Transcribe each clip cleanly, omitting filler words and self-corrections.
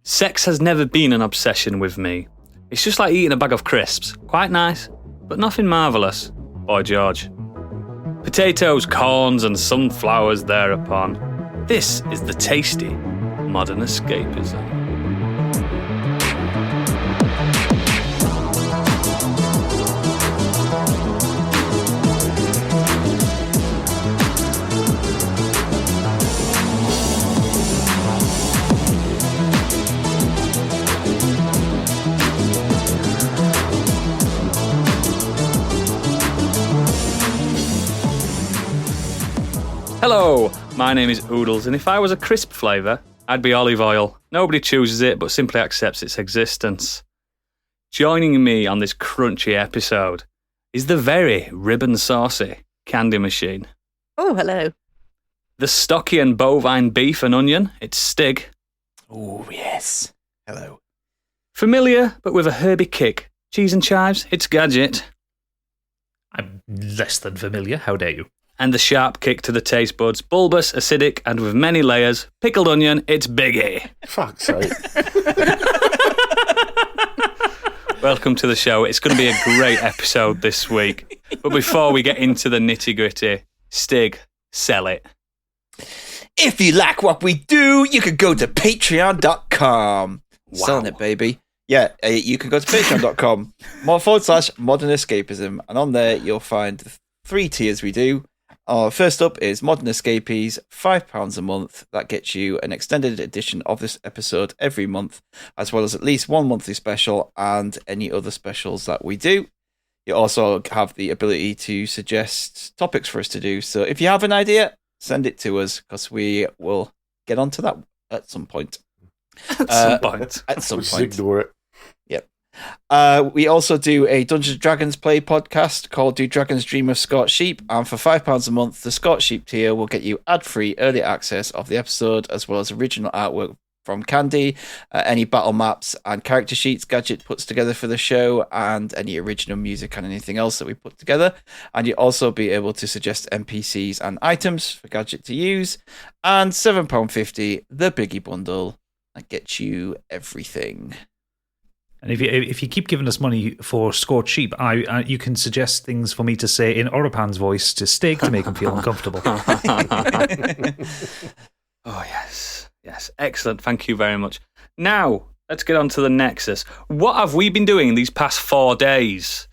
Sex has never been an obsession with me. It's just like eating a bag of crisps. Quite nice, but nothing marvellous. Boy George. Potatoes, corns and sunflowers thereupon. This is the tasty modern escapism. Hello, my name is Oodles, and if I was a crisp flavour, I'd be olive oil. Nobody chooses it, but simply accepts its existence. Joining me on this crunchy episode is the very ribbon saucy Candy Machine. Oh, hello. The stocky and bovine beef and onion, it's Stig. Oh, yes. Hello. Familiar, but with a herby kick, cheese and chives, it's Gadget. I'm less than familiar, how dare you? And the sharp kick to the taste buds, bulbous, acidic, and with many layers, pickled onion, it's Biggie. Fuck's sake. Welcome to the show. It's going to be a great episode this week. But before we get into the nitty-gritty, Stig, sell it. If you like what we do, you can go to patreon.com. Wow. Selling it, baby. Yeah, you can go to patreon.com /modern escapism. And on there, you'll find 3 tiers we do. First up is Modern Escapees, £5 a month. That gets you an extended edition of this episode every month, as well as at least one monthly special and any other specials that we do. You also have the ability to suggest topics for us to do. So if you have an idea, send it to us, because we will get onto that at some point. At some Just point. ignore it. Yep. We also do a Dungeons and Dragons play podcast called Do Dragons Dream of Scorched Sheep? And for £5 a month, the Scorched Sheep tier will get you ad-free early access of the episode, as well as original artwork from Candy, any battle maps and character sheets Gadget puts together for the show, and any original music and anything else that we put together. And you'll also be able to suggest NPCs and items for Gadget to use. And £7.50, the Biggie Bundle, that gets you everything. And if you keep giving us money for Scorched Sheep, you can suggest things for me to say in Orapan's voice to Stig to make him feel uncomfortable. Oh, yes. Yes, excellent. Thank you very much. Now, let's get on to the Nexus. What have we been doing these past 4 days?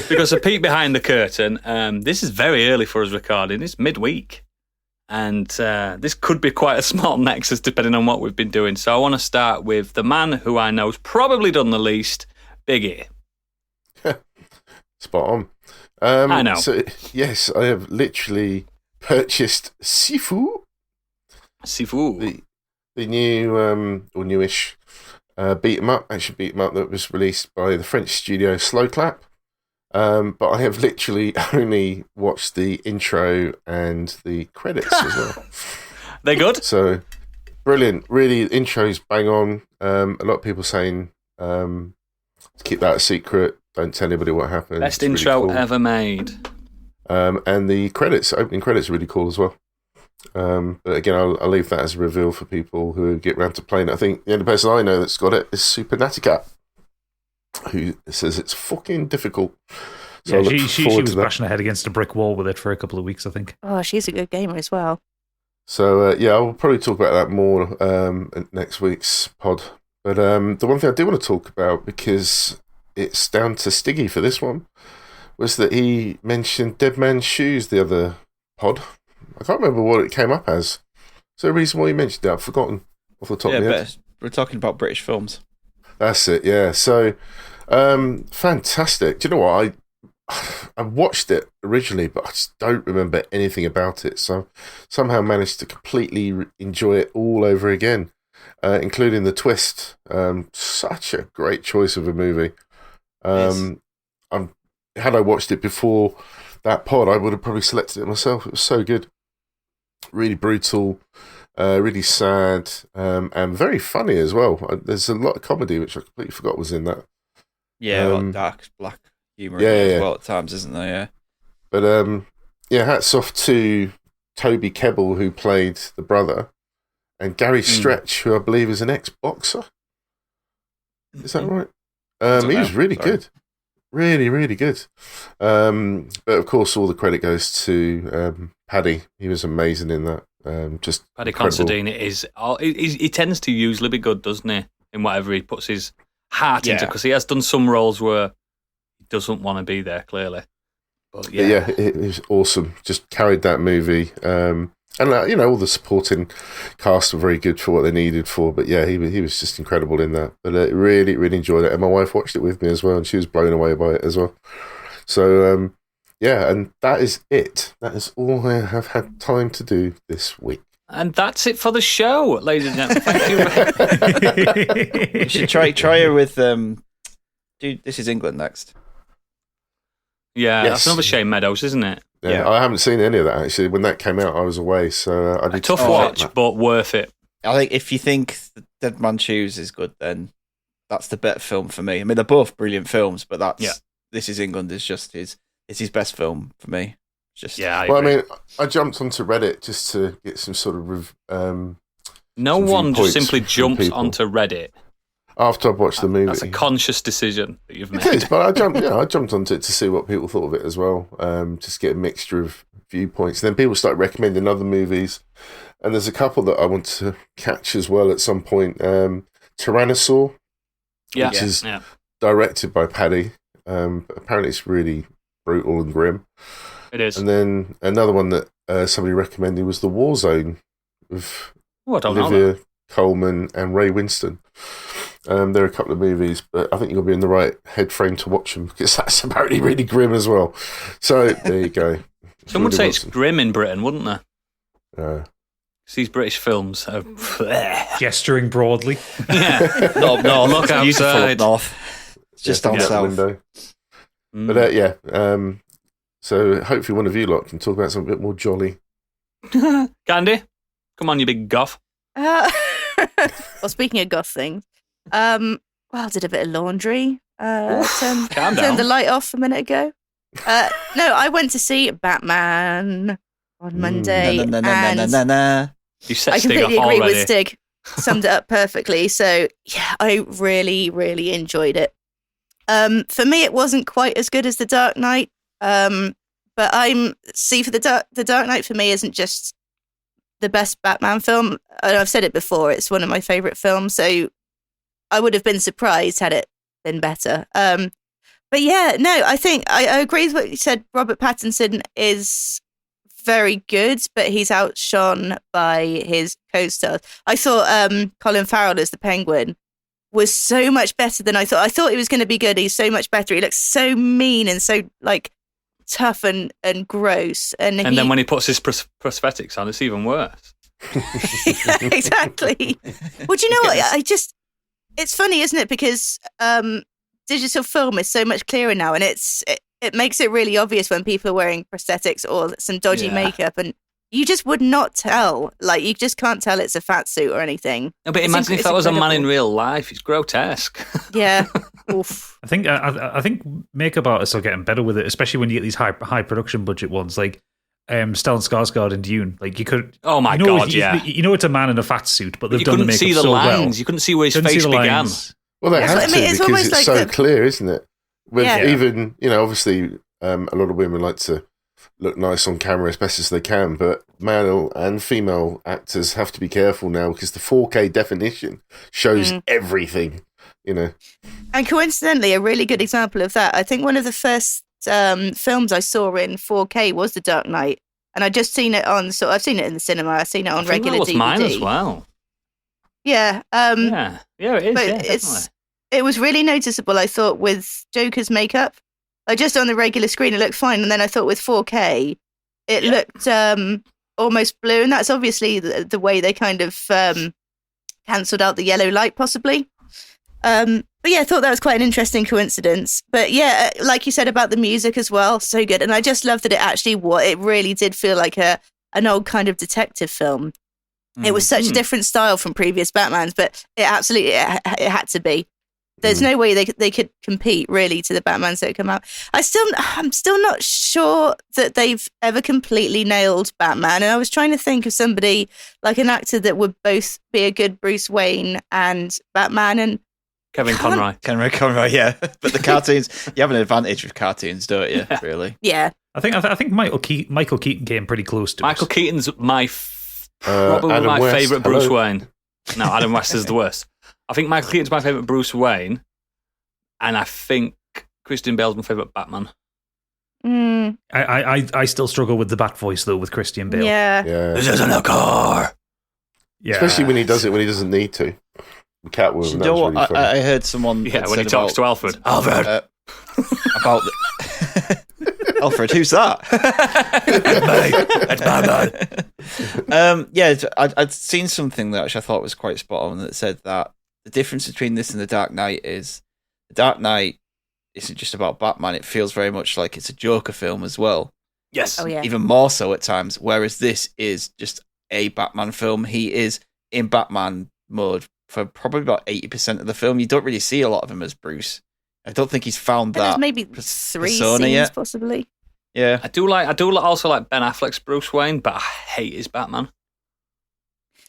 Because a peek behind the curtain, this is very early for us recording. It's midweek. And this could be quite a small nexus depending on what we've been doing. So I want to start with the man who I know's probably done the least, Biggie. Spot on. I know. So, yes, I have literally purchased Sifu. Sifu. The new, or newish, action beat 'em up that was released by the French studio Slow Clap. But I have literally only watched the intro and the credits as well. They good? So, brilliant. Really, the intro's bang on. A lot of people saying to keep that a secret. Don't tell anybody what happened. Best it's intro really cool. ever made. And the opening credits are really cool as well. But again, I'll leave that as a reveal for people who get around to playing it. I think the only person I know that's got it is Super Naticat, who says it's fucking difficult. So Yeah, she was bashing her head against a brick wall with it for a couple of weeks, I think. Oh, she's a good gamer as well. So, I'll probably talk about that more in next week's pod. But the one thing I do want to talk about, because it's down to Stiggy for this one, was that he mentioned Dead Man's Shoes the other pod. I can't remember what it came up as. Is there a reason why you mentioned it? I've forgotten off the top of my head. But we're talking about British films. That's it, yeah. So, fantastic. Do you know what? I watched it originally, but I just don't remember anything about it. So, somehow managed to completely enjoy it all over again, including the twist. Such a great choice of a movie. Had I watched it before that pod, I would have probably selected it myself. It was so good. Really brutal, really sad, and very funny as well. There's a lot of comedy, which I completely forgot was in that. Yeah, a lot of dark, black humour as well at times, isn't there? Yeah. But hats off to Toby Kebbell, who played the brother, and Gary Stretch, who I believe is an ex-boxer. Is that right? He was really good. Really, really good. But of course, all the credit goes to Paddy. He was amazing in that. Just Paddy incredible. Considine is. He tends to usually be good, doesn't he? In whatever he puts his heart into, because he has done some roles where he doesn't want to be there, clearly. But yeah, it was awesome. Just carried that movie. And all the supporting cast were very good for what they needed for. But yeah, he was just incredible in that. But really, really enjoyed it. And my wife watched it with me as well, and she was blown away by it as well. So and that is it. That is all I have had time to do this week. And that's it for the show, ladies and gentlemen. Thank you. You should try her with This Is England next. Yeah, Yes. that's another Shane Meadows, isn't it? Yeah, I haven't seen any of that actually. When that came out, I was away, so I did A tough watch, but worth it. I think if you think Dead Man Choose is good, then that's the better film for me. I mean, they're both brilliant films, but This Is England is just his best film for me. Just I jumped onto Reddit just to get some sort of no some one just viewpoints simply from jumps people. onto Reddit. After I've watched the movie. That's a conscious decision that you've made. It is, but I jumped onto it to see what people thought of it as well. Just get a mixture of viewpoints. And then people start recommending other movies, and there's a couple that I want to catch as well at some point. Tyrannosaur, which is directed by Paddy. Apparently, it's really brutal and grim. It is. And then another one that somebody recommended was The War Zone with I don't know Olivia that. Colman and Ray Winston. There are a couple of movies, but I think you'll be in the right head frame to watch them because that's apparently really grim as well. So there you go. Some would say it's grim in Britain, wouldn't they? Uh, These British films are... Gesturing broadly. Yeah. No, Look it's beautiful outside. up north. It's just down out the south. window. But so hopefully one of you lot can talk about something a bit more jolly. Candy, come on, you big goth. Well, speaking of goth things, I did a bit of laundry. Calm down. Turned the light off a minute ago. No, I went to see Batman on Monday, and You set I Stig completely off agree already. with Stig. Summed it up perfectly. So yeah, I really, really enjoyed it. For me, it wasn't quite as good as The Dark Knight. But for the Dark Knight for me isn't just the best Batman film. And I've said it before, it's one of my favourite films, so I would have been surprised had it been better. But yeah, no, I think I agree with what you said. Robert Pattinson is very good, but he's outshone by his co-stars. I thought Colin Farrell as the Penguin was so much better than I thought. I thought he was going to be good. He's so much better. He looks so mean and so tough and gross. And then when he puts his prosthetics on, it's even worse. Exactly. Well, do you know what? It's funny, isn't it? Because digital film is so much clearer now, and it makes it really obvious when people are wearing prosthetics or some dodgy makeup, and you just would not tell. You just can't tell it's a fat suit or anything. No, but imagine if that was a man in real life. It's grotesque. Yeah. Oof. I think makeup artists are getting better with it, especially when you get these high production budget ones like Stellan Skarsgård in Dune. You could. Oh my God! It's a man in a fat suit, but they've you done the couldn't makeup see the so lines. well. You couldn't see where his face began. Well, they That's had what I mean. to It's because almost it's like so the- clear, isn't it? With Yeah. even, obviously a lot of women like to look nice on camera as best as they can, but male and female actors have to be careful now because the 4K definition shows everything, And coincidentally, a really good example of that, I think one of the first films I saw in 4K was The Dark Knight. And I'd just seen it I've seen it in the cinema, I've seen it on I think regular that was DVD. mine as well. Yeah. Yeah, it is. But Yeah, definitely. it was really noticeable, I thought, with Joker's makeup. Just on the regular screen, it looked fine. And then I thought with 4K, it looked almost blue. And that's obviously the way they kind of cancelled out the yellow light, possibly. But yeah, I thought that was quite an interesting coincidence. But yeah, like you said about the music as well, so good. And I just loved that it really did feel like an old kind of detective film. It was such a different style from previous Batmans, but it absolutely it had to be. there's no way they could compete really to the Batmans that come out. I'm still not sure that they've ever completely nailed Batman. And I was trying to think of somebody like an actor that would both be a good Bruce Wayne and Batman. And Kevin Conroy. Kevin Conroy, yeah. But the cartoons, you have an advantage with cartoons, don't you? Really? Yeah. I think Michael Keaton came pretty close to Michael us. Keaton's probably my favourite Bruce Wayne. No, Adam West is the worst. I think Michael Keaton's my favourite Bruce Wayne, and I think Christian Bale's my favourite Batman. I still struggle with the Bat voice though with Christian Bale. Yeah. This isn't a car. Yeah, Especially when he does it when he doesn't need to. Catwoman. You That know was what? really funny. I heard someone. Yeah, had when he said talks to Alfred. Alfred. About Alfred, who's that? It's Batman. I'd seen something that which I thought was quite spot on that said that the difference between this and The Dark Knight is The Dark Knight isn't just about Batman. It feels very much like it's a Joker film as well. Yes. Oh, yeah. Even more so at times. Whereas this is just a Batman film. He is in Batman mode for probably about 80% of the film. You don't really see a lot of him as Bruce. I don't think he's found There's that. maybe persona 3 scenes, yet. possibly. Yeah. I do also like Ben Affleck's Bruce Wayne, but I hate his Batman.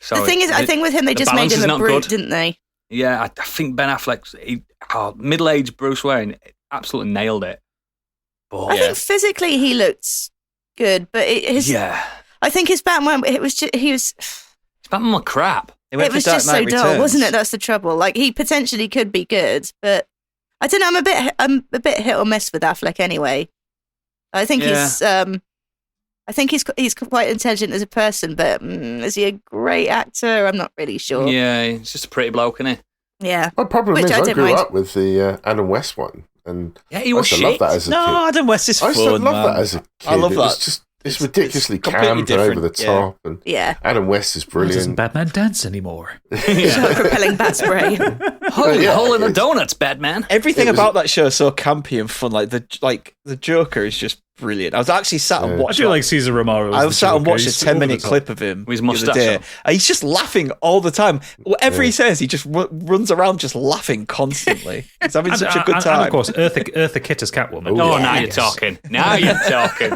So The thing is, I think with him, they the just made balance is him a not brute, good. didn't they? Yeah, I think Ben Affleck's middle-aged Bruce Wayne absolutely nailed it. But I think physically he looked good, but I think his Batman, his Batman was crap. He went it for was Dark just so Knight dull, Returns. wasn't it? That's the trouble. Like, he potentially could be good, but I don't know. I'm a bit hit or miss with Affleck anyway. I think he's quite intelligent as a person, but is he a great actor? I'm not really sure. Yeah, he's just a pretty bloke, isn't he? Yeah. My problem Which is I I didn't grew mind. up with the Adam West one, and Yeah, he I was used to love shit. that as a No, kid. Adam West is I fun, used to love man. that as a kid. I love It that. was just it's ridiculously completely camp and over the different, yeah. top, and Yeah. Adam West is Why brilliant. doesn't Batman dance anymore? Shot propelling bat spray. Hole in the it's- donuts, Batman. Everything It was- about that show is so campy and fun. Like the Joker is just brilliant. I was actually sat and Yeah. I watched. feel like Cesar Romero. I was sat and watched a 10-minute clip of him With his the other moustache day. on. And he's just laughing all the time. Whatever he says, he just runs around just laughing constantly. He's having such a good time. And of course, Eartha Kitt as Catwoman. Oh, Oh, yeah. now you're talking. Now you're talking.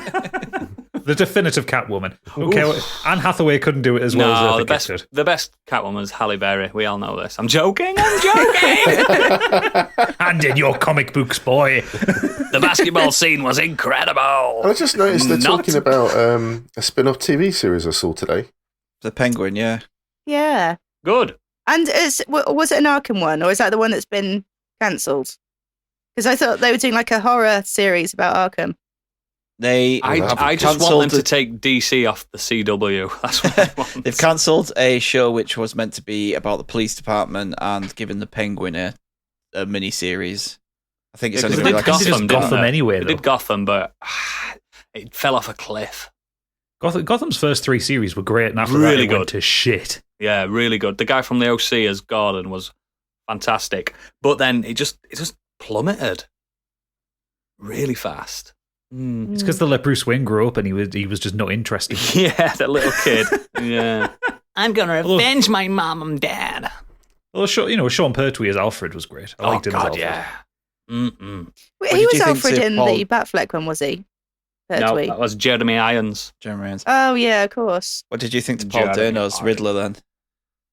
The definitive Catwoman. Okay, well, Anne Hathaway couldn't do it as well No, as the Eartha best, Kitt did. the best Catwoman is Halle Berry. We all know this. I'm joking. I'm joking. And in your comic books, boy. The basketball scene was incredible. And I just noticed they're Not- talking about a spin-off TV series I saw today. The Penguin, yeah. Yeah. Good. And was it an Arkham one, or is that the one that's been cancelled? Because I thought they were doing like a horror series about Arkham. They have I just want cancelled them to take DC off the CW. That's what I want. They've cancelled a show which was meant to be about the police department and given the Penguin a mini series. I think it's Yeah, 'cause only they like did a Gotham, season. didn't Gotham they? anyway, They though. did Gotham, but it fell off a cliff. Gotham's first 3 series were great, and after Really that, it went good. to shit. Yeah, really good. The guy from the OC as Gordon was fantastic, but then it just plummeted really fast. It's because they let Bruce Wayne grow up, and he was just not interested. Yeah, that little kid. Yeah, I'm gonna Although- avenge my mom and dad. Well, Sean Pertwee as Alfred was great. I liked him as Alfred. yeah. Mm-mm. Wait, What he did was you think, Alfred Sir in Paul? the Batfleck one, was he? No, Pertwee. that was Jeremy Irons. Jeremy Irons. Oh, yeah, of course. What did you think to Paul Jeremy Dano's Irons. Riddler then?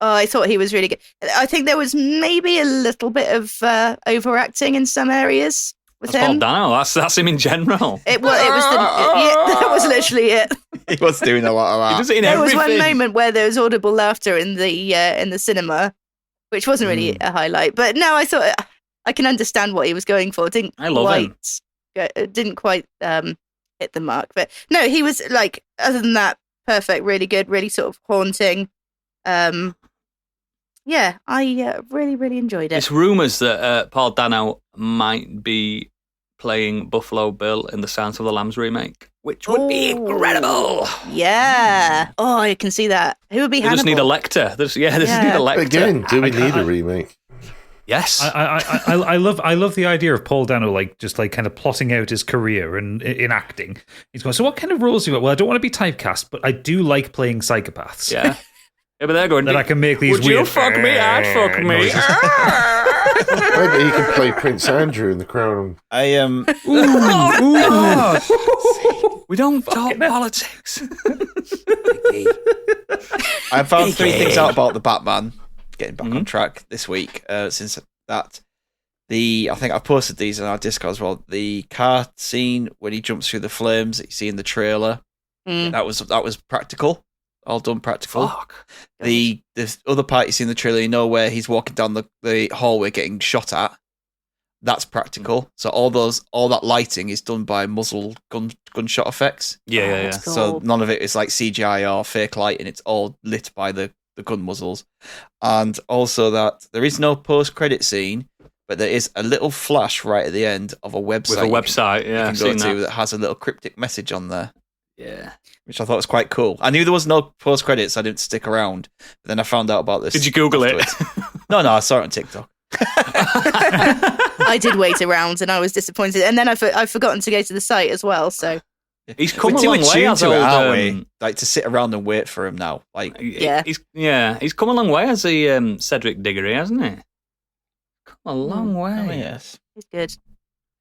Oh, I thought he was really good. I think there was maybe a little bit of overacting in some areas with That's Paul him. Dano. That's him in general. It was that was literally it. He was doing a lot of He that. does it in There was everything. one moment where there was audible laughter in the cinema, which wasn't really a highlight. But no, I thought I can understand what he was going for. I love him. Didn't quite hit the mark. But no, he was like, other than that, perfect, really good, really sort of haunting. Yeah, I really, really enjoyed it. It's rumours that Paul Dano might be playing Buffalo Bill in the Silence of the Lambs remake, which would be Oh. incredible. Yeah. Oh, I can see that. Who would be They just need a Hannibal? lector. They just need a Yeah. lector. Again, do we need a remake? Yes. I love the idea of Paul Dano just kind of plotting out his career and in acting. He's going, so what kind of roles do you want? Well, I don't want to be typecast, but I do like playing psychopaths. Yeah. Yeah, but they're going, that I can make these would weird... you fuck me? I'd fuck me. noises. Maybe he can play Prince Andrew in The Crown. We don't talk politics. I found 3 things out about the Batman. Getting back on track this week. Since that, I think I posted these in our Discord as well. The car scene when he jumps through the flames that you see in the trailer. That was practical. All done practical. Fuck. The other part you see in the trailer, where he's walking down the hallway getting shot at. That's practical. So all that lighting is done by muzzle gunshot effects. Yeah. Cool. So none of it is like CGI or fake lighting. It's all lit by the gun muzzles. And also that there is no post-credit scene, but there is a little flash right at the end of a website. With a website, you I've can go seen to that has a little cryptic message on there. Yeah. Which I thought was quite cool. I knew there was no post-credits, so I didn't stick around. But then I found out about this. Did you Google afterwards. it? No, I saw it on TikTok. I did wait around and I was disappointed. And then I've forgotten to go to the site as well. So He's come We're a too long way, attuned as to it, old, aren't we? Like to sit around and wait for him now. Like, Yeah. He's come a long way as a Cedric Diggory, hasn't he? Come a long way. oh, yes. he's good.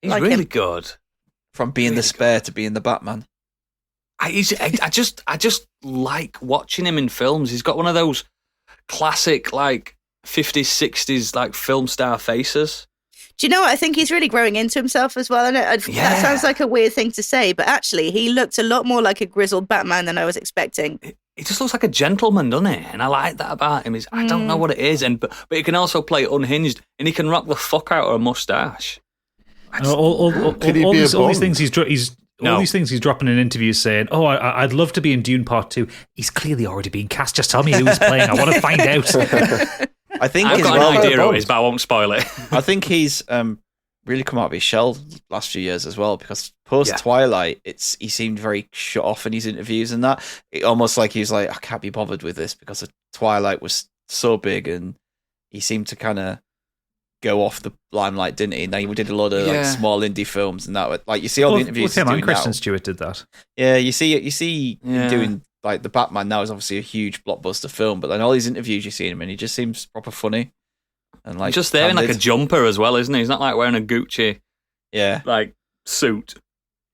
He's Like really him. good. From being Really the spare to being the Batman. I just like watching him in films. He's got one of those classic like 50s, 60s like film star faces. Do you know what? I think he's really growing into himself as well. That sounds like a weird thing to say, but actually he looked a lot more like a grizzled Batman than I was expecting. He just looks like a gentleman, doesn't he? And I like that about him. I don't know what it is, but he can also play unhinged, and he can rock the fuck out of a mustache. All Could he be a these Bond? things all these things he's dropping in interviews saying, "Oh, I'd love to be in Dune Part 2." He's clearly already been cast. Just tell me who he's playing. I want to find out. I think I've as got well, an idea who it is, but I won't spoil it. I think he's really come out of his shell last few years as well, because post Twilight, he seemed very shut off in his interviews and that. It almost like he was like, I can't be bothered with this because of Twilight was so big, and he seemed to kind of go off the limelight, didn't he? Now he did a lot of like small indie films and that. Like you see all the interviews with him he's and doing Kristen now. Stewart did that. Yeah, you see him doing like the Batman now is obviously a huge blockbuster film, but then all these interviews you see him in, he just seems proper funny and like He's just there in like a jumper as well, isn't he? He's not like wearing a Gucci like suit.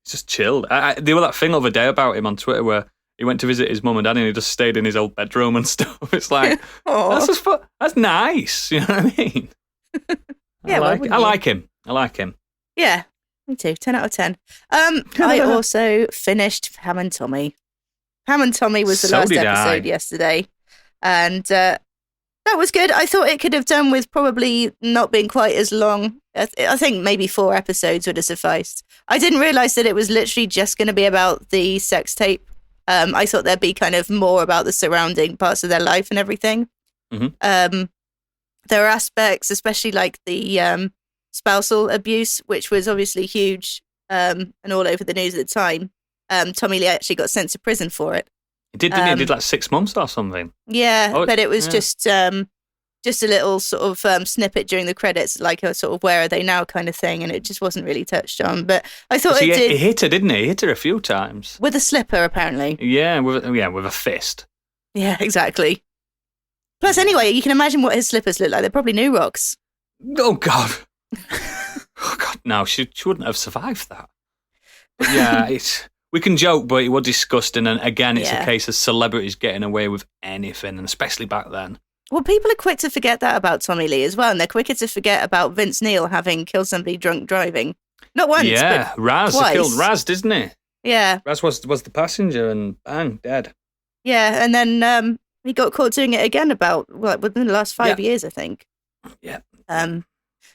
He's just chilled. There was that thing the other day about him on Twitter where he went to visit his mum and dad and he just stayed in his old bedroom and stuff. It's like that's nice. You know what I mean? Yeah, I like him. I like him. Yeah, me too. 10 out of 10. I also finished Pam and Tommy. Pam and Tommy was the So last did I. episode yesterday. And that was good. I thought it could have done with probably not being quite as long. I think maybe 4 episodes would have sufficed. I didn't realise that it was literally just going to be about the sex tape. I thought there'd be kind of more about the surrounding parts of their life and everything. Mm-hmm. There are aspects, especially like the spousal abuse, which was obviously huge and all over the news at the time. Tommy Lee actually got sent to prison for it. He did, didn't he? He did like 6 months or something. Yeah, but it was just a little sort of snippet during the credits, like a sort of where are they now kind of thing, and it just wasn't really touched on. But I thought He did hit her, didn't he? He hit her a few times. with a slipper, apparently. Yeah, with a fist. Yeah, exactly. Plus, anyway, you can imagine what his slippers look like. They're probably new rocks. Oh God! Oh God! No, she wouldn't have survived that. But yeah, we can joke, but it was disgusting. And again, it's a case of celebrities getting away with anything, and especially back then. Well, people are quick to forget that about Tommy Lee as well, and they're quicker to forget about Vince Neil having killed somebody drunk driving. Not once, Yeah, but Raz twice. killed Raz, didn't he? Yeah, Raz was the passenger, and bang, dead. yeah, and then he got caught doing it again within the last 5 years, I think. Yeah.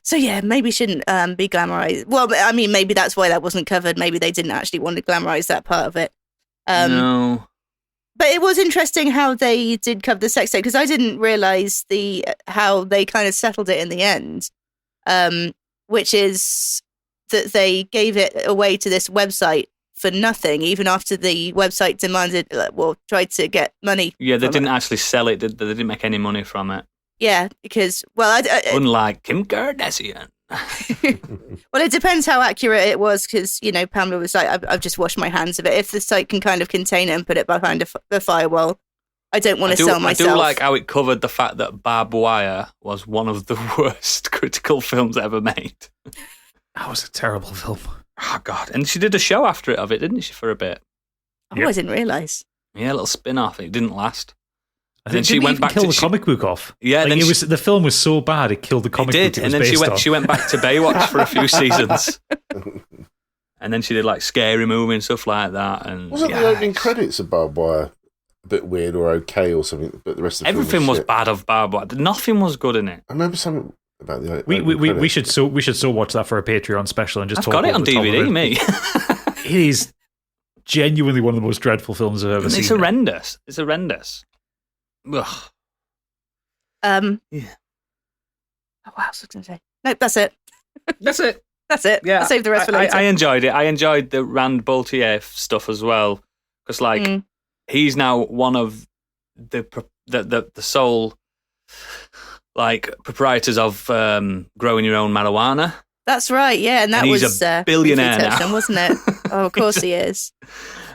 So yeah, maybe shouldn't be glamorized. Well, I mean, maybe that's why that wasn't covered. Maybe they didn't actually want to glamorize that part of it. No. But it was interesting how they did cover the sex tape, because I didn't realize how they kind of settled it in the end, which is that they gave it away to this website for nothing, even after the website tried to get money. Yeah, they from didn't it. actually sell it. They didn't make any money from it. Yeah, because Unlike Kim Kardashian. well, it depends how accurate it was, because Pamela was like, I've just washed my hands of it. If the site can kind of contain it and put it behind a firewall, I don't want to sell myself. I do like how it covered the fact that Barbed Wire was one of the worst critical films ever made. That was a terrible film. Oh, God. And she did a show after it of it, didn't she, for a bit? Oh, I didn't realise. Yeah, a little spin-off. It didn't last. And then she went back to kill the comic book off. Yeah, like the film was so bad it killed the comic book. It did, and then she went back to Baywatch for a few seasons. And then she did like Scary Movie and stuff like that. And wasn't the opening credits of Barbed Wire a bit weird or okay or something? But the rest of the everything film was bad of Barbed Wire. Nothing was good in it. I remember something about the. We should so watch that for a Patreon special and just. I've got it on DVD, me. It is genuinely one of the most dreadful films I've ever seen. It's horrendous. It's horrendous. Ugh. Yeah. Oh, what else was I going to say? Nope, that's it. That's it. That's it. Yeah, I'll save the rest for later. I enjoyed it. I enjoyed the Rand Boltier stuff as well, because he's now one of the sole proprietors of growing your own marijuana. That's right. Yeah, and he's was a billionaire now, wasn't it? Oh, of course he is.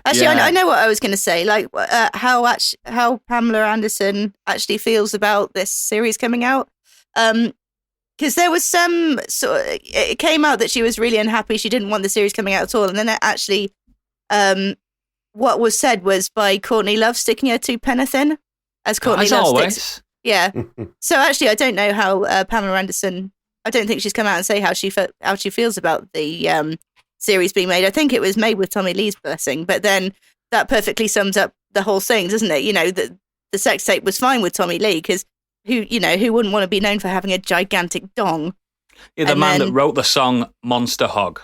Actually, yeah. I know what I was going to say. Like how Pamela Anderson actually feels about this series coming out. Because there was some it came out that she was really unhappy. She didn't want the series coming out at all. And then it actually, what was said was by Courtney Love sticking her two penny thin, as Courtney Love sticks. Yeah. So actually, I don't know how Pamela Anderson. I don't think she's come out and say how she feels about the series being made. I think it was made with Tommy Lee's blessing, but then that perfectly sums up the whole thing, doesn't it? You know, the sex tape was fine with Tommy Lee because who wouldn't want to be known for having a gigantic dong? Yeah, the man that wrote the song Monster Hog.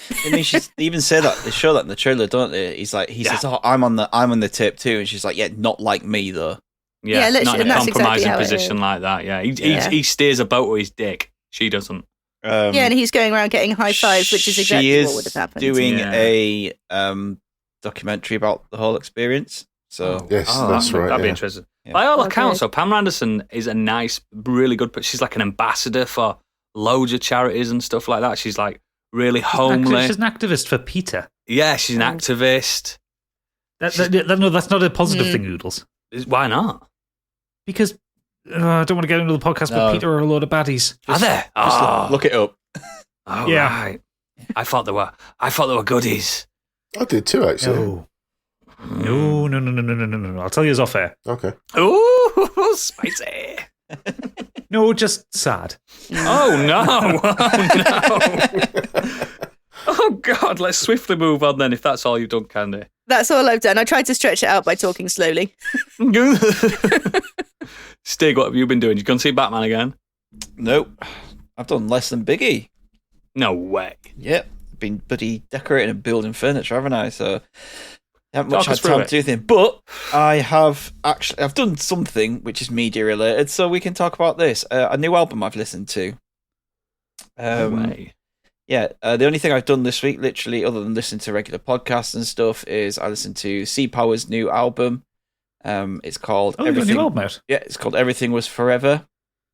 I mean, they even say that, they show that in the trailer, don't they? He says, "Oh, I'm on the tape too," and she's like, "Yeah, not like me though." Yeah, not in a compromising exactly position like that. Yeah, he steers a boat with his dick. She doesn't. And he's going around getting high fives, which is exactly what would have happened. She is doing a documentary about the whole experience. So yes, that's right. That'd be interesting. Yeah. By all accounts, so Pam Anderson is a nice, really good. She's like an ambassador for loads of charities and stuff like that. She's like really homely. She's an activist for PETA. Yeah, she's an activist. No, that's not a positive thing, Oodles. Why not? Because I don't want to get into the podcast, but PETA are a load of baddies. Are they? Just look it up. Oh, yeah. Right. I thought they were goodies. I did too, actually. No. I'll tell you it's off air. Okay. Ooh, spicy. No, just sad. Oh no! Oh God! Let's swiftly move on then. If that's all you've done, Candy. That's all I've done. I tried to stretch it out by talking slowly. Stig, what have you been doing? You gone see Batman again? Nope. I've done less than Biggie. No way. Yep. Been bloody decorating and building furniture, haven't I? So I haven't much had time to do anything. But I've done something which is media related, so we can talk about this. A new album I've listened to. No way. Yeah, the only thing I've done this week, literally, other than listening to regular podcasts and stuff, is I listened to Sea Power's new album. It's called Everything. New album out. Yeah, it's called Everything Was Forever.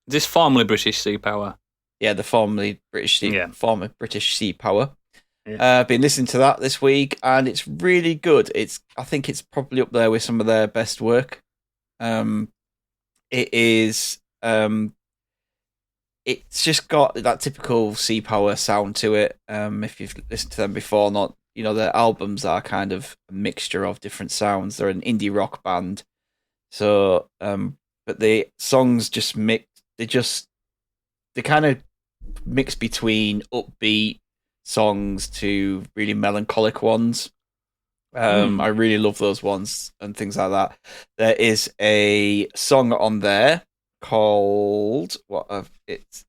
This formerly British Sea Power. Yeah, the former British Sea Power. Yeah. I've been listening to that this week, and it's really good. I think it's probably up there with some of their best work. It is. It's just got that typical Sea Power sound to it. If you've listened to them before, not their albums are kind of a mixture of different sounds. They're an indie rock band, so but the songs just mix. They kind of mix between upbeat songs to really melancholic ones. I really love those ones and things like that. There is a song on there called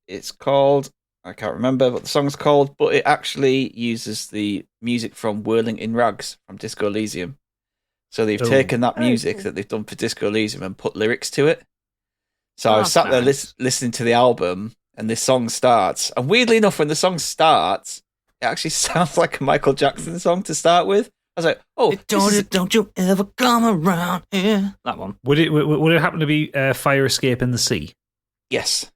it's called, I can't remember what the song's called, but it actually uses the music from Whirling in Rags from Disco Elysium. So they've taken that music that they've done for Disco Elysium and put lyrics to it. So I was sat there listening to the album, and this song starts, and weirdly enough, when the song starts, it actually sounds like a Michael Jackson song to start with. I was like, "Oh, don't you ever come around here?" That one. Would it happen to be Fire Escape in the Sea? Yes.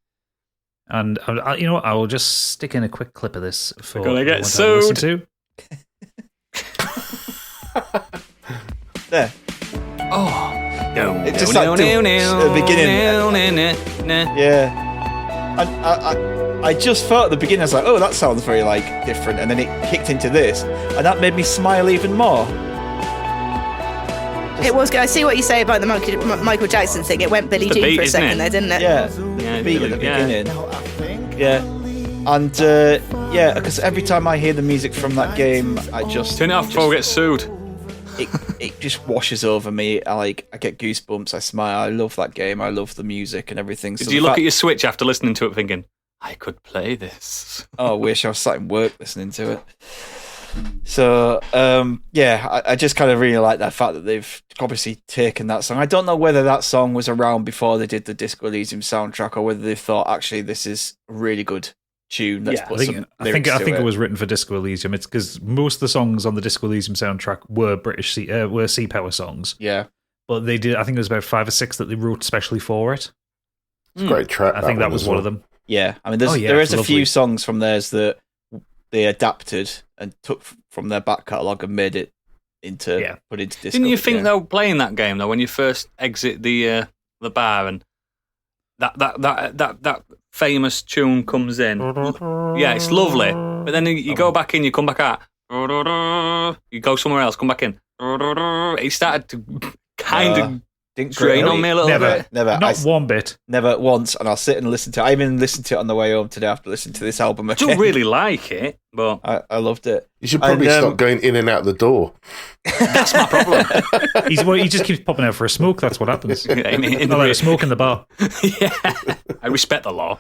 And I will just stick in a quick clip of this for gonna get sued. To. There. Oh, It's just like the beginning. Yeah. I just felt at the beginning, I was like, oh, that sounds very like different, and then it kicked into this, and that made me smile even more. It was good. I see what you say about the Michael Jackson thing. It went Billie Jean for a second there, didn't it? Yeah, the beat at the beginning. Yeah, and because every time I hear the music from that game, I just turn it off before we get sued. It just washes over me. I get goosebumps. I smile. I love that game. I love the music and everything. Did you look at your Switch after listening to it, thinking, I could play this? Oh, I wish I was sat in work listening to it. So, I just kind of really like that fact that they've obviously taken that song. I don't know whether that song was around before they did the Disco Elysium soundtrack, or whether they thought, actually, this is a really good tune. Let's put some lyrics to I think it was written for Disco Elysium. It's because most of the songs on the Disco Elysium soundtrack were Sea Power songs. Yeah, but they did. I think it was about 5 or 6 that they wrote specially for it. It's a great track. I think that was one of them. Yeah, I mean, there is a few songs from theirs that they adapted and took from their back catalogue and made it put into disco. Didn't you think though, playing that game though, when you first exit the bar and that famous tune comes in? Yeah, it's lovely. But then you go back in, you come back out, you go somewhere else, come back in. It started to kind of drain on me a little bit. Never. Not one bit. Never once. And I'll sit and listen to it. I even listened to it on the way home today after listening to this album again. I don't really like it, but I loved it. You should probably stop going in and out the door. That's my problem. He just keeps popping out for a smoke. That's what happens. Like a smoke in the bar. Yeah, I respect the law.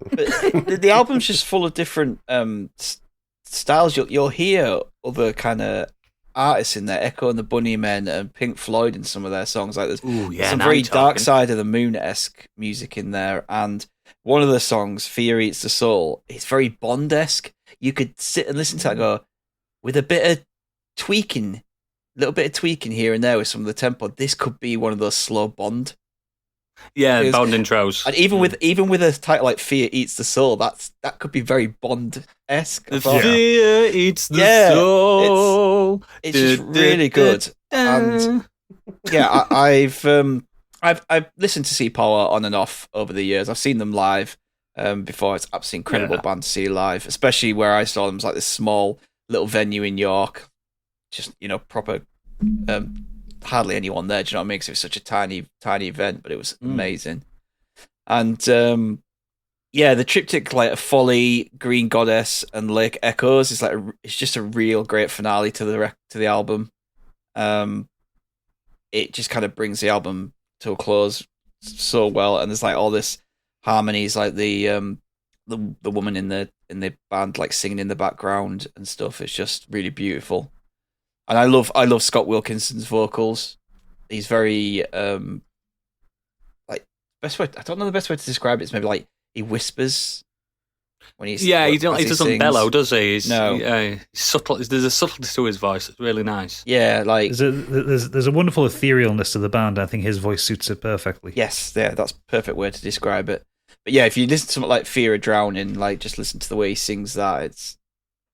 But the album's just full of different styles. You'll hear other kind of artists in there, Echo and the Bunnymen and Pink Floyd in some of their songs. Like there's some very Dark Side of the Moon-esque music in there, and one of the songs, Fear Eats the Soul, it's very Bond-esque. You could sit and listen to that and go, with a bit of tweaking, little bit of tweaking here and there with some of the tempo, this could be one of those slow Bond. Yeah, Bond intros. And even with a title like Fear Eats the Soul, that could be very Bond-esque. Fear eats the soul. It's just really good. And yeah, I've listened to Sea Power on and off over the years. I've seen them live before. It's absolutely incredible band to see live, especially where I saw them. It's like this small little venue in York, just proper. Hardly anyone there. Do you know what I mean? Because it was such a tiny event, but it was amazing. And the triptych like Folly, Green Goddess, and Lake Echoes is it's just a real great finale to the album. It just kind of brings the album to a close so well, and there's like all this harmonies, like the woman in the band like singing in the background and stuff. It's just really beautiful. And I love Scott Wilkinson's vocals. He's very best way. I don't know the best way to describe it. It's maybe like he whispers when he's he doesn't bellow, does he? No, he's subtle. There's a subtlety to his voice. It's really nice. Yeah, like there's a wonderful etherealness to the band. I think his voice suits it perfectly. Yes, yeah, that's a perfect way to describe it. But yeah, if you listen to something like Fear of Drowning, like just listen to the way he sings that.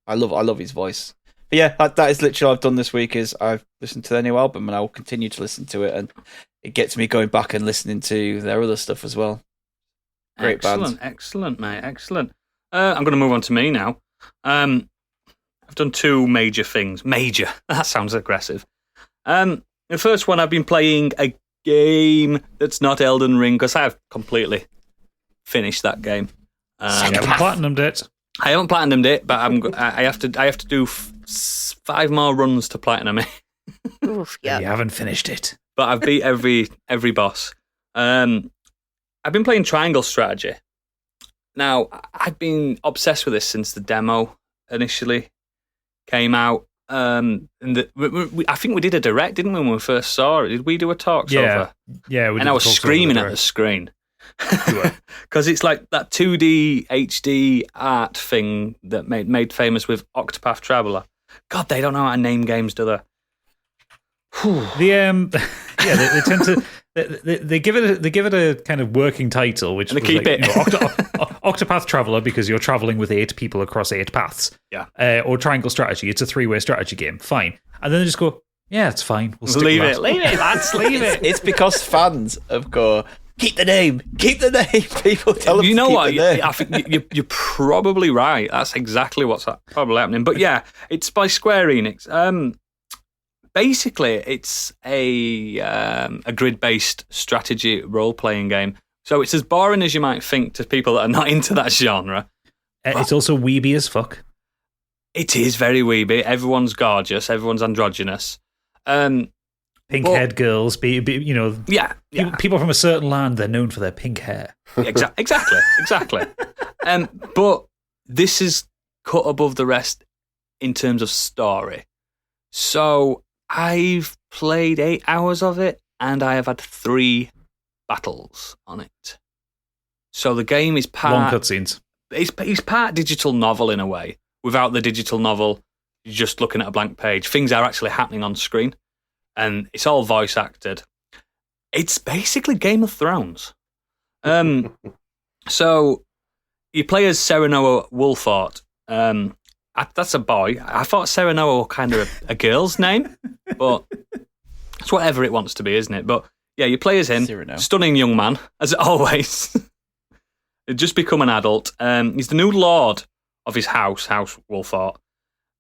I love his voice. But yeah, that is literally what I've done this week. Is I've listened to their new album, and I will continue to listen to it, and it gets me going back and listening to their other stuff as well. Great band. Excellent, mate, excellent. I'm going to move on to me now. I've done 2 major things. Major, that sounds aggressive. The first one, I've been playing a game that's not Elden Ring, because I've completely finished that game. I haven't platinumed it. I haven't platinumed it, but I have to do 5 more runs to platinum it. Oof, yeah. You haven't finished it, but I've beat every boss. I've been playing Triangle Strategy. Now, I've been obsessed with this since the demo initially came out. I think we did a direct, didn't we, when we first saw it? Did we do a talk? Yeah. And I was screaming at the screen. Because it's like that 2D HD art thing that made famous with Octopath Traveler. God, they don't know how to name games, do they? They tend to they give it a kind of working title, which and they keep it Octopath Traveler, because you're traveling with 8 people across 8 paths. Yeah. Or Triangle Strategy, it's a 3-way strategy game. Fine. And then they just go, Yeah, it's fine. We'll stick Leave with it, that. leave it, lads, leave it. It's because fans have go, keep the name. People tell them You to know keep what? the name. I think you're probably right. That's exactly what's probably happening. But yeah, it's by Square Enix. Basically, it's a grid-based strategy role-playing game. So it's as boring as you might think to people that are not into that genre. It's also weeby as fuck. It is very weeby. Everyone's gorgeous. Everyone's androgynous. Pink-haired girls, Yeah. people from a certain land, they're known for their pink hair. Exactly. But this is cut above the rest in terms of story. So I've played 8 hours of it, and I have had 3 battles on it. So the game is Long cutscenes. It's part digital novel in a way. Without the digital novel, you're just looking at a blank page. Things are actually happening on screen, and it's all voice acted. It's basically Game of Thrones. So you play as Serenoa Wolfort. That's a boy. I thought Serenoa was kind of a girl's name, but it's whatever it wants to be, isn't it? But yeah, you play as him. Cyrano. Stunning young man, as always. He'd just become an adult. He's the new lord of his House Wolfort.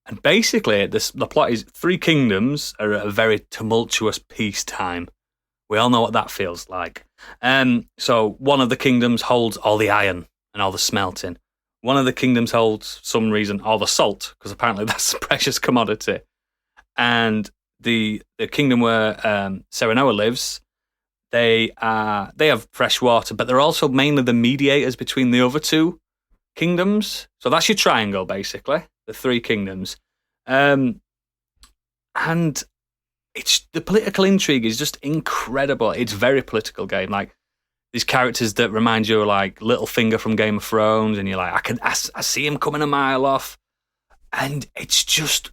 And basically, the plot is 3 kingdoms are at a very tumultuous peacetime. We all know what that feels like. So one of the kingdoms holds all the iron and all the smelting. One of the kingdoms holds, for some reason, all the salt, because apparently that's a precious commodity. And the kingdom where Serenoa lives, they have fresh water, but they're also mainly the mediators between the other 2 kingdoms. So that's your triangle, basically, the 3 kingdoms. And it's the political intrigue is just incredible. It's a very political game. Like, these characters that remind you of like Littlefinger from Game of Thrones, and you're like, I see him coming a mile off. And it's just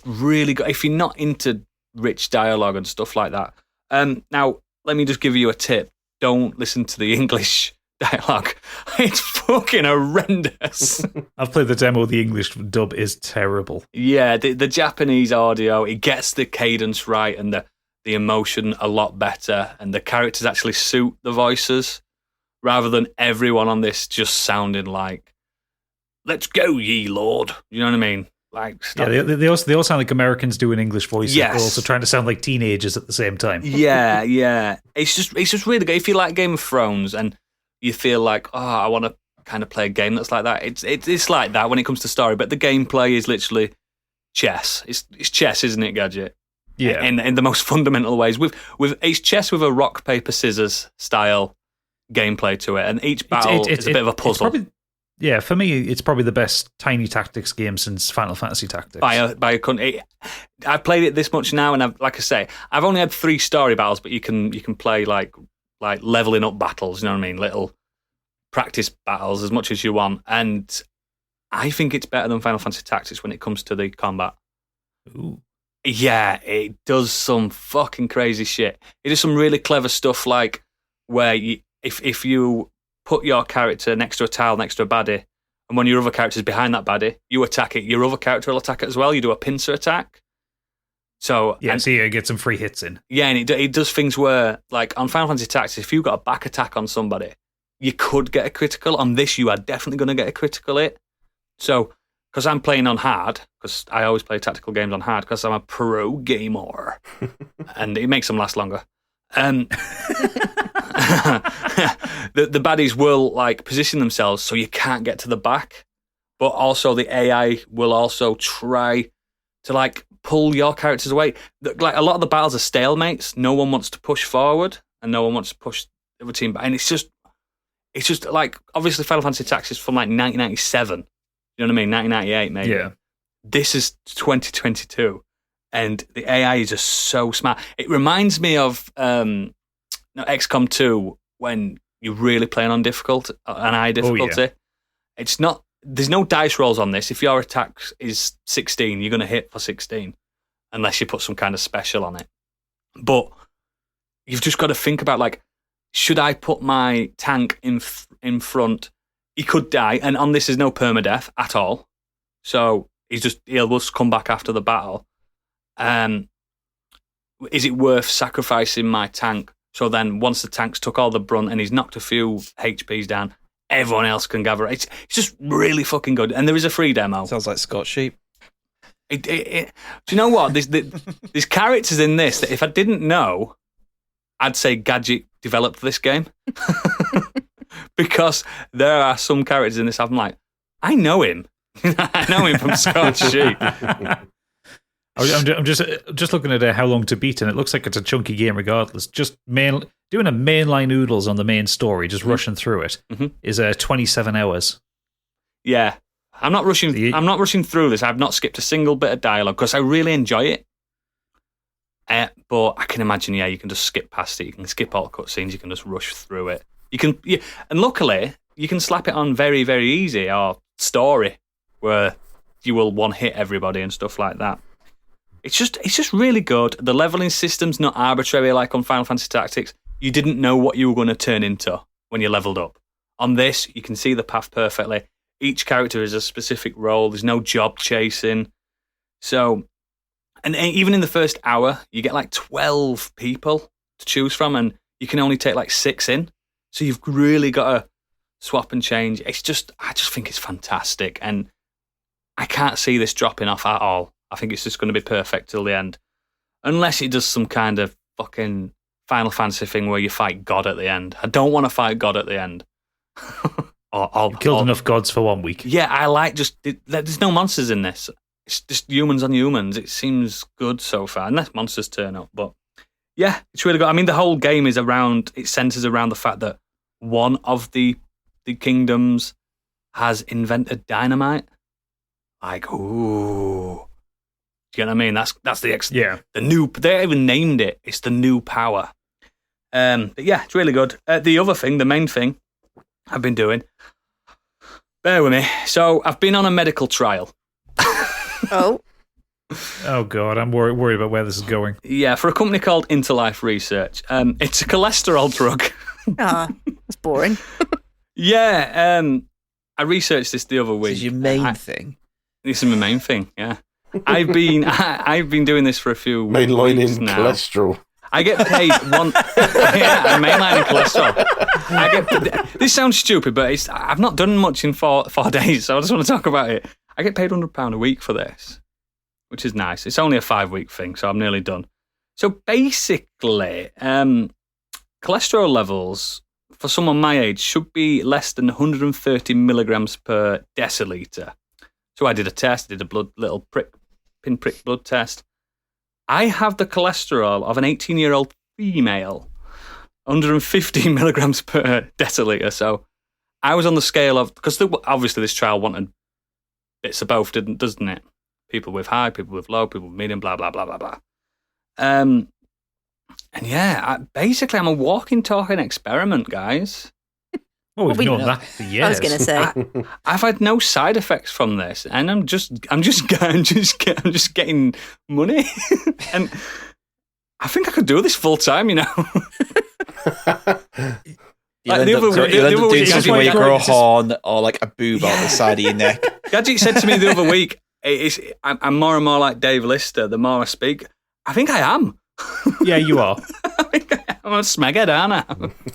really good. If you're not into rich dialogue and stuff like that. Now, let me just give you a tip. Don't listen to the English dialogue. It's fucking horrendous. I've played the demo. The English dub is terrible. Yeah, the Japanese audio, it gets the cadence right and the emotion a lot better, and the characters actually suit the voices, rather than everyone on this just sounding like, let's go, ye lord. You know what I mean? Like, stop. Yeah, they all sound like Americans doing English voices, Yes. but also trying to sound like teenagers at the same time. Yeah. It's just really good. If you like Game of Thrones and you feel like, oh, I want to kind of play a game that's like that, it's like that when it comes to story. But the gameplay is literally chess. It's chess, isn't it, Gadget? Yeah. In the most fundamental ways. With it's chess with a rock paper scissors style gameplay to it, and each battle is a bit of a puzzle. For me, it's probably the best tiny tactics game since Final Fantasy Tactics. By a country, I've played it this much now, and I've only had 3 story battles, but you can play like leveling up battles. You know what I mean? Little practice battles as much as you want, and I think it's better than Final Fantasy Tactics when it comes to the combat. Ooh. Yeah, it does some fucking crazy shit. It does some really clever stuff, like where if you put your character next to a tile, next to a baddie, and when your other character's behind that baddie, you attack it, your other character will attack it as well. You do a pincer attack. So you get some free hits in. Yeah, and it does things where, like on Final Fantasy Tactics, if you got a back attack on somebody, you could get a critical. On this, you are definitely going to get a critical hit. So, because I'm playing on hard, because I always play tactical games on hard, because I'm a pro gamer, and it makes them last longer. The baddies will like position themselves so you can't get to the back, but also the AI will also try to like pull your characters away. Like a lot of the battles are stalemates. No one wants to push forward, and no one wants to push the other team back. And it's just like, obviously Final Fantasy Tactics is from like 1997. You know what I mean? 1998 maybe. Yeah. This is 2022, and the AI is just so smart. It reminds me of XCOM 2 when you're really playing on high difficulty. Oh, yeah. It's not. There's no dice rolls on this. If your attack is 16, you're going to hit for 16, unless you put some kind of special on it. But you've just got to think about, like, should I put my tank in front? He could die, and on this is no permadeath at all. So he'll just come back after the battle. is it worth sacrificing my tank? So then once the tank's took all the brunt and he's knocked a few HPs down, everyone else can gather. It's just really fucking good. And there is a free demo. Sounds like Scorched sheep. Do you know what? There's characters in this that if I didn't know, I'd say Gadget developed this game. Because there are some characters in this, I'm like, I know him. I know him from Scorched sheep. I'm just looking at how long to beat, and it looks like it's a chunky game regardless. Just doing a mainline oodles on the main story, just rushing through it, is 27 hours. Yeah, I'm not rushing. I'm not rushing through this. I've not skipped a single bit of dialogue because I really enjoy it. But I can imagine, you can just skip past it. You can skip all the cutscenes. You can just rush through it. You can, and luckily you can slap it on very, very easy or story, where you will one hit everybody and stuff like that. It's just really good. The leveling system's not arbitrary like on Final Fantasy Tactics. You didn't know what you were going to turn into when you leveled up. On this, you can see the path perfectly. Each character is a specific role. There's no job chasing. So, and even in the first hour, you get like 12 people to choose from, and you can only take like 6 in. So you've really got to swap and change. I just think it's fantastic, and I can't see this dropping off at all. I think it's just going to be perfect till the end. Unless it does some kind of fucking Final Fantasy thing where you fight God at the end. I don't want to fight God at the end. You've killed enough gods for 1 week. Yeah, I like there's no monsters in this. It's just humans on humans. It seems good so far, unless monsters turn up. But yeah, it's really good. I mean, the whole game it centers around the fact that one of the kingdoms has invented dynamite. Like, ooh. Do you know what I mean? That's the new. They even named it. It's the new power. But yeah, it's really good. The main thing I've been doing. Bear with me. So I've been on a medical trial. Oh God, I'm worried about where this is going. Yeah, for a company called Interlife Research. It's a cholesterol drug. That's boring. Yeah, I researched this the other week. This is your main thing. This is my main thing. Yeah. I've been doing this for a few weeks now. Cholesterol. I get paid one. Yeah, I'm mainlining cholesterol. This sounds stupid, but I've not done much in 4 days, so I just want to talk about it. I get paid £100 a week for this, which is nice. It's only a 5-week thing, so I'm nearly done. So basically, cholesterol levels for someone my age should be less than 130 milligrams per deciliter. So I did a test, did a little pinprick blood test. I have the cholesterol of an 18-year-old female, 150 milligrams per deciliter. So I was on the scale of, because obviously this trial wanted bits of both, doesn't it? People with high, people with low, people with medium, blah, blah, blah, blah, blah. And yeah, basically I'm a walking, talking experiment, guys. Oh, we've known that for years. I was going to say, I've had no side effects from this, and I'm just getting money, and I think I could do this full time. You'll end up doing something where you grow a horn or like a boob out the side of your neck. Gadget said to me the other week, "I'm more and more like Dave Lister the more I speak." I think I am. Yeah, you are. I think I'm a smeghead, aren't I?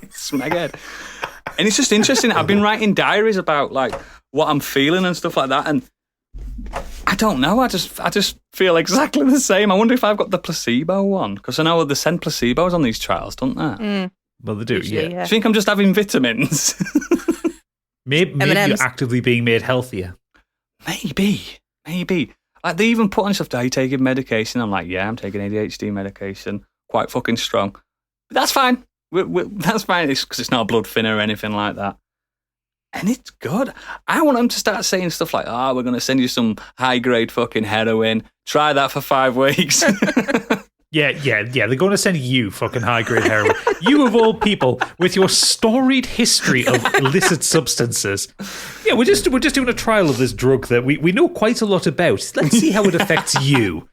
Smeghead. And it's just interesting. I've been writing diaries about like what I'm feeling and stuff like that, and I don't know. I just feel exactly the same. I wonder if I've got the placebo one, because I know they send placebos on these trials, don't they? Mm. Well, they do. Usually, yeah. Do you think I'm just having vitamins? Maybe you're actively being made healthier. Maybe. Like they even put on stuff. Are you taking medication? I'm like, yeah, I'm taking ADHD medication. Quite fucking strong. But that's fine. That's fine. It's because it's not a blood thinner or anything like that. And it's good. I want them to start saying stuff like, we're going to send you some high-grade fucking heroin. Try that for 5 weeks. Yeah. They're going to send you fucking high-grade heroin. You, of all people, with your storied history of illicit substances. Yeah, we're just doing a trial of this drug that we know quite a lot about. Let's see how it affects you.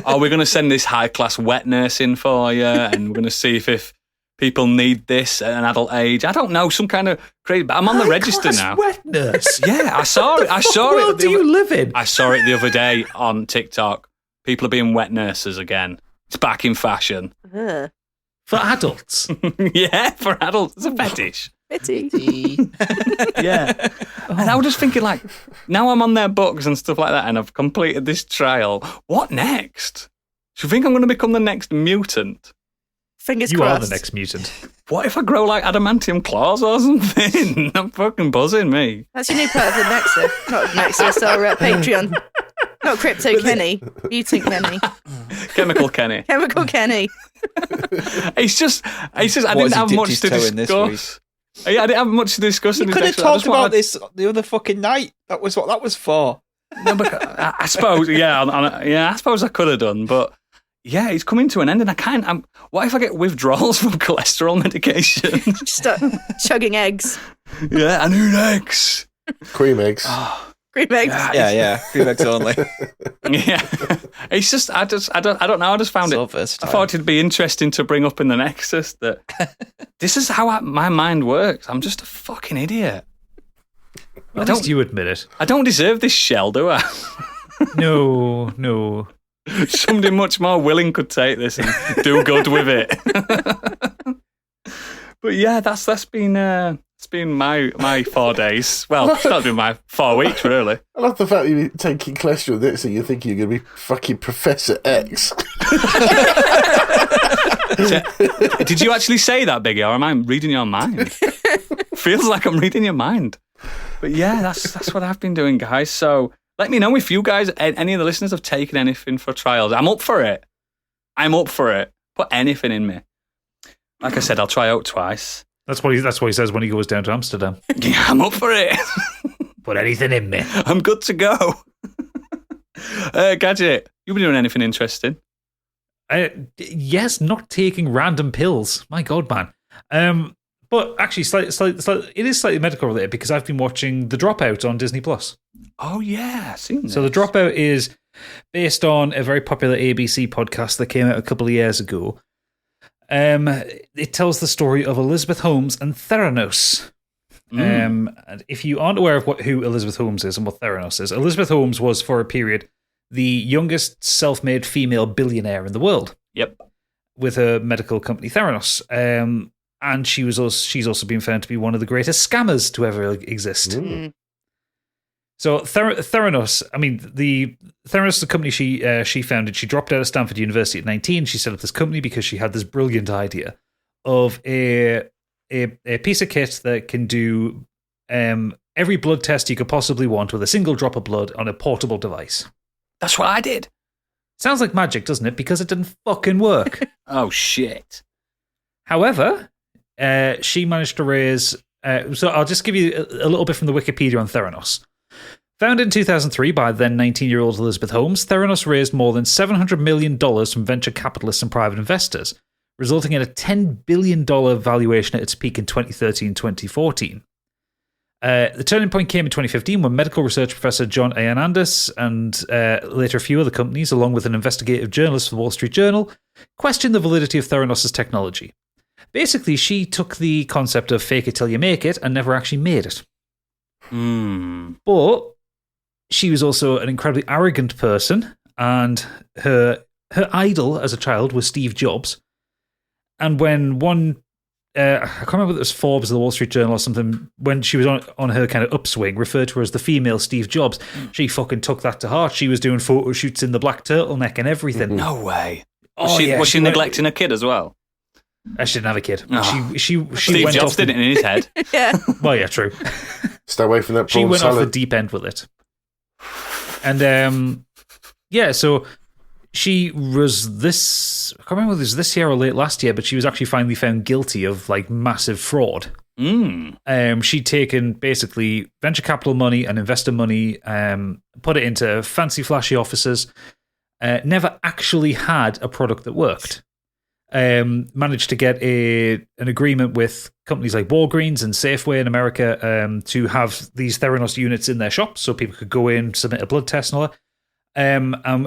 We're going to send this high-class wet nurse in for you, and we're going to see if people need this at an adult age. I don't know, some kind of crazy. But I'm on the register now. Wet nurse. Yeah, I saw it. What world do you live in? I saw it the other day on TikTok. People are being wet nurses again. It's back in fashion. Ugh. For adults. Yeah, for adults. It's a fetish. Pity. Yeah. And I was just thinking, like, now I'm on their books and stuff like that, and I've completed this trial. What next? Do you think I'm going to become the next mutant? Fingers You crossed. are the next mutant. What if I grow like adamantium claws or something? I'm fucking buzzing, me. That's your new part of the Nexus. Not Nexus, our Patreon. Not Crypto Kenny. Mutant Kenny. Chemical Kenny. Chemical Kenny. It's just I What, didn't has he have dipped much his to toe in this discuss. Yeah, I didn't have much to discuss You in this could have next one. I talked just about wanted- this the other fucking night. That was what that was for. No, but I suppose, I suppose I could have done, but yeah, it's coming to an end, and I can't. What if I get withdrawals from cholesterol medication? Just start chugging eggs. Yeah, I need eggs. Cream eggs. Cream eggs. Yeah. Cream eggs only. Yeah, it's just I don't know. I just found So it. versatile. I thought it'd be interesting to bring up in the Nexus that this is how my mind works. I'm just a fucking idiot. At least you admit it. I don't deserve this shell, do I? No. Somebody much more willing could take this and do good with it. But yeah, that's been it's been my 4 days. Well, it's not been my 4 weeks really. I love the fact that you're taking cholesterol that so you think you're going to be fucking Professor X. Did you actually say that, Biggie, or am I reading your mind? Feels like I'm reading your mind. But yeah, that's what I've been doing, guys. So let me know if you guys, any of the listeners, have taken anything for trials. I'm up for it. Put anything in me. Like I said, I'll try out twice. That's what he says when he goes down to Amsterdam. Yeah, I'm up for it. Put anything in me. I'm good to go. Gadget, you been doing anything interesting? Yes, not taking random pills. My God, man. But actually, it is slightly medical related because I've been watching The Dropout on Disney Plus. Oh yeah, I've seen this. So The Dropout is based on a very popular ABC podcast that came out a couple of years ago. It tells the story of Elizabeth Holmes and Theranos. And if you aren't aware of who Elizabeth Holmes is and what Theranos is, Elizabeth Holmes was for a period the youngest self-made female billionaire in the world. Yep. With her medical company Theranos. And she's also been found to be one of the greatest scammers to ever exist. So Theranos, Theranos, the company she founded, she dropped out of Stanford University at 19. She set up this company because she had this brilliant idea of a piece of kit that can do every blood test you could possibly want with a single drop of blood on a portable device. That's what I did. Sounds like magic, doesn't it? Because it didn't fucking work. Oh shit. However, she managed to raise... so I'll just give you a little bit from the Wikipedia on Theranos. Founded in 2003 by then 19-year-old Elizabeth Holmes, Theranos raised more than $700 million from venture capitalists and private investors, resulting in a $10 billion valuation at its peak in 2013-2014. The turning point came in 2015 when medical research professor John Ioannidis and later a few other companies, along with an investigative journalist for the Wall Street Journal, questioned the validity of Theranos' technology. Basically, she took the concept of fake it till you make it and never actually made it. But she was also an incredibly arrogant person, and her idol as a child was Steve Jobs. And when I can't remember if it was Forbes or the Wall Street Journal or something, when she was on her kind of upswing, referred to her as the female Steve Jobs, she fucking took that to heart. She was doing photo shoots in the black turtleneck and everything. No way. Was she neglecting a kid as well? She didn't have a kid. Oh. She Steve went Jobs off did it in his head. Yeah. Well, yeah, true. Stay away from that She prawn went off the salad. deep end with it. And so she was this, I can't remember whether it was this year or late last year, but she was actually finally found guilty of like massive fraud. She'd taken basically venture capital money and investor money, put it into fancy flashy offices, never actually had a product that worked. Managed to get an agreement with companies like Walgreens and Safeway in America to have these Theranos units in their shops so people could go in, submit a blood test and all that.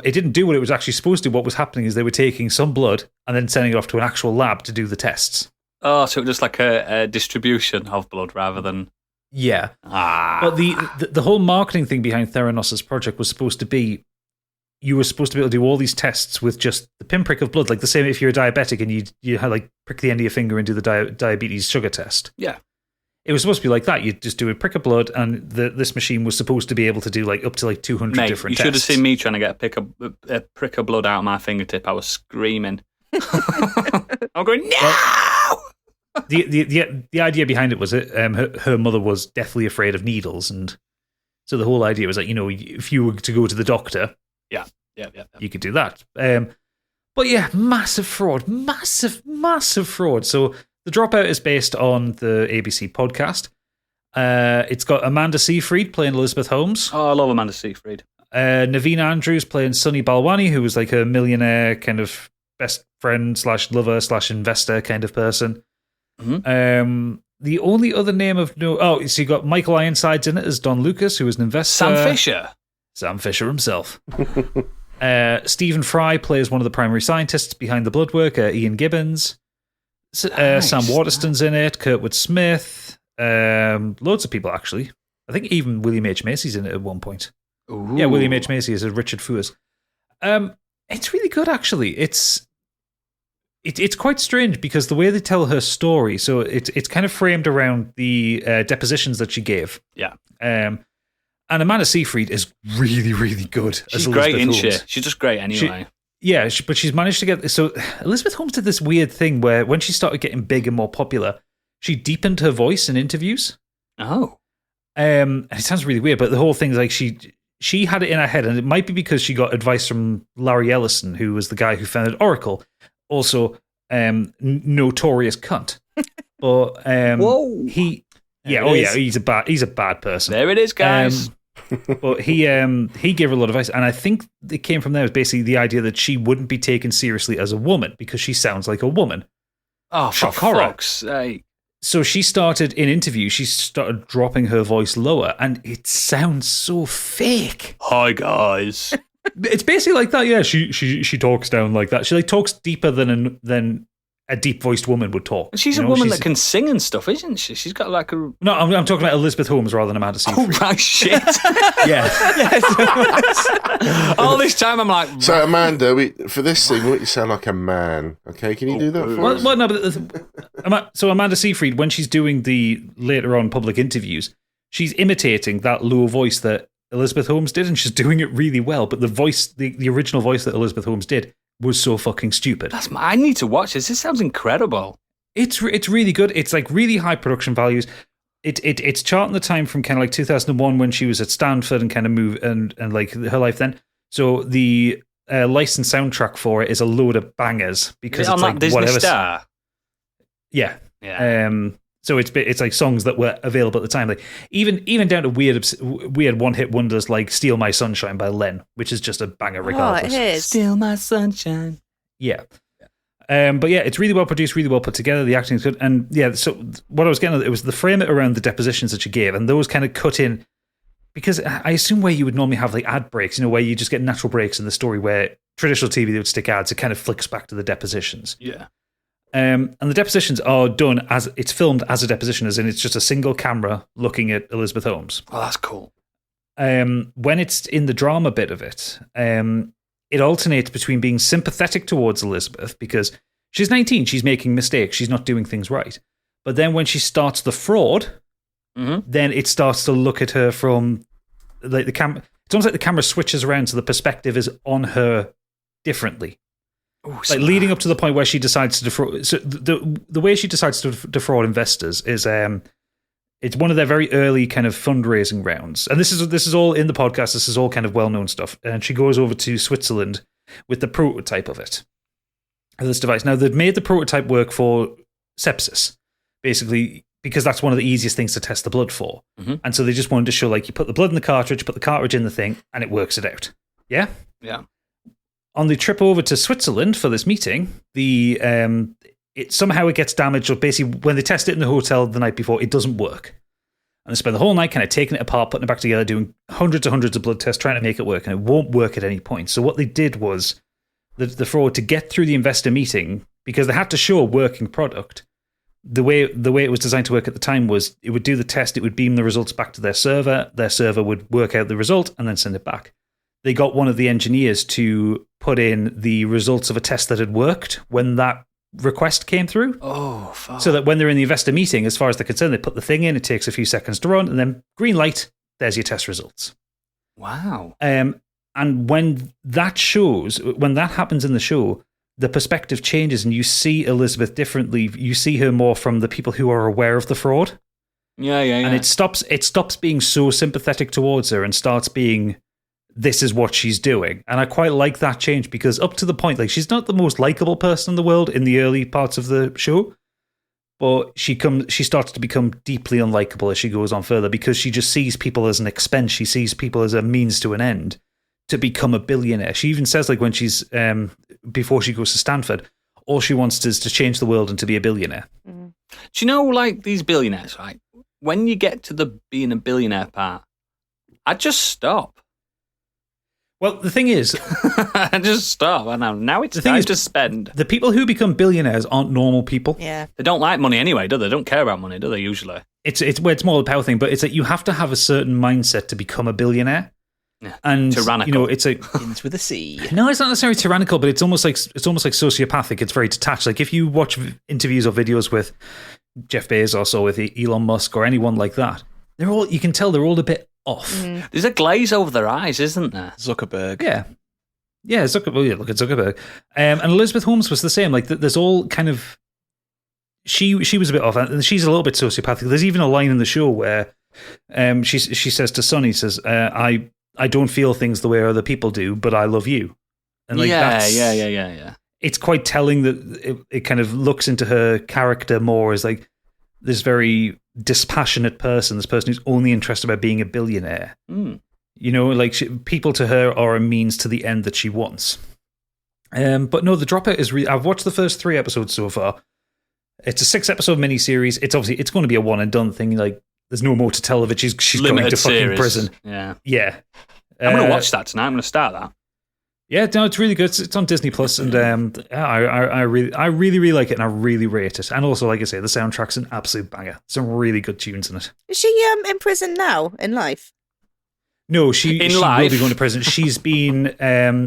It didn't do what it was actually supposed to. What was happening is they were taking some blood and then sending it off to an actual lab to do the tests. Oh, so it was just like a distribution of blood rather than... Yeah. But the whole marketing thing behind Theranos' project was supposed to be, you were supposed to be able to do all these tests with just the pinprick of blood, like the same if you're a diabetic and you had like prick the end of your finger and do the diabetes sugar test. Yeah. It was supposed to be like that. You'd just do a prick of blood, and this machine was supposed to be able to do like up to like 200 different tests. You should have seen me trying to get a prick of blood out of my fingertip. I was screaming. I'm going, no! The idea behind it was that her mother was deathly afraid of needles, and so the whole idea was like, if you were to go to the doctor, yeah, you could do that. But yeah, massive fraud, massive fraud. So The Dropout is based on the ABC podcast. It's got Amanda Seyfried playing Elizabeth Holmes. Oh, I love Amanda Seyfried. Naveen Andrews playing Sunny Balwani, who was like a millionaire kind of best friend / lover / investor kind of person. Mm-hmm. The only other name of so you got Michael Ironsides in it as Don Lucas, who was an investor. Sam Fisher himself. Stephen Fry plays one of the primary scientists behind the blood work, Ian Gibbons. Sam Waterston's in it, Kurtwood Smith, loads of people actually. I think even William H. Macy's in it at one point. Ooh. Yeah, William H. Macy is Richard Fuers. It's really good actually. It's quite strange because the way they tell her story, so it's kind of framed around the depositions that she gave. Yeah. And Amanda Seyfried is really, really good. She's great, isn't she? She's just great anyway. But she's managed to get... So Elizabeth Holmes did this weird thing where when she started getting big and more popular, she deepened her voice in interviews. Oh. And it sounds really weird, but the whole thing is like she had it in her head, and it might be because she got advice from Larry Ellison, who was the guy who founded Oracle. Also, notorious cunt. But whoa. He's a bad person. There it is, guys. But he gave her a lot of advice, and I think it came from there was basically the idea that she wouldn't be taken seriously as a woman because she sounds like a woman. Oh, for fuck's sake. So she started in interviews, she started dropping her voice lower, and it sounds so fake. Hi, guys. It's basically like that, yeah. She talks down like that. She like talks deeper than a deep-voiced woman would talk. And she's a woman that can sing and stuff, isn't she? She's got like a... No, I'm talking about Elizabeth Holmes rather than Amanda Seyfried. Oh, right, shit. Yeah. All this time I'm like... So, Amanda, for this thing, we want you to sound like a man, okay? Can you do that for us? Well, no, but so Amanda Seyfried, when she's doing the later on public interviews, she's imitating that low voice that Elizabeth Holmes did, and she's doing it really well, but the voice, the original voice that Elizabeth Holmes did was so fucking stupid. I need to watch this. This sounds incredible. It's really good. It's like really high production values. It's charting the time from kind of like 2001 when she was at Stanford and kind of moved and like her life then. So the licensed soundtrack for it is a load of bangers because it's like Disney whatever. Star? Yeah. Yeah. So it's like songs that were available at the time, like even down to weird one-hit wonders like "Steal My Sunshine" by Len, which is just a banger regardless. Oh, it is. Steal my sunshine. Yeah. But yeah, it's really well produced, really well put together. The acting is good, and yeah. So what I was getting at, it was the frame it around the depositions that you gave, and those kind of cut in because I assume where you would normally have like ad breaks, where you just get natural breaks in the story, where traditional TV they would stick ads, it kind of flicks back to the depositions. Yeah. And the depositions are done as it's filmed as a deposition, as in it's just a single camera looking at Elizabeth Holmes. Oh, that's cool. When it's in the drama bit of it, it alternates between being sympathetic towards Elizabeth because she's 19, she's making mistakes, she's not doing things right. But then when she starts the fraud, then it starts to look at her from like the camera. It's almost like the camera switches around, so the perspective is on her differently. Ooh, like leading up to the point where she decides to defraud. So the way she decides to defraud investors is it's one of their very early kind of fundraising rounds, and this is all in the podcast. This is all kind of well known stuff. And she goes over to Switzerland with the prototype of it, of this device. Now they've made the prototype work for sepsis, basically because that's one of the easiest things to test the blood for, and so they just wanted to show like you put the blood in the cartridge, put the cartridge in the thing, and it works it out. Yeah. On the trip over to Switzerland for this meeting, it somehow gets damaged, or basically when they test it in the hotel the night before, it doesn't work. And they spend the whole night kind of taking it apart, putting it back together, doing hundreds and hundreds of blood tests, trying to make it work, and it won't work at any point. So what they did was, the fraud, to get through the investor meeting, because they had to show a working product, the way it was designed to work at the time was it would do the test, it would beam the results back to their server would work out the result, and then send it back. they got one of the engineers to put in the results of a test that had worked when that request came through. Oh, fuck. So that when they're in the investor meeting, as far as they're concerned, they put the thing in, it takes a few seconds to run, and then green light, there's your test results. Wow. And when that happens in the show, the perspective changes and you see Elizabeth differently. You see her more from the people who are aware of the fraud. Yeah. And it stops being so sympathetic towards her and starts being, this is what she's doing. And I quite like that change, because up to the point, like, she's not the most likable person in the world in the early parts of the show, but she starts to become deeply unlikable as she goes on further, because she just sees people as an expense. She sees people as a means to an end to become a billionaire. She even says, like, when she's before she goes to Stanford, all she wants is to change the world and to be a billionaire. Mm-hmm. Do you know, like, these billionaires, right? When you get to the being a billionaire part, I just stop. Well, the thing is, I just stop. I know. Now it's time to spend. The people who become billionaires aren't normal people. Yeah. They don't like money anyway, do they? They don't care about money, do they, usually? It's more a power thing, but it's that you have to have a certain mindset to become a billionaire. Yeah. And tyrannical. It's a Begins with a C. No, it's not necessarily tyrannical, but it's almost like sociopathic. It's very detached. Like, if you watch interviews or videos with Jeff Bezos or with Elon Musk or anyone like that, you can tell they're all a bit off. Mm-hmm. There's a glaze over their eyes, isn't there? Zuckerberg. Yeah, Zuckerberg. Yeah, look at Zuckerberg. And Elizabeth Holmes was the same. Like, there's all kind of. She was a bit off, and she's a little bit sociopathic. There's even a line in the show where she says to Sonny, says, I don't feel things the way other people do, but I love you. And like, yeah. It's quite telling that it kind of looks into her character more as like this very dispassionate person, this person who's only interested about being a billionaire. Mm. You know, like, people to her are a means to the end that she wants. But no, The Dropout is I've watched the first 3 episodes so far. It's a 6-episode miniseries. It's going to be a one and done thing. Like, there's no more to tell of it. She's going to fucking prison. Yeah. I'm going to watch that tonight. I'm going to start that. Yeah, no, it's really good. It's on Disney Plus, and I really like it, and I really rate it. And also, like I say, the soundtrack's an absolute banger. Some really good tunes in it. Is she in prison now in life? No, she will be going to prison. She's been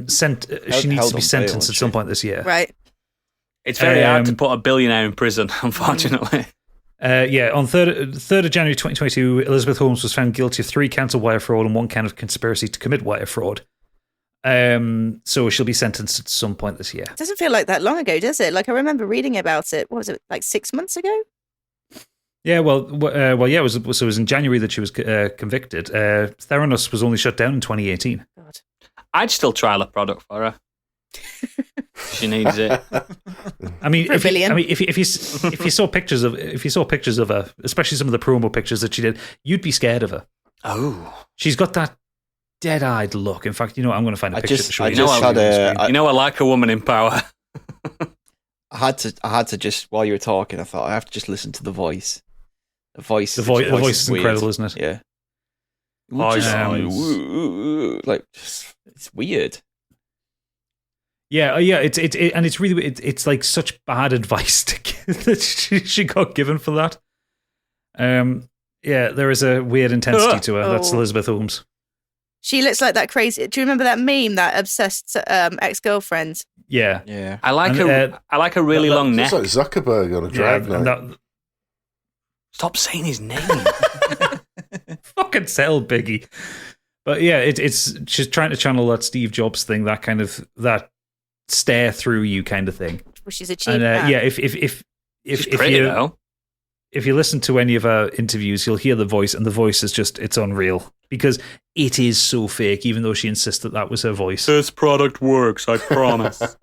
sent. She needs to be sentenced at some point this year. Right. It's very hard to put a billionaire in prison, unfortunately. On 3rd of January 2022, Elizabeth Holmes was found guilty of 3 counts of wire fraud and 1 count of conspiracy to commit wire fraud. So she'll be sentenced at some point this year. It doesn't feel like that long ago, does it? Like, I remember reading about it. What was it, like 6 months ago? Yeah, it was in January that she was convicted. Theranos was only shut down in 2018. God. I'd still trial a product for her. She needs it. I mean, if you saw pictures of her, especially some of the promo pictures that she did, you'd be scared of her. Oh, she's got that dead-eyed look. In fact, I'm going to find a picture to show you. I like a woman in power. I had to just, while you were talking, I thought I have to just listen to the voice. The voice is incredible, isn't it? Yeah. It's weird. Yeah. It's really, it's like such bad advice that she got given for that. Yeah, there is a weird intensity to her. That's Elizabeth Holmes. She looks like that crazy. Do you remember that meme, that obsessed ex-girlfriend? Yeah. I like a really long neck. It's like Zuckerberg on a drag night. Stop saying his name. Fucking sell, Biggie. But yeah, it's she's trying to channel that Steve Jobs thing, that kind of that stare through you kind of thing. Well, she's achieved that. Yeah, if you listen to any of her interviews, you'll hear the voice, and the voice is just, it's unreal because it is so fake, even though she insists that was her voice. This product works, I promise.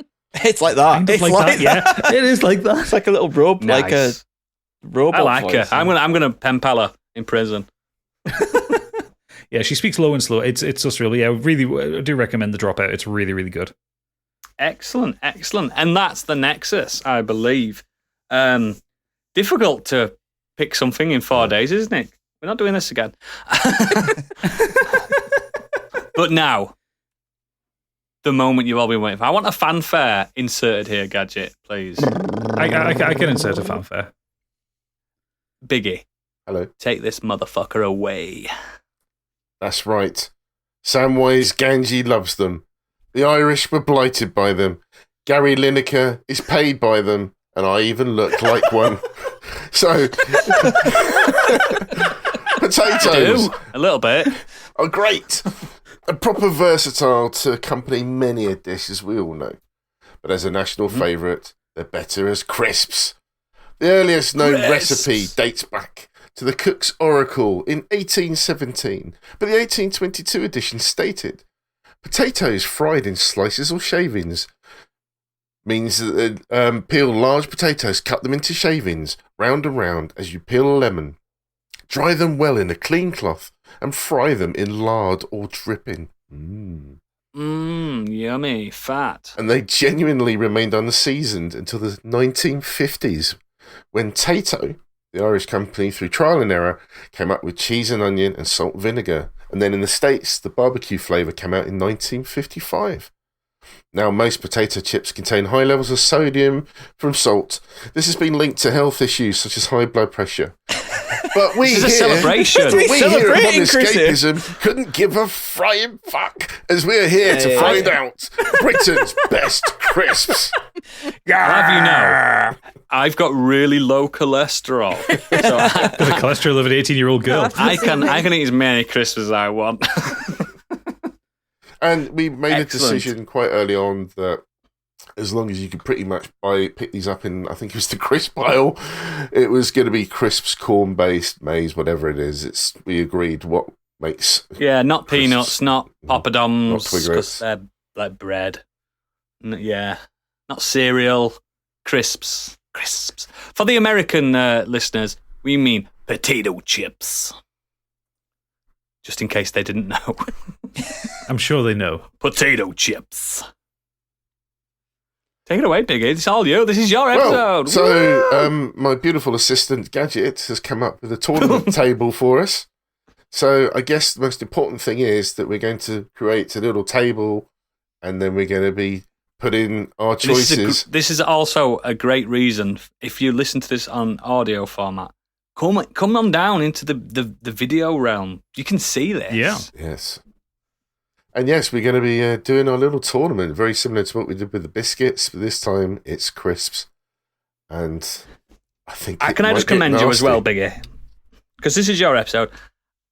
It's like that. Kind of like that. Yeah, it is like that. It's like a little robot, nice. like a robot. I like voice. her. I'm gonna pen pal her in prison. Yeah, she speaks low and slow. It's so surreal. Yeah, really, I do recommend The Dropout. It's really, really good. Excellent. And that's the Nexus, I believe. Difficult to pick something in 4 days, isn't it? We're not doing this again. But now, the moment you've all been waiting for. I want a fanfare inserted here, Gadget, please. I can insert a fanfare. Biggie. Hello. Take this motherfucker away. That's right. Samwise Ganji loves them. The Irish were blighted by them. Gary Lineker is paid by them, and I even look like one. So, potatoes a little bit. are great and proper versatile to accompany many a dish, as we all know. But as a national favourite, they're better as crisps. The earliest known recipe dates back to the Cook's Oracle in 1817, but the 1822 edition stated, potatoes fried in slices or shavings means that peel large potatoes, cut them into shavings, round and round as you peel a lemon. Dry them well in a clean cloth and fry them in lard or dripping. Yummy, fat. And they genuinely remained unseasoned until the 1950s, when Tato, the Irish company, through trial and error, came up with cheese and onion and salt vinegar. And then in the States, the barbecue flavour came out in 1955. Now, most potato chips contain high levels of sodium from salt. This has been linked to health issues such as high blood pressure. But we This is here, a celebration. we here at Celebrating, Modern Chris, here. Escapism couldn't give a flying fuck, as we're here to find out Britain's best crisps. I'll have you know, I've got really low cholesterol, so Got the cholesterol of an 18-year-old girl. I can eat as many crisps as I want. And we made Excellent. a decision quite early on that as long as you could pretty much pick these up in, I think it was the crisp aisle, it was going to be crisps, corn-based, maize, whatever it is. We agreed what makes... Yeah, not peanuts, not poppadoms, Not Twig because Oats. they're like bread. Yeah, not cereal, crisps. For the American listeners, we mean potato chips. Just in case they didn't know. I'm sure they know. Potato chips. Take it away, Biggie. It's all you. This is your episode. Well, so my beautiful assistant Gadget has come up with a tournament table for us. So I guess the most important thing is that we're going to create a little table, and then we're going to be putting our choices. This is also a great reason, if you listen to this on audio format, come on down into the video realm. You can see this. Yeah. Yes. And yes, we're going to be doing our little tournament, very similar to what we did with the biscuits, but this time it's crisps. And I think Can I just commend you as well, Biggie? Because this is your episode.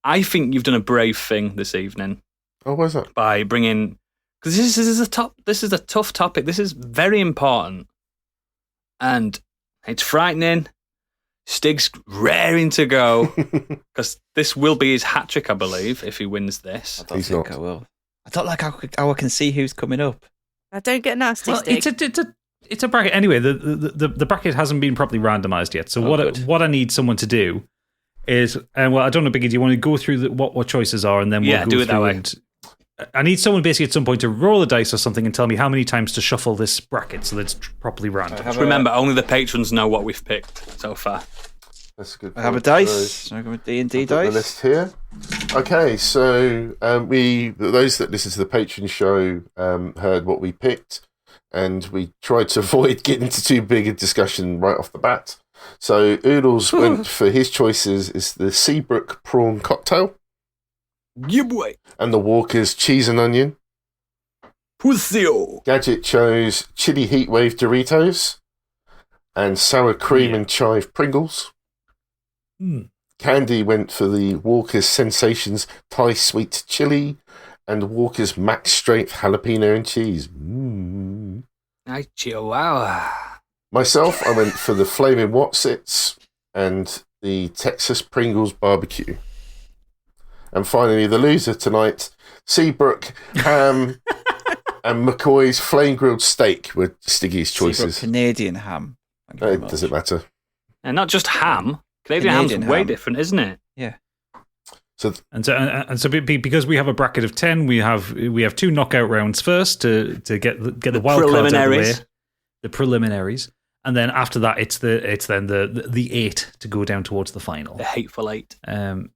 I think you've done a brave thing this evening Oh, what's that? by bringing, because this is a tough topic. This is very important, and it's frightening. Stig's raring to go because this will be his hat trick, I believe, if he wins this. I don't He's think not. I will. I don't like how I can see who's coming up. I don't get nasty. Well, Stig. it's a bracket anyway. The bracket hasn't been properly randomised yet. So good. what I need someone to do is, and well, I don't know, Biggie, do you want to go through what choices are, and then we'll go do it that through way. and I need someone basically at some point to roll a dice or something and tell me how many times to shuffle this bracket so that it's properly random. Just remember, only the patrons know what we've picked so far. That's a good I have a point. dice. So I'm going with D&D I've got the dice. list here. Okay, so those that listen to the Patreon show heard what we picked, and we tried to avoid getting into too big a discussion right off the bat. So Oodles went for his choices is the Seabrook prawn cocktail Yeah, boy. and the Walker's cheese and onion. Pussy. Gadget chose chili heatwave Doritos and sour cream and chive Pringles. Candy went for the Walker's Sensations Thai Sweet Chili and Walker's Max Strength Jalapeno and Cheese. Ay, chihuahua. Myself, I went for the Flaming Wotsits and the Texas Pringles Barbecue. And finally, the loser tonight, Seabrook Ham and McCoy's Flame Grilled Steak were Stiggy's Seabrook choices. Canadian ham. Thank you very much. Does it matter? And not just ham. Canadian ham's Canadian way ham. different, isn't it? Yeah. So So because we have a bracket of 10, we have 2 knockout rounds first to get the wild cards out of the way, the preliminaries, and then after that it's then the 8 to go down towards the final. The hateful 8.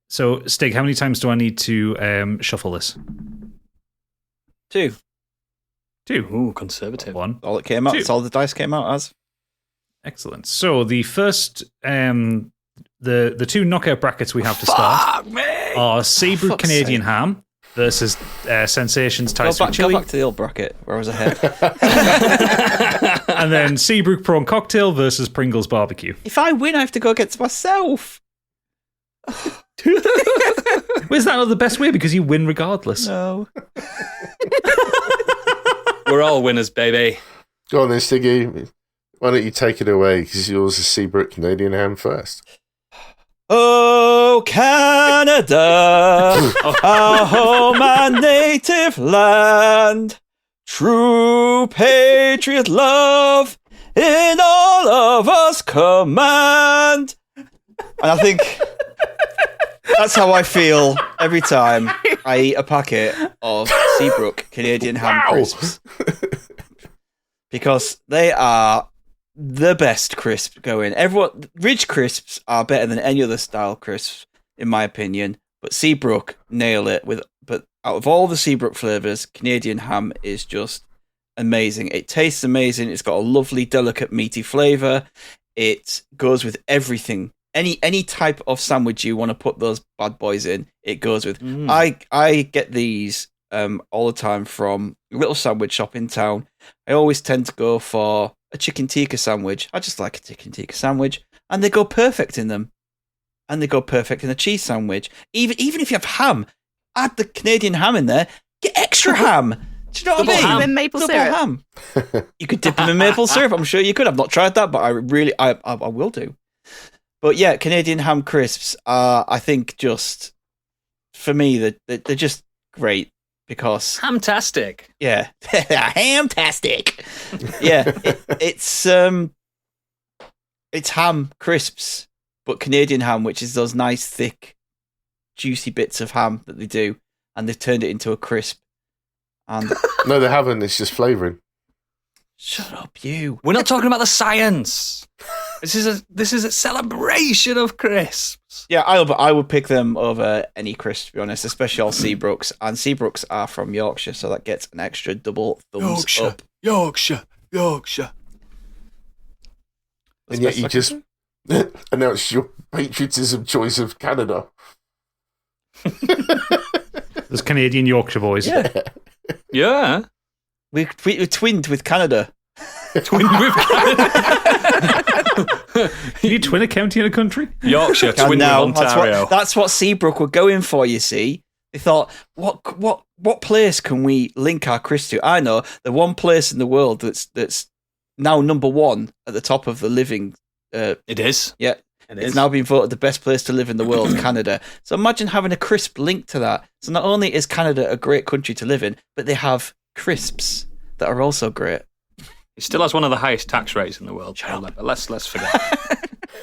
So Stig, how many times do I need to shuffle this? 2. 2. Ooh, conservative. 1. All it came out. 2. That's all the dice came out as. Excellent. So the first the 2 knockout brackets we have to start Fuck me! are Seabrook fuck's Canadian sake. ham versus Sensations Thai Sweet Go Chili. back to the old bracket where I was ahead. And then Seabrook Prawn Cocktail versus Pringles Barbecue. If I win, I have to go against myself. Well, is that not the best way? Because you win regardless. No. We're all winners, baby. Go on then, Stiggy. Why don't you take it away? Because yours is Seabrook Canadian ham first. Oh, Canada, our home and native land, true patriot love in all of us command. And I think that's how I feel every time I eat a packet of Seabrook Canadian ham crisps. Because they are the best crisp going. Ridge crisps are better than any other style crisps, in my opinion. But Seabrook nail it but out of all the Seabrook flavors, Canadian ham is just amazing. It tastes amazing. It's got a lovely, delicate, meaty flavor. It goes with everything. Any type of sandwich you want to put those bad boys in, it goes with. I get these all the time from a little sandwich shop in town. I always tend to go for a chicken tikka sandwich. I just like a chicken tikka sandwich, and they go perfect in them. And they go perfect in a cheese sandwich. Even if you have ham, add the Canadian ham in there. Get extra ham. Do you know what I mean? Dip them in maple syrup. Ham. You could dip them in maple syrup. I'm sure you could. I've not tried that, but I will do. But yeah, Canadian ham crisps are, I think, just for me, they're just great. Because Hamtastic. Yeah, hamtastic. Yeah, it's ham crisps, but Canadian ham, which is those nice thick, juicy bits of ham that they do, and they've turned it into a crisp. And No, they haven't. It's just flavouring. shut up, you. We're not talking about the science. This is a celebration of crisps. Yeah, I would pick them over any crisp, to be honest, especially all Seabrooks. And Seabrooks are from Yorkshire, so that gets an extra double thumbs up. Yorkshire. And yet you just announced your patriotism choice of Canada. Those Canadian Yorkshire boys. Yeah. We twinned with Canada. Twin with Canada. Can you twin a county in a country? Yorkshire, twin with Now, Ontario. that's what Seabrook were going for, you see. They thought, what place can we link our crisp to? I know, the one place in the world that's now number one at the top of the living. It is. Yeah, it's now been voted the best place to live in the world, Canada. So imagine having a crisp link to that. So not only is Canada a great country to live in, but they have crisps that are also great. It still has one of the highest tax rates in the world. But let's forget.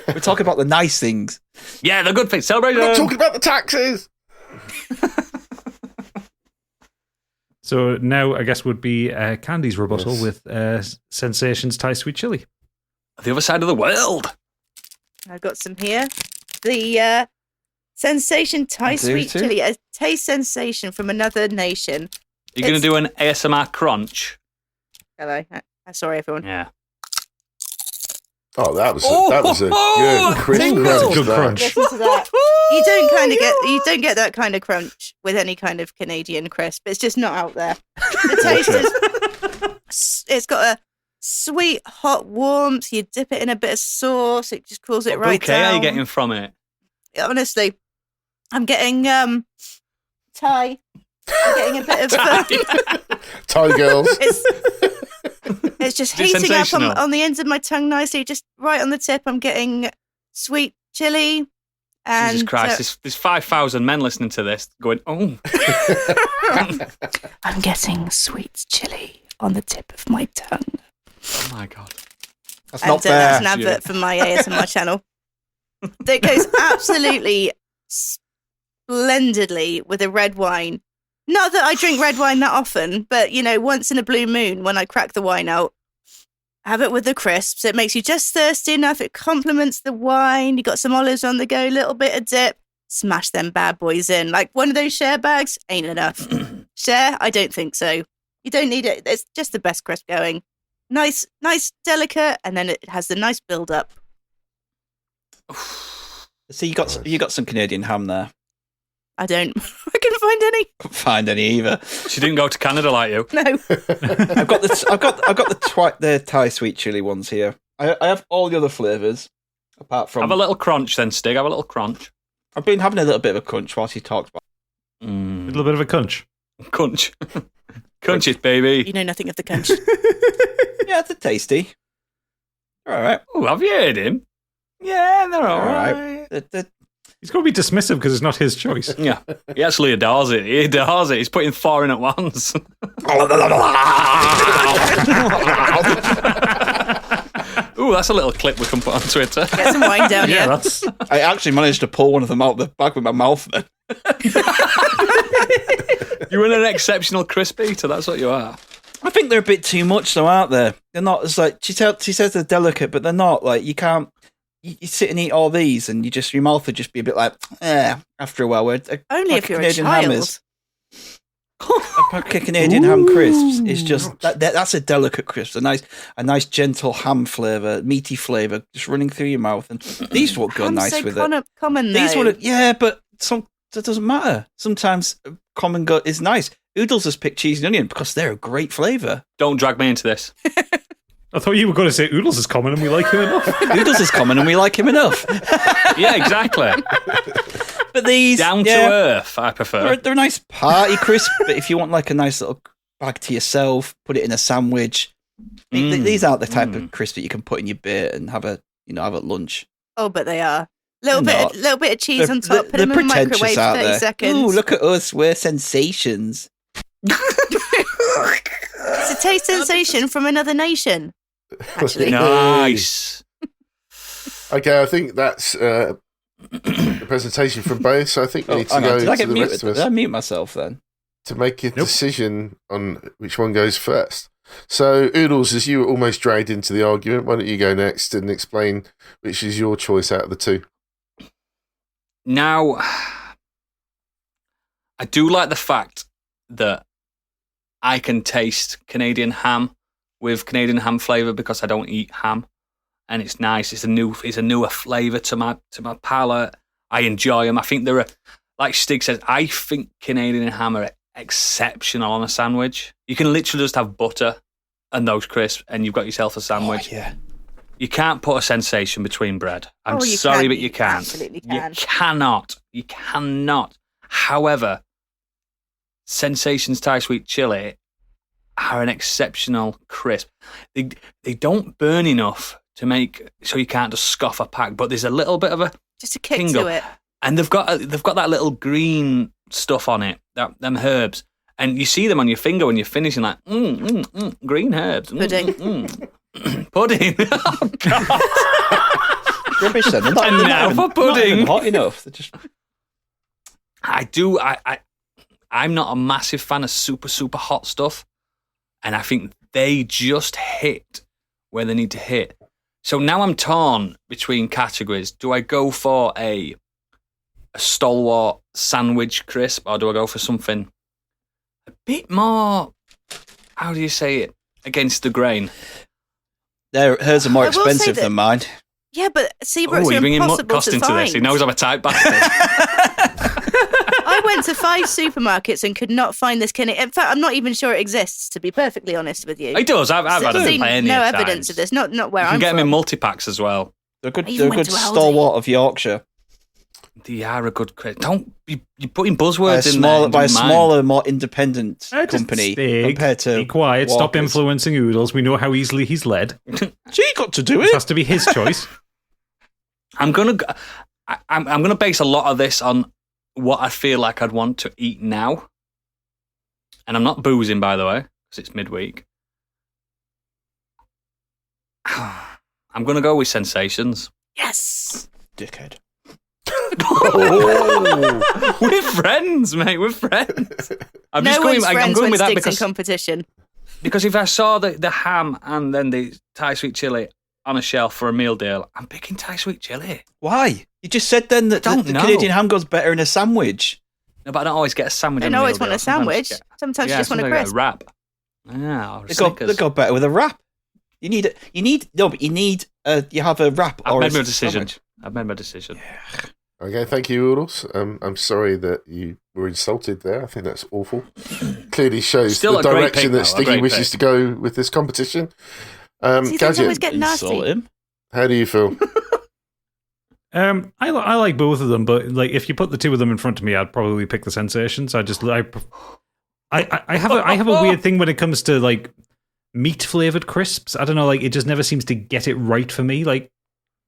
We're talking about the nice things. Yeah, the good things. Celebration. We're not talking about the taxes. So now I guess would be Candy's rebuttal with Sensations Thai Sweet Chili. The other side of the world. I've got some here. The Sensation Thai I do Sweet too. Chili, a taste sensation from another nation. You're going to do an ASMR crunch. Hello. Sorry, everyone. Yeah. Oh, that was a good crisp tingle. crunch. Good there. crunch. Listen to that. You don't get that kind of crunch with any kind of Canadian crisp. It's just not out there. The taste is. It's got a sweet hot warmth. You dip it in a bit of sauce. It just cools it right Okay, down. how are you getting from it? Honestly, I'm getting Thai. I'm getting a bit of. Thai girls. It's just Is it heating up sensational? on the ends of my tongue nicely. Just right on the tip, I'm getting sweet chili. And Jesus Christ, there's 5,000 men listening to this going, oh. I'm getting sweet chili on the tip of my tongue. Oh my God. That's And not fair. that's an advert for my ASMR channel. That goes absolutely splendidly with a red wine. Not that I drink red wine that often, but, once in a blue moon when I crack the wine out, have it with the crisps. It makes you just thirsty enough. It complements the wine. You got some olives on the go, little bit of dip. Smash them bad boys in. Like one of those share bags ain't enough. Share? I don't think so. You don't need it. It's just the best crisp going. Nice, delicate, and then it has the nice build up. So you got some Canadian ham there. I don't. I can find any. Couldn't find any either. She didn't go to Canada like you. No. I've got the Thai sweet chili ones here. I have all the other flavors apart from. Have a little crunch then, Stig. Have a little crunch. I've been having a little bit of a crunch whilst he talks about. A little bit of a crunch. Crunch. Crunch it, baby. You know nothing of the crunch. Yeah, they're tasty. All right. Oh, have you heard him? Yeah, they're all right. He's going to be dismissive because it's not his choice. Yeah, he actually adores it. He adores it. He's putting 4 in at once. Ooh, that's a little clip we can put on Twitter. Get some wine down here. That's. I actually managed to pull one of them out the bag with my mouth then. You're in an exceptional crisp eater, that's what you are. I think they're a bit too much though, aren't they? They're not, it's like, she says they're delicate, but they're not. Like, you can't, you sit and eat all these and your mouth would just be a bit like, after a while. Only if you're a child. A Canadian ham crisps is just, that's a delicate crisp. A nice gentle ham flavour, meaty flavour, just running through your mouth. And these would go nice with it. Common, These though. would, but that doesn't matter. Sometimes common is nice. Oodles has picked cheese and onion because they're a great flavour. Don't drag me into this. I thought you were going to say Oodles is common and we like him enough. Oodles is common and we like him enough. Yeah, exactly. But these Down to earth, I prefer. They're a nice party crisp, but if you want like a nice little bag to yourself, put it in a sandwich. These aren't the type of crisp that you can put in your bit and have at lunch. Oh, but they are. Little bit of cheese on top. Put them in the microwave for 30 seconds. Ooh, look at us. We're sensations. It's a taste sensation from another nation. Actually. Nice. Okay, I think that's the presentation from both, so I think we need to go to the rest of us. Did I mute myself then? To make a decision on which one goes first. So, Oodles, as you were almost dragged into the argument, why don't you go next and explain which is your choice out of the two? Now, I do like the fact that I can taste Canadian ham with Canadian ham flavour because I don't eat ham, and it's nice. It's a newer flavour to my palate. I enjoy them. I think they're like Stig says. I think Canadian ham are exceptional on a sandwich. You can literally just have butter and those crisps, and you've got yourself a sandwich. Oh, yeah. You can't put a sensation between bread. I'm you sorry, can. but you can't. Absolutely can. You cannot. However, Sensations Thai Sweet Chili are an exceptional crisp. They don't burn enough to make so you can't just scoff a pack, but there's a little bit of a just a kick tingle. to it. And they've got that little green stuff on it, them herbs. And you see them on your finger when you're finishing, like, green herbs. Pudding. Pudding. Oh, God. Rubbish then. They're And now for pudding. Not hot enough. They're just... I'm not a massive fan of super, super hot stuff. And I think they just hit where they need to hit. So now I'm torn between categories. Do I go for a stalwart sandwich crisp, or do I go for something a bit more, how do you say it, against the grain? Hers are more I will say expensive that- than mine. Yeah, but Seabrooks You're are bringing impossible cost to into find. this. He knows I'm a tight bastard. I went to 5 supermarkets and could not find this Canadian. In fact, I'm not even sure it exists, to be perfectly honest with you. He does. I've had them seen plenty no of evidence times. of this. Not where You I'm can get from. them in multi-packs as well. They're good. I They're even a went good to Aldi. stalwart of Yorkshire. They are a good crisp. Don't be putting buzzwords in By a there. smaller, more independent Just company Stig, compared to. be quiet. Stop Walkers. influencing Oodles. We know how easily he's led. She got to do This it. has to be his choice. I'm gonna base a lot of this on what I feel like I'd want to eat now, and I'm not boozing, by the way, because it's midweek. I'm gonna go with Sensations. Yes. Dickhead. We're friends, mate. We're friends. I'm No just one's I'm friends going when with that sticks in because competition. if I saw the ham and then the Thai sweet chili on a shelf for a meal deal, I'm picking Thai sweet chili. Why? You just said then that I don't the know. Canadian ham goes better in a sandwich. No, but I don't always get a sandwich. I on don't a always meal want a deal. Sometimes sandwich. Sometimes you just want a sometimes I get crisp. a wrap. Yeah, or a They Snickers. go better with a wrap. You have a wrap I've or made a my decision. sandwich. I've made my decision. Okay, thank you, Oodles. I'm sorry that you were insulted there. I think that's awful. Clearly shows Still the a great direction pick, that though, a Stiggy great wishes to go with this competition. See, things always Gadget, get Insult nasty. him. how do you feel? I like both of them, but like if you put the two of them in front of me, I'd probably pick the Sensations. I have a weird thing when it comes to like meat flavored crisps. I don't know, like it just never seems to get it right for me. Like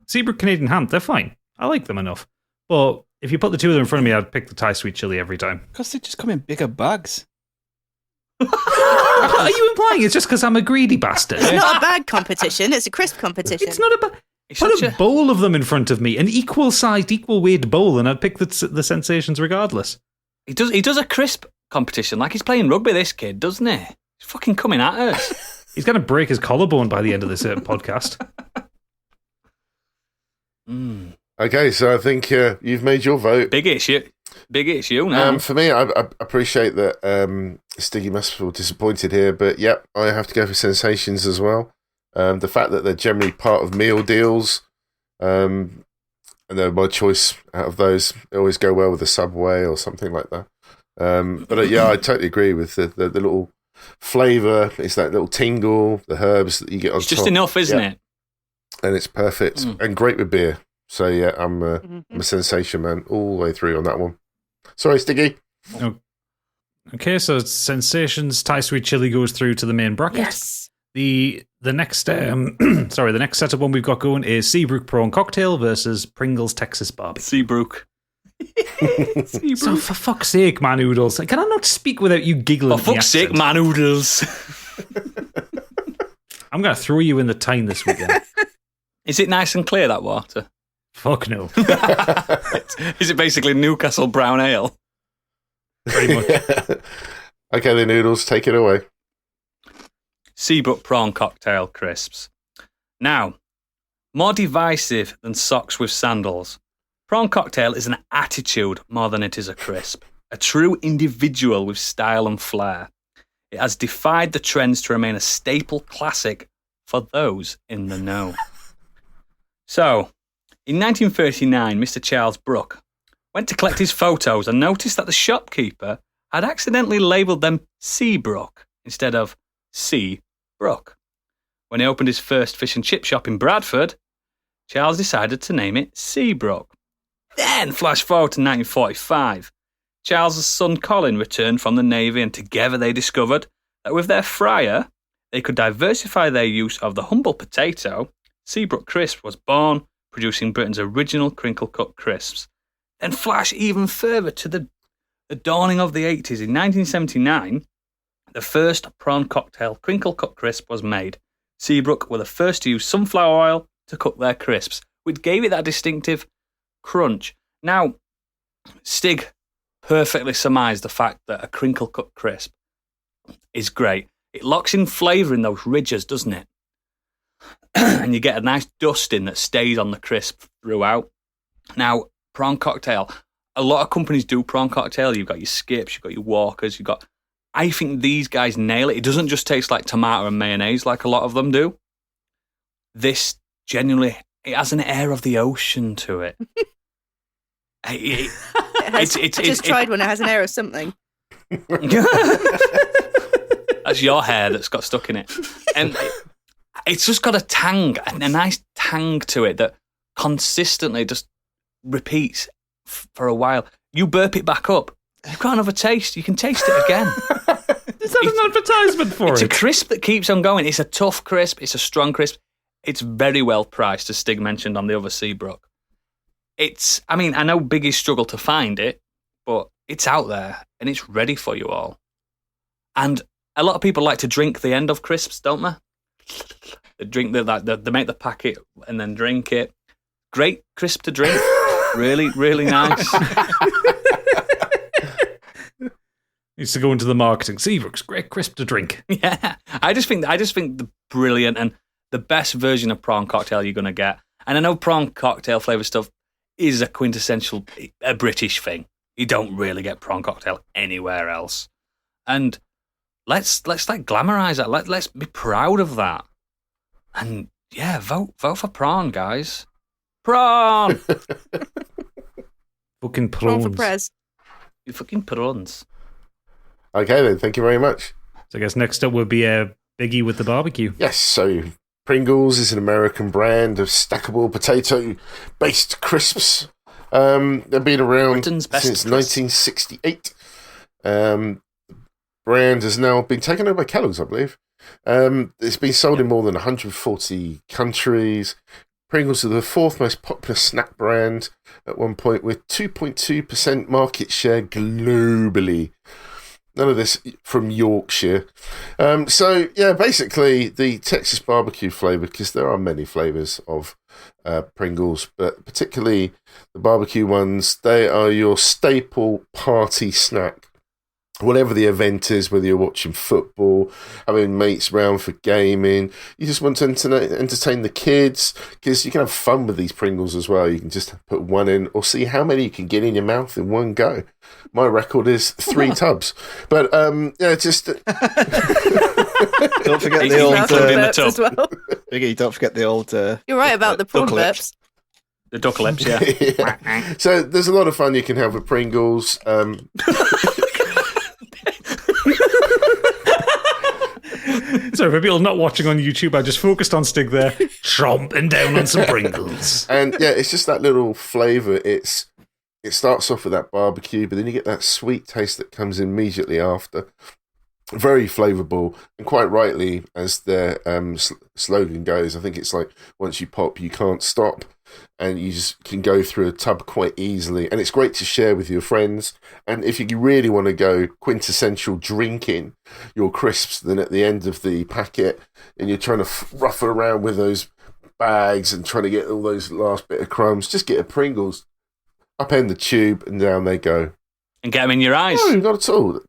Seabrook Canadian ham, they're fine. I like them enough, but if you put the two of them in front of me, I'd pick the Thai sweet chili every time. Because they just come in bigger bags. Are you implying it's just because I'm a greedy bastard? It's not a bag competition, it's a crisp competition. It's not a put a bowl of them in front of me, an equal-sized, equal-weight bowl, and I'd pick the Sensations regardless. He does a crisp competition like he's playing rugby, this kid, doesn't he? He's fucking coming at us. He's going to break his collarbone by the end of this podcast. Okay, so I think you've made your vote. Big issue now. For me, I appreciate that Stiggy must feel disappointed here, but yep, I have to go for Sensations as well. The fact that they're generally part of meal deals, and they're my choice out of those. They always go well with a Subway or something like that. But yeah, I totally agree with the little flavour. It's that little tingle, the herbs that you get on It's top. just enough, isn't it? And it's perfect and great with beer. So yeah, I'm a Sensation man all the way through on that one. Sorry, Stiggy. Okay, so Sensations Thai sweet chili goes through to the main bracket. Yes. The next the next setup one we've got going is Seabrook Prawn Cocktail versus Pringles Texas Barbecue. Seabrook. So for fuck's sake, man, Oodles, can I not speak without you giggling? For fuck's sake, man, oodles. I'm going to throw you in the Tyne this weekend. Is it nice and clear, that water? Fuck no. Is it basically Newcastle brown ale? Pretty much. Okay, then Noodles, take it away. Seabrook Prawn Cocktail crisps. Now, more divisive than socks with sandals, Prawn Cocktail is an attitude more than it is a crisp. A true individual with style and flair. It has defied the trends to remain a staple classic for those in the know. So, in 1939, Mr. Charles Brooke went to collect his photos and noticed that the shopkeeper had accidentally labelled them Seabrook instead of Seabrook. When he opened his first fish and chip shop in Bradford, Charles decided to name it Seabrook. Then, flash forward to 1945, Charles's son Colin returned from the Navy, and together they discovered that with their fryer, they could diversify their use of the humble potato. Seabrook Crisp was born, producing Britain's original crinkle-cut crisps. Then flash even further to the dawning of the 80s. In 1979, the first prawn cocktail crinkle-cut crisp was made. Seabrook were the first to use sunflower oil to cook their crisps, which gave it that distinctive crunch. Now, Stig perfectly surmised the fact that a crinkle-cut crisp is great. It locks in flavour in those ridges, doesn't it? And you get a nice dusting that stays on the crisp throughout. Now, prawn cocktail. A lot of companies do prawn cocktail. You've got your Skips, you've got your Walkers, you've got... I think these guys nail it. It doesn't just taste like tomato and mayonnaise like a lot of them do. This genuinely, it has an air of the ocean to it. I just tried one. It has an air of something. That's your hair that's got stuck in it. And it's just got a tang, a nice tang to it that consistently just repeats for a while. You burp it back up, you've got another taste. You can taste it again. Is that an advertisement for it's it? It's a crisp that keeps on going. It's a tough crisp. It's a strong crisp. It's very well priced, as Stig mentioned on the other Seabrook. I know Biggies struggle to find it, but it's out there and it's ready for you all. And a lot of people like to drink the end of crisps, don't they? They drink they make the packet and then drink it. Great crisp to drink. Really, really nice. Needs to go into the marketing. Seabrook's great crisp to drink. Yeah, I just think the brilliant and the best version of prawn cocktail you're gonna get. And I know prawn cocktail flavour stuff is a quintessential a British thing. You don't really get prawn cocktail anywhere else. And let's like glamorize that. Let's be proud of that. And yeah, vote for prawn, guys. Prawn. Fucking Prawn for prawns. Prez. You fucking prawns. Okay, then. Thank you very much. So I guess next up would be a Biggie with the barbecue. Yes, so Pringles is an American brand of stackable potato-based crisps. They've been around Britain's best since crisps. 1968. The brand has now been taken over by Kellogg's, I believe. It's been sold in more than 140 countries. Pringles are the fourth most popular snack brand at one point, with 2.2% market share globally. None of this from Yorkshire. So, yeah, basically the Texas barbecue flavour, because there are many flavours of Pringles, but particularly the barbecue ones, they are your staple party snack. Whatever the event is, whether you're watching football, having mates round for gaming, you just want to entertain the kids, because you can have fun with these Pringles as well. You can just put one in or see how many you can get in your mouth in one go. My record is 3 tubs. But, yeah, just... Don't forget He's the old... included in the Burps as tub. well. Biggie, don't forget the old... You're right about the prawn duck lips. burps. The duck lips, yeah. Yeah. So there's a lot of fun you can have with Pringles. So for people not watching on YouTube, I just focused on Stig there, chomping down on some Pringles. And yeah, it's just that little flavour. It starts off with that barbecue, but then you get that sweet taste that comes immediately after. Very flavourable, and quite rightly, as their slogan goes, I think it's like, once you pop, you can't stop, and you just can go through a tub quite easily, and it's great to share with your friends. And if you really want to go quintessential drinking your crisps, then at the end of the packet, and you're trying to ruffle around with those bags and trying to get all those last bit of crumbs, just get a Pringles, upend the tube, and down they go. And get them in your eyes. No, not at all.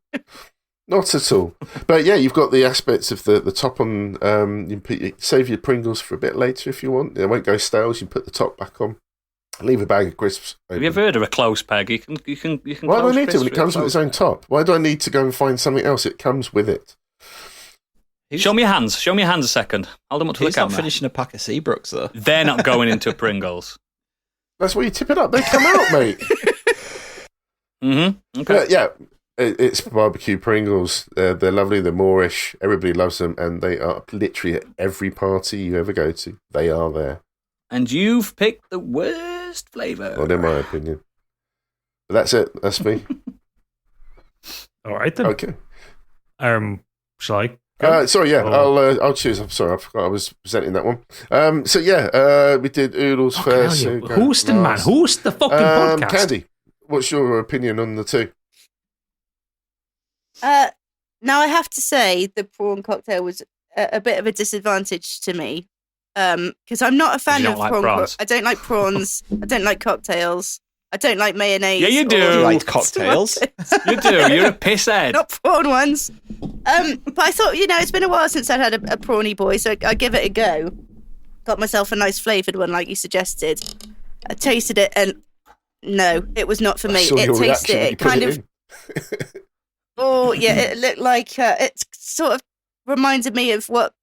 Not at all. But yeah, you've got the aspects of the top on. Save your Pringles for a bit later if you want. They won't go stale. So you put the top back on. Leave a bag of crisps open. Have you ever heard of a close peg? You can. Why do I close need to when it crisps comes with its own top? Why do I need to go and find something else? It comes with it. Show me your hands. Show me your hands a second. Hold them up to the He's not camera. finishing a pack of Seabrooks, though. They're not going into Pringles. That's why you tip it up. They come out, mate. Mm-hmm. Okay. But yeah, it's barbecue Pringles. They're lovely. They're Moorish. Everybody loves them, and they are literally at every party you ever go to. They are there. And you've picked the worst flavour. Not in my opinion. But that's it. That's me. All right then. Okay. Shall I? go? Sorry, yeah, Oh. I'll choose. I'm sorry, I forgot I was presenting that one. So yeah, we did Oodles first. Hell yeah. so Hosting, man. last. Host the fucking podcast. Candy, what's your opinion on the two? Now I have to say the prawn cocktail was a bit of a disadvantage to me because I'm not a fan You of don't like prawn. prawns. I don't like prawns. I don't like cocktails. I don't like mayonnaise. Yeah, you or do. You like cocktails? You do. You're a pisshead. Not prawn ones. But I thought, it's been a while since I had a prawny boy, so I give it a go. Got myself a nice flavoured one, like you suggested. I tasted it, and no, it was not for me. I saw It your tasted reaction when you it put kind it of. in. Oh yeah, it looked like it sort of reminded me of what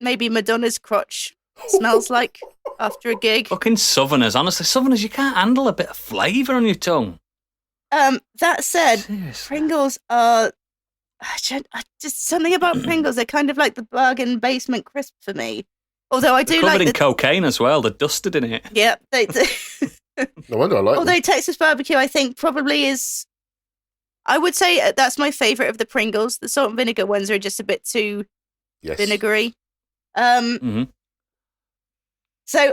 maybe Madonna's crotch smells like after a gig. Fucking Southerners. Honestly, Southerners, you can't handle a bit of flavour on your tongue. That said, Seriously. Pringles are just something about Pringles. They're kind of like the bargain basement crisp for me. Although I do They're covered like in cocaine as well. They're dusted in it. yeah. No wonder I like Although them. Texas barbecue, I think probably is. I would say that's my favourite of the Pringles. The salt and vinegar ones are just a bit too Yes. vinegary. Mm-hmm. So,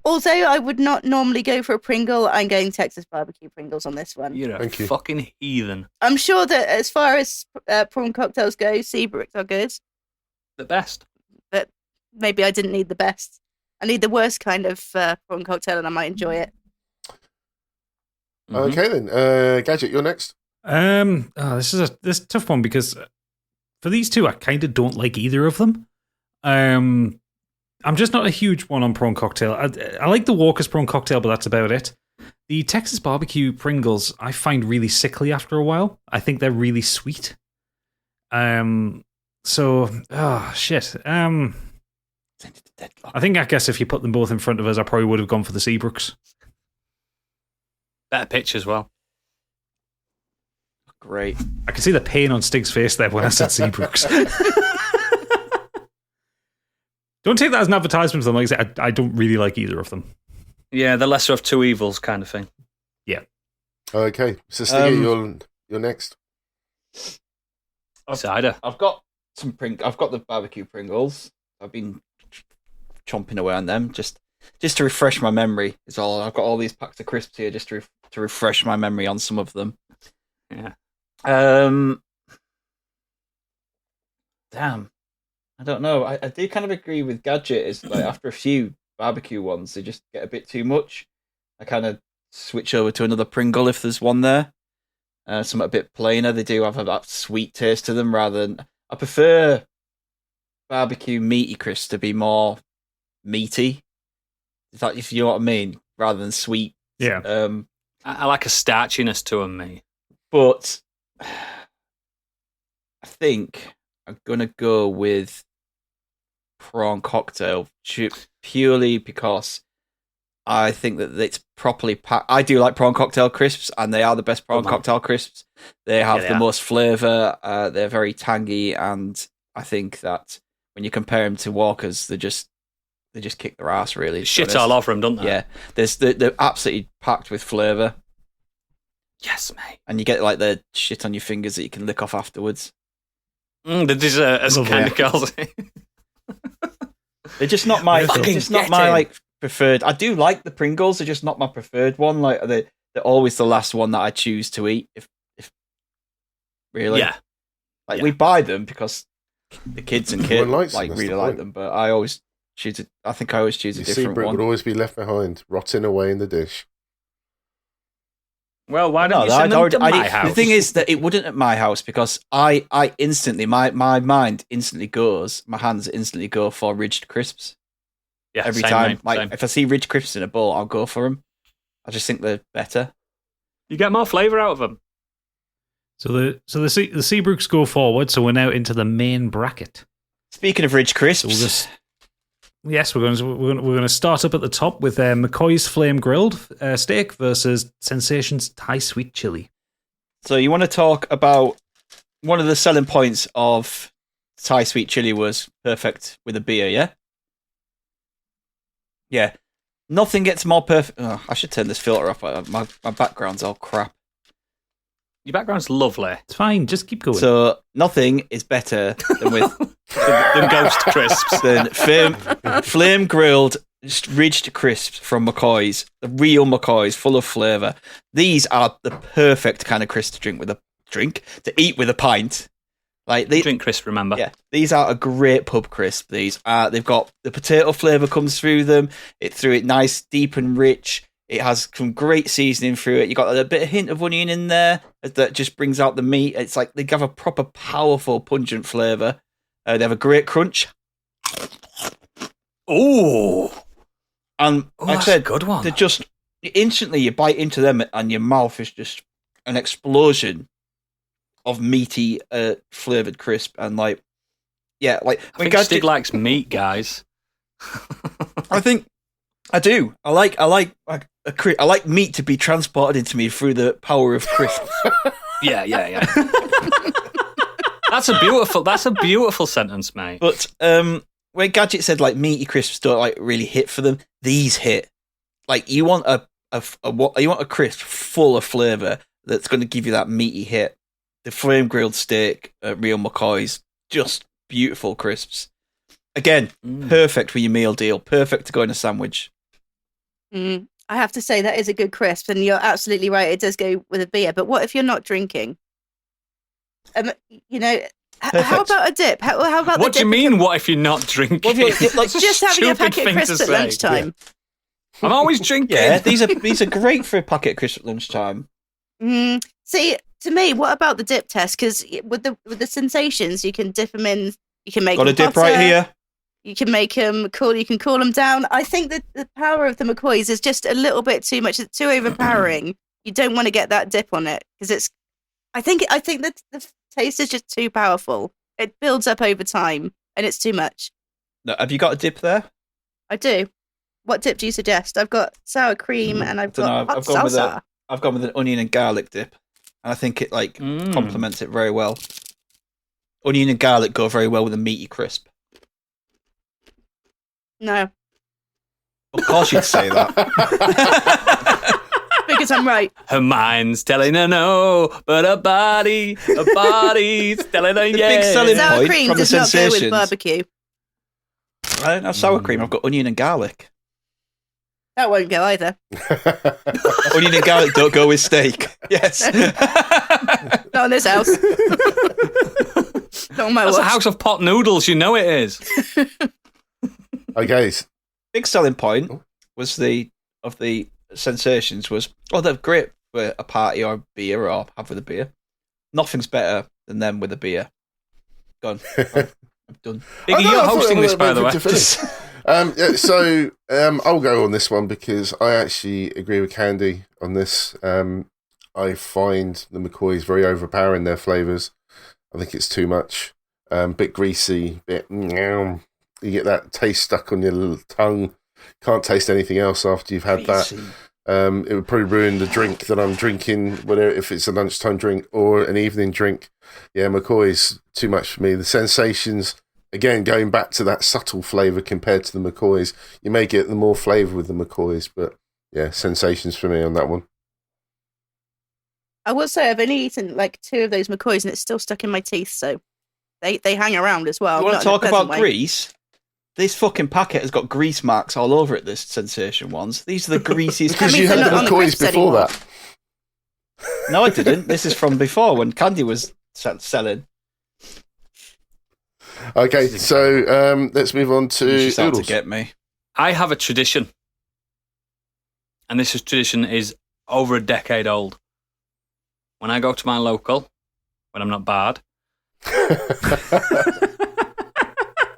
although I would not normally go for a Pringle, I'm going Texas barbecue Pringles on this one. You're a Thank you. fucking heathen. I'm sure that as far as prawn cocktails go, Seabrooks are good, The best. but maybe I didn't need the best. I need the worst kind of prawn cocktail, and I might enjoy it. Mhm. Okay then, Gadget, you're next. This is a tough one because for these two, I kind of don't like either of them. I'm just not a huge one on prawn cocktail. I like the Walker's prawn cocktail, but that's about it. The Texas barbecue Pringles, I find really sickly after a while. I think they're really sweet. Shit. I guess if you put them both in front of us, I probably would have gone for the Seabrooks. Better pitch as well. Great. I can see the pain on Stig's face there when I said Seabrooks. Don't take that as an advertisement for them. Like I said, I don't really like either of them. Yeah, the lesser of two evils kind of thing. Yeah. Okay, so Stiggy, you're next. Cider. I've got I've got the barbecue Pringles. I've been chomping away on them just to refresh my memory. Is all. I've got all these packs of crisps here just to refresh my memory on some of them. Yeah. Damn. I don't know. I do kind of agree with Gadget. Is like after a few barbecue ones, they just get a bit too much. I kind of switch over to another Pringle if there's one there. Something a bit plainer. They do have that sweet taste to them rather than. I prefer barbecue meaty crisps to be more meaty. If you know what I mean, rather than sweet. Yeah. I like a starchiness to them, mate. But I think I'm gonna go with prawn cocktail purely because I think that it's properly packed. I do like prawn cocktail crisps, and they are the best prawn cocktail crisps. They have the most flavour. They're very tangy, and I think that when you compare them to Walkers, they just kick their ass. Really, shit all over them, don't they? Yeah, they're absolutely packed with flavour. Yes, mate. And you get like the shit on your fingers that you can lick off afterwards. The dessert, as Candy calls it. They're just not my. Like preferred. I do like the Pringles. They're just not my preferred one. Like they're always the last one that I choose to eat. If really, yeah. Like we buy them because the kids and kids really like them. But I always choose it. I think I always choose a different Seabrook one. would always be left behind, rotting away in the dish. Well, why don't you send them to my house? The thing is that it wouldn't at my house because I instantly, my mind instantly goes, my hands instantly go for ridged crisps. Yeah, every same, time. mate, Like same. if I see ridged crisps in a bowl, I'll go for them. I just think they're better. You get more flavour out of them. So the Seabrooks go forward. So we're now into the main bracket. Speaking of ridged crisps, So we're going to start up at the top with McCoy's Flame Grilled steak versus Sensation's Thai Sweet Chili. so you want to talk about one of the selling points of Thai Sweet Chili was perfect with a beer, yeah? Yeah. Nothing gets more perfect. Oh, I should turn this filter off. My background's all crap. Your background's lovely. It's fine. Just keep going. So nothing is better than with than Ghost Crisps. than flame grilled ridged crisps from McCoy's, the real McCoy's, full of flavour. These are the perfect kind of crisp to eat with a pint. Like they drink crisp, remember? Yeah, these are a great pub crisp. These they've got the potato flavour comes through them. Through it nice, deep and rich. It has some great seasoning through it. You got a bit of hint of onion in there that just brings out the meat. It's like they have a proper powerful, pungent flavour. They have a great crunch. Ooh. And like I said, a good one. They're just instantly you bite into them and your mouth is just an explosion of meaty, flavoured crisp. And like, yeah, like I think Stig likes meat, guys. I think I do. I like meat to be transported into me through the power of crisps. Yeah. That's a beautiful sentence, mate. But when Gadget said like meaty crisps don't like really hit for them, these hit. Like you want a crisp full of flavour that's going to give you that meaty hit. The flame grilled steak at Real McCoy's, just beautiful crisps. Again, perfect for your meal deal. Perfect to go in a sandwich. I have to say that is a good crisp, and you're absolutely right. It does go with a beer. But what if you're not drinking? How about a dip? How about what do you mean? What if you're not drinking? Like just having a packet of crisps at lunchtime. Yeah. I'm always drinking. Yeah, these are great for a packet of crisps at lunchtime. See, to me, what about the dip test? Because with the sensations, you can dip them in. You can make got a dip butter, right here. You can make them cool. You can cool them down. I think that the power of the McCoy's is just a little bit too much. It's too overpowering. You don't want to get that dip on it because it's. I think that the taste is just too powerful. It builds up over time, and it's too much. No, have you got a dip there? I do. What dip do you suggest? I've got sour cream and I've got hot salsa. I've gone with an onion and garlic dip, and I think it complements it very well. Onion and garlic go very well with a meaty crisp. No, Of course, you'd say that. because I'm right. Her mind's telling her no, but her body's telling her The yeah. big selling Sour point cream from the does not go with sensations. barbecue. I don't have sour cream. I've got onion and garlic. That won't go either. Onion and garlic don't go with steak. Yes. Not in this house. Not on my That's a watch. house of pot noodles, you know it is. Okay. Big selling point was the sensations was, they're great for a party or a beer or have with a beer. Nothing's better than them with a beer. Gone. I'm done. Biggie, you're hosting this, by the way. I'll go on this one because I actually agree with Candy on this. I find the McCoys very overpowering their flavours. I think it's too much. Bit greasy, you get that taste stuck on your little tongue. Can't taste anything else after you've had that. It would probably ruin the drink that I'm drinking, whether if it's a lunchtime drink or an evening drink. Yeah, McCoy's too much for me. The sensations, again, going back to that subtle flavour compared to the McCoy's, you may get the more flavour with the McCoy's, but yeah, sensations for me on that one. I will say I've only eaten like 2 of those McCoys and it's still stuck in my teeth, so they hang around as well. You want not to in a talk pleasant about way. grease? This fucking packet has got grease marks all over it, this sensation ones. These are the greasiest That Because means you they're had not on the the McCoy's crisps before anymore. that. No, I didn't. This is from before when Candy was selling. Okay, so let's move on to She's out to Oodles. get me. I have a tradition, and this tradition is over a decade old. When I go to my local, when I'm not bad,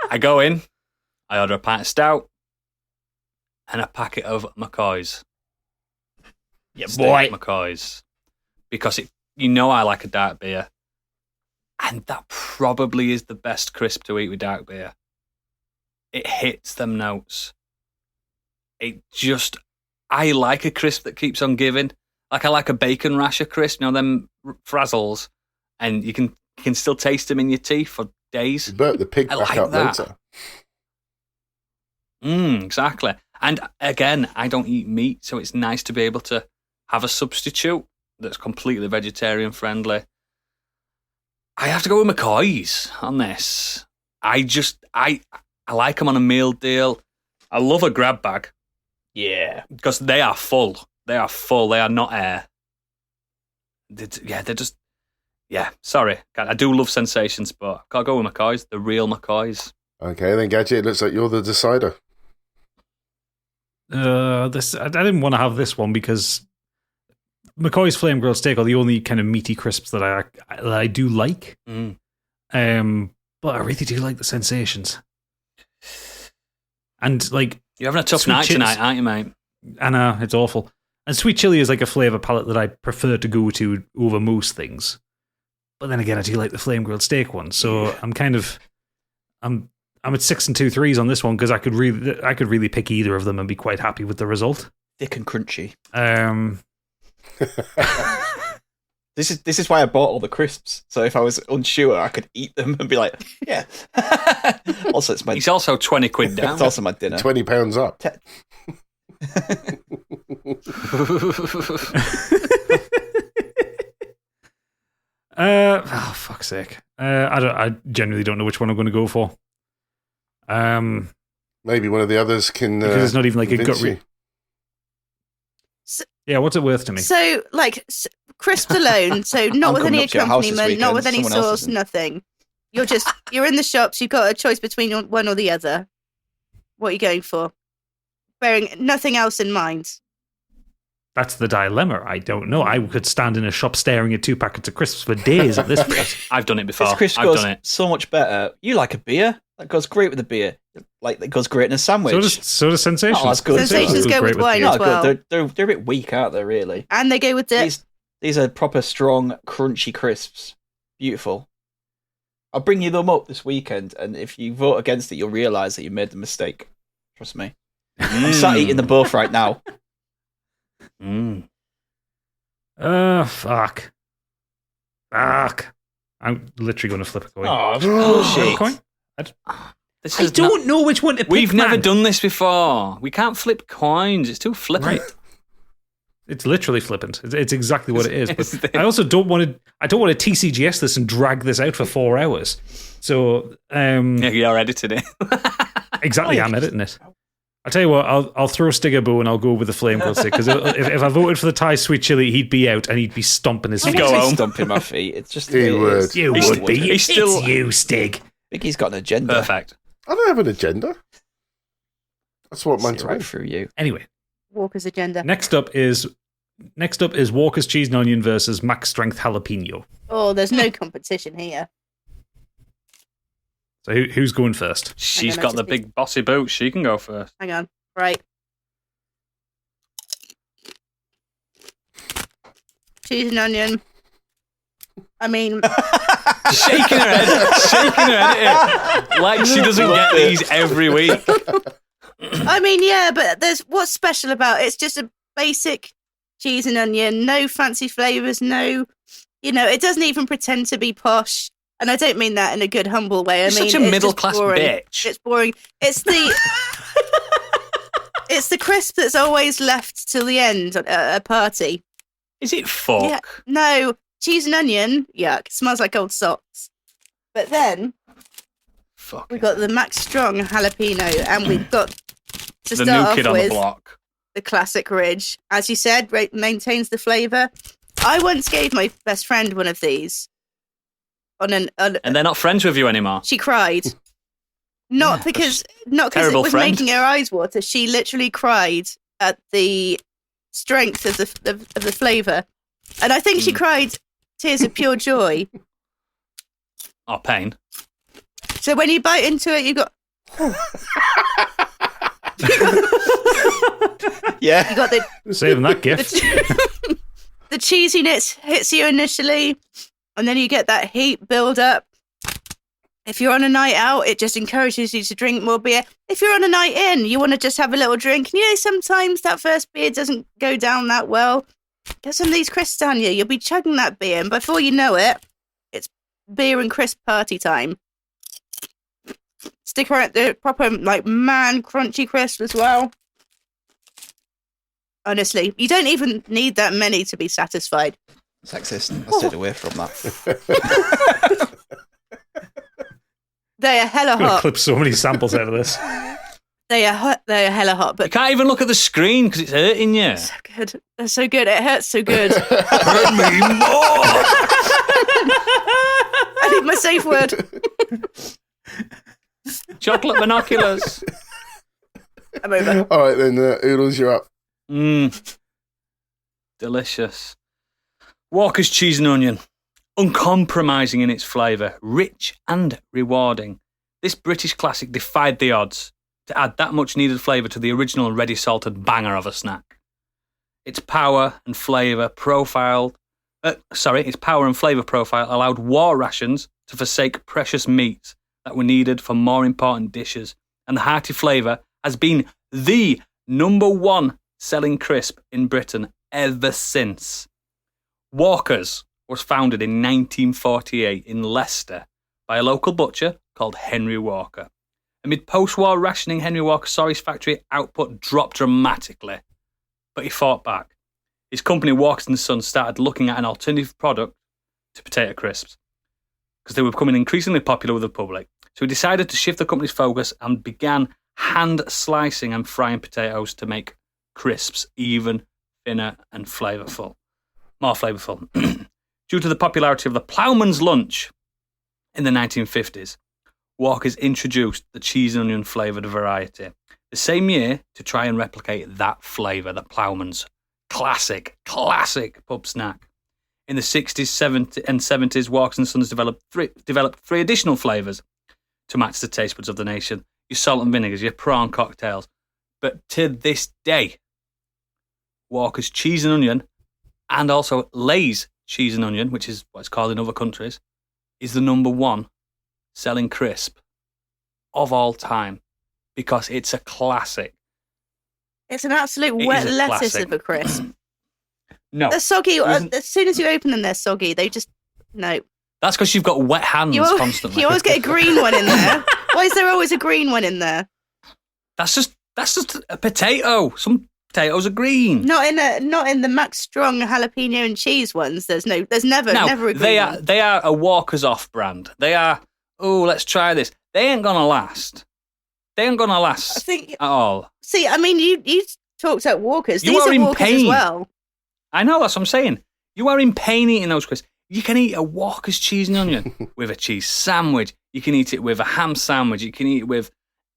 I go in, I order a pint of stout and a packet of McCoys. Yeah, Steak McCoys. Because I like a dark beer. And that probably is the best crisp to eat with dark beer. It hits them notes. I like a crisp that keeps on giving. Like I like a bacon rasher crisp, them frazzles, and you can still taste them in your teeth for days. Burp the pig I back like up that. later. Exactly. And again, I don't eat meat, so it's nice to be able to have a substitute that's completely vegetarian friendly. I have to go with McCoy's on this. I like them on a meal deal. I love a grab bag. Yeah. Because they are full. They are full. They are not air. They're just... Yeah, sorry. I do love sensations, but I can't go with McCoy's. The real McCoy's. Okay, then Gadget, it looks like you're the decider. I didn't want to have this one because McCoy's flame grilled steak are the only kind of meaty crisps that I do like. But I really do like the sensations. And like You're having a tough sweet night chilies- tonight, aren't you, mate? I know, it's awful. And sweet chili is like a flavour palette that I prefer to go to over most things. But then again, I do like the flame grilled steak one. So I'm at 6 2/3 on this one because I could really pick either of them and be quite happy with the result. Thick and crunchy. Um, This is why I bought all the crisps. So if I was unsure, I could eat them and be like, yeah. Also, it's my He's also 20 quid down. it's also my dinner. £20 up. Fuck's sake. I generally don't know which one I'm going to go for. Maybe one of the others can. Because it's not even like a convince gut. you. Yeah, what's it worth to me? So, like, crisps alone, so not I'm with coming any up to your house this accompaniment, not weekend, with any someone else sauce, isn't. nothing. You're in the shops, you've got a choice between one or the other. What are you going for? Bearing nothing else in mind. That's the dilemma. I don't know. I could stand in a shop staring at 2 packets of crisps for days at this point. I've done it before. This crisp I've goes done it. so much better. You like a beer? That goes great with a beer. Like, that goes great in a sandwich. So does sensations. Oh, that's good. Sensations go with wine No, as well. good. They're a bit weak, aren't they, really? And they go with dip. These are proper strong, crunchy crisps. Beautiful. I'll bring you them up this weekend, and if you vote against it, you'll realise that you made the mistake. Trust me. I'm sat eating them both right now. Mm. Fuck. I'm literally going to flip a coin. Oh, Flip a shit. coin? This I is don't know which one to pick. We've never man. done this before. We can't flip coins. It's too flippant. Right. It's literally flippant. It's exactly what it is. It's But I also don't want to. I don't want to TCGS this and drag this out for 4 hours. So Yeah, you're editing it. exactly, I'm editing it. I'll tell you what. I'll throw Stigaboo and I'll go with the flame stick because if I voted for the Thai sweet chili, he'd be out and he'd be stomping his I'm feet. Go actually home. stomping my feet. It's just He would. You He's- would be. he's still- It's you, Stig. I think he's got an agenda. Perfect. I don't have an agenda. That's what meant See to right be. through you. Anyway, Walker's agenda. next up is Walker's cheese and onion versus Max Strength jalapeno. Oh, there's no competition here. So who's going first? She's know, got the just be- big bossy boots. She can go first. Hang on. Right. Cheese and onion. I mean, Shaking her head. Like she doesn't get these every week. yeah, but there's what's special about it? It's just a basic cheese and onion, no fancy flavors, no, it doesn't even pretend to be posh. And I don't mean that in a good, humble way. You're I mean, such a it's middle just class boring. bitch. It's boring. It's the it's the crisp that's always left till the end at a party. Is it fuck? Yeah. No, cheese and onion, yuck. Smells like old socks. But then Fuck. we've got the Max Strong jalapeno, and we've got to The start new off kid on the with block. the classic Ridge. As you said, maintains the flavour. I once gave my best friend one of these. And they're not friends with you anymore. She cried. Not because it Terrible was friend. making her eyes water. She literally cried at the strength of the flavour, and I think she cried tears of pure joy. Oh, pain. So when you bite into it, you got Yeah. you got the Saving that gift. the cheesiness hits you initially, and then you get that heat build up. If you're on a night out, it just encourages you to drink more beer. If you're on a night in, you want to just have a little drink. And sometimes that first beer doesn't go down that well. Get some of these crisps down you. You'll be chugging that beer, and before you know it, it's beer and crisp party time. Stick around the proper, crunchy crisp as well. Honestly, you don't even need that many to be satisfied. Sexist. I stayed away from that. They are hella I'm going to hot. clip so many samples out of this. They are hot. They are hella hot, You but can't even look at the screen because it's hurting you. so good. They're so good. It hurts so good. Hurt me more. I need my safe word. Chocolate binoculars. I'm over. All right, then, Oodles, you're up. Delicious. Walker's cheese and onion. Uncompromising in its flavour, rich and rewarding. This British classic defied the odds to add that much needed flavour to the original ready salted banger of a snack. Its power and flavour profile allowed war rations to forsake precious meats that were needed for more important dishes, and the hearty flavour has been the #1 selling crisp in Britain ever since. Walker's was founded in 1948 in Leicester by a local butcher called Henry Walker. Amid post-war rationing, Henry Walker saw his factory output drop dramatically, but he fought back. His company, Walker & Sons, started looking at an alternative product to potato crisps because they were becoming increasingly popular with the public. So he decided to shift the company's focus and began hand slicing and frying potatoes to make crisps even thinner and more flavourful. Due to the popularity of the ploughman's lunch in the 1950s, Walker's introduced the cheese and onion flavoured variety. The same year, to try and replicate that flavour, the ploughman's classic pub snack. In the 60s, 70s, and 70s, Walker & Sons developed three additional flavours to match the taste buds of the nation. Your salt and vinegars, your prawn cocktails. But to this day, Walker's cheese and onion, and also Lay's cheese and onion, which is what it's called in other countries, is the #1 selling crisp of all time because it's a classic. It's an absolute It wet is a lettuce classic. of a crisp. No. They're soggy. As soon as you open them, they're soggy. They just no. That's because you've got wet hands constantly. You always get a green one in there. Why is there always a green one in there? That's just a potato. Some potatoes are green. Not in the Max Strong jalapeno and cheese ones. There's never a green one. They are a Walker's Off brand. They are, let's try this. They ain't gonna last. I think at all. See, I mean, you talked about Walkers. You These are are in Walkers pain. as well. I know, that's what I'm saying. You are in pain eating those crisps. You can eat a Walker's cheese and onion with a cheese sandwich. You can eat it with a ham sandwich. You can eat it with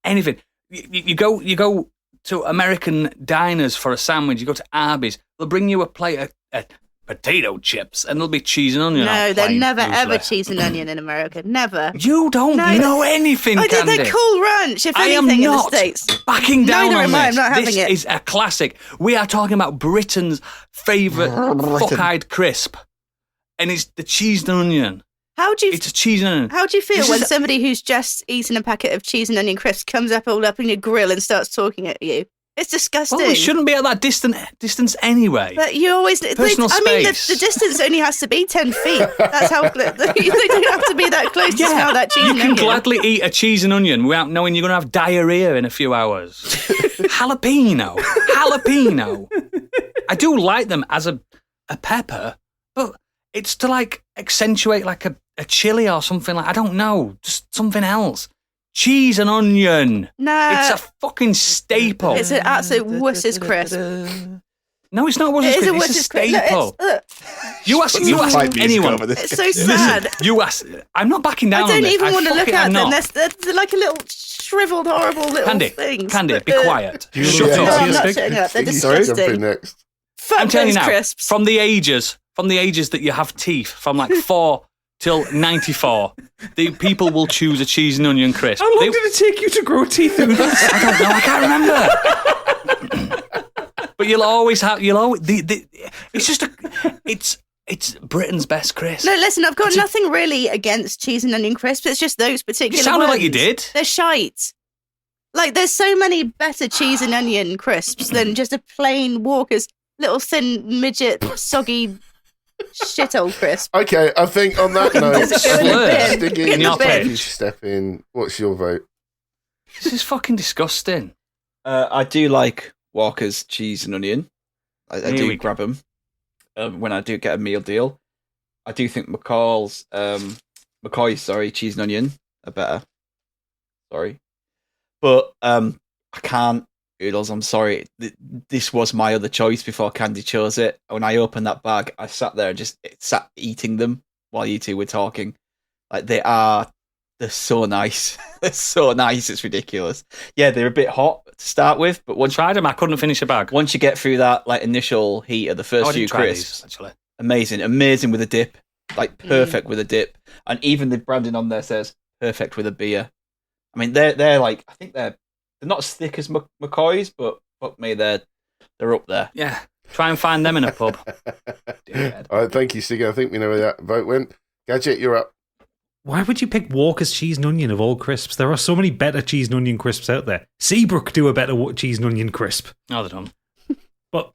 anything. You go to American diners for a sandwich. You go to Arby's. They'll bring you a plate of potato chips, and there'll be cheese and onion. No, they're never ever useless. cheese and onion in America. Never. You don't know anything, Candy. They're Cool Ranch, if I am anything, in the not States. backing down Neither on am this. I. I'm not having this it. is a classic. We are talking about Britain's favourite fuck-eyed crisp, and it's the cheese and onion. It's a cheese and onion. How do you feel This when is- somebody who's just eaten a packet of cheese and onion crisps comes up all up in your grill and starts talking at you? It's disgusting. Well, we shouldn't be at that distance anyway. But you always... Personal space. The distance only has to be 10 feet. That's how... They don't have to be that close to smell that cheese You and can onion. gladly eat a cheese and onion without knowing you're going to have diarrhea in a few hours. Jalapeno. I do like them as a pepper, but it's to like accentuate like a chili or something like, I don't know, just something else. Cheese and onion. No. It's a fucking staple. It's an absolute wuss's crisp. No, it's not wuss's It is a crisp. It's a wuss's crisp. staple. Look, You ask anyone. it's so sad. You ask. I'm not backing down I on don't this. even want to look fucking at am them. not. They're like a little shriveled, horrible little things. Candy, But, be quiet. you Shut look No, up. at I'm not Stick- shutting up. They're Sorry, jumping disgusting. next. Fuck I'm telling you those now, crisps. from the ages that you have teeth, from like 4 till 94, the people will choose a cheese and onion crisp. How long did it take you to grow teeth? I don't know. I can't remember. But you'll always. It's just it's Britain's best crisp. No, listen, I've got nothing really against cheese and onion crisps. It's just those particular You sounded ones. like you did. They're shite. Like, there's so many better cheese and onion crisps than just a plain Walker's little thin midget soggy shithole crisp. Okay, I think on that note, Just go in the bin. Stiggy, In the bin. you step in. What's your vote? This is fucking disgusting. I do like Walker's cheese and onion. I Here do we go. grab them when I do get a meal deal. I do think McCoy's cheese and onion are better. Sorry, but I can't. Oodles, I'm sorry. This was my other choice before Candy chose it. When I opened that bag, I sat there and just sat eating them while you two were talking. Like, they're so nice. They're so nice. It's ridiculous. Yeah, they're a bit hot to start with, but once Tried them. I couldn't finish a bag. you get through that like initial heat of the I first few didn't try crisps, these, actually. amazing with a dip, like perfect with a dip, and even the branding on there says perfect with a beer. I mean, they're like, I think they're not as thick as McCoy's, but fuck me, they're up there. Yeah. Try and find them in a pub. Dickhead. All right, thank you, Stiggy. I think we know where that vote went. Gadget, you're up. Why would you pick Walker's cheese and onion of all crisps? There are so many better cheese and onion crisps out there. Seabrook do a better cheese and onion crisp. No, they don't. But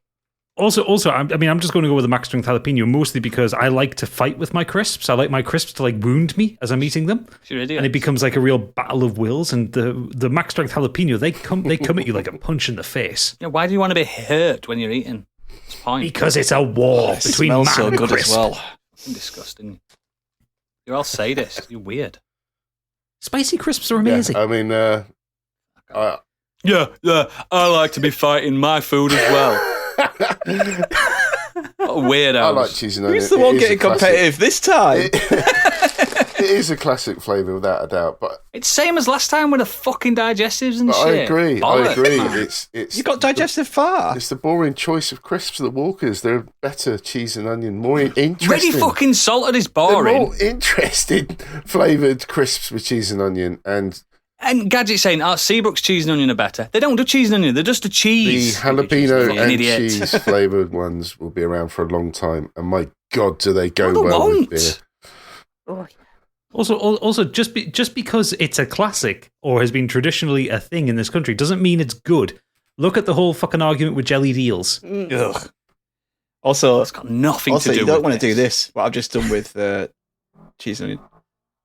also, I'm just going to go with the max strength jalapeno mostly because I like to fight with my crisps. I like my crisps to like wound me as I'm eating them, You're an idiot. and it becomes like a real battle of wills. And the max strength jalapeno, they come at you like a punch in the face Yeah, why do you want to be hurt when you're eating? What's the point? because it's a war It between smells man so and good crisp. as well. Fucking disgusting. You're all sadists. You're weird. Spicy crisps are amazing. Yeah, I mean, Yeah. I like to be fighting my food as well. What a weirdo. I like cheese and onion. Who's the It one is getting a classic- competitive this time? It is a classic flavour without a doubt, but It's same as last time with the fucking digestives and I shit. agree. Bollocks, man. It's You got digestive far. It's the boring choice of crisps at Walkers. They're better cheese and onion, more interesting. Ready fucking salted is They're boring. more interesting flavoured crisps with cheese and onion, and And Gadget saying, Seabrook's cheese and onion are better. They don't do cheese and onion. They're just a the cheese. jalapeno Fucking and idiot. cheese flavoured ones will be around for a long time. And my God, do they go No, they well won't. with beer? Oh, Also, just because it's a classic or has been traditionally a thing in this country doesn't mean it's good. Look at the whole fucking argument with jellied eels. Ugh. Also, It's got nothing to do with you don't want to do this. What I've just done with cheese and onion.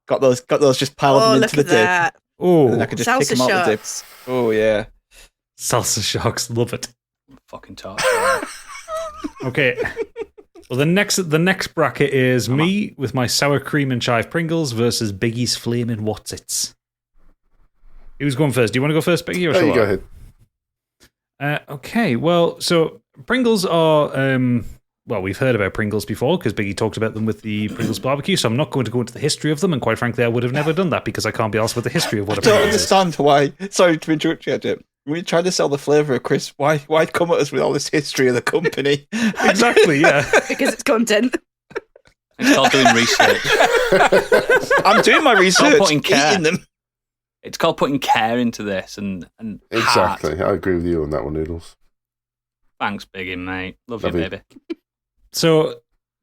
Got those just piled them look into the at dip. that. And then I Oh, could just pick Salsa them out the dip. sharks. Oh, yeah. salsa sharks, love it. Fucking talk. Okay. Well, the next bracket is me with my sour cream and chive Pringles versus Biggie's Flamin' Whatsits. Who's going first? Do you want to go first, Biggie, or There shall you I? go ahead. Okay, well, so Pringles are, well, we've heard about Pringles before because Biggie talked about them with the Pringles barbecue, so I'm not going to go into the history of them, and quite frankly, I would have never done that because I can't be asked with the history of what a I don't Pringles is. understand why. Sorry to interrupt you, Jim. When you're trying to sell the flavour of crisp, why come at us with all this history of the company? Exactly, yeah. Because it's content. It's called doing research. I'm doing my research. putting care. Eating them. It's called putting care into this and heart. Exactly. I agree with you on that one, Noodles. Thanks, Biggie, mate. Love Love you, you. baby. So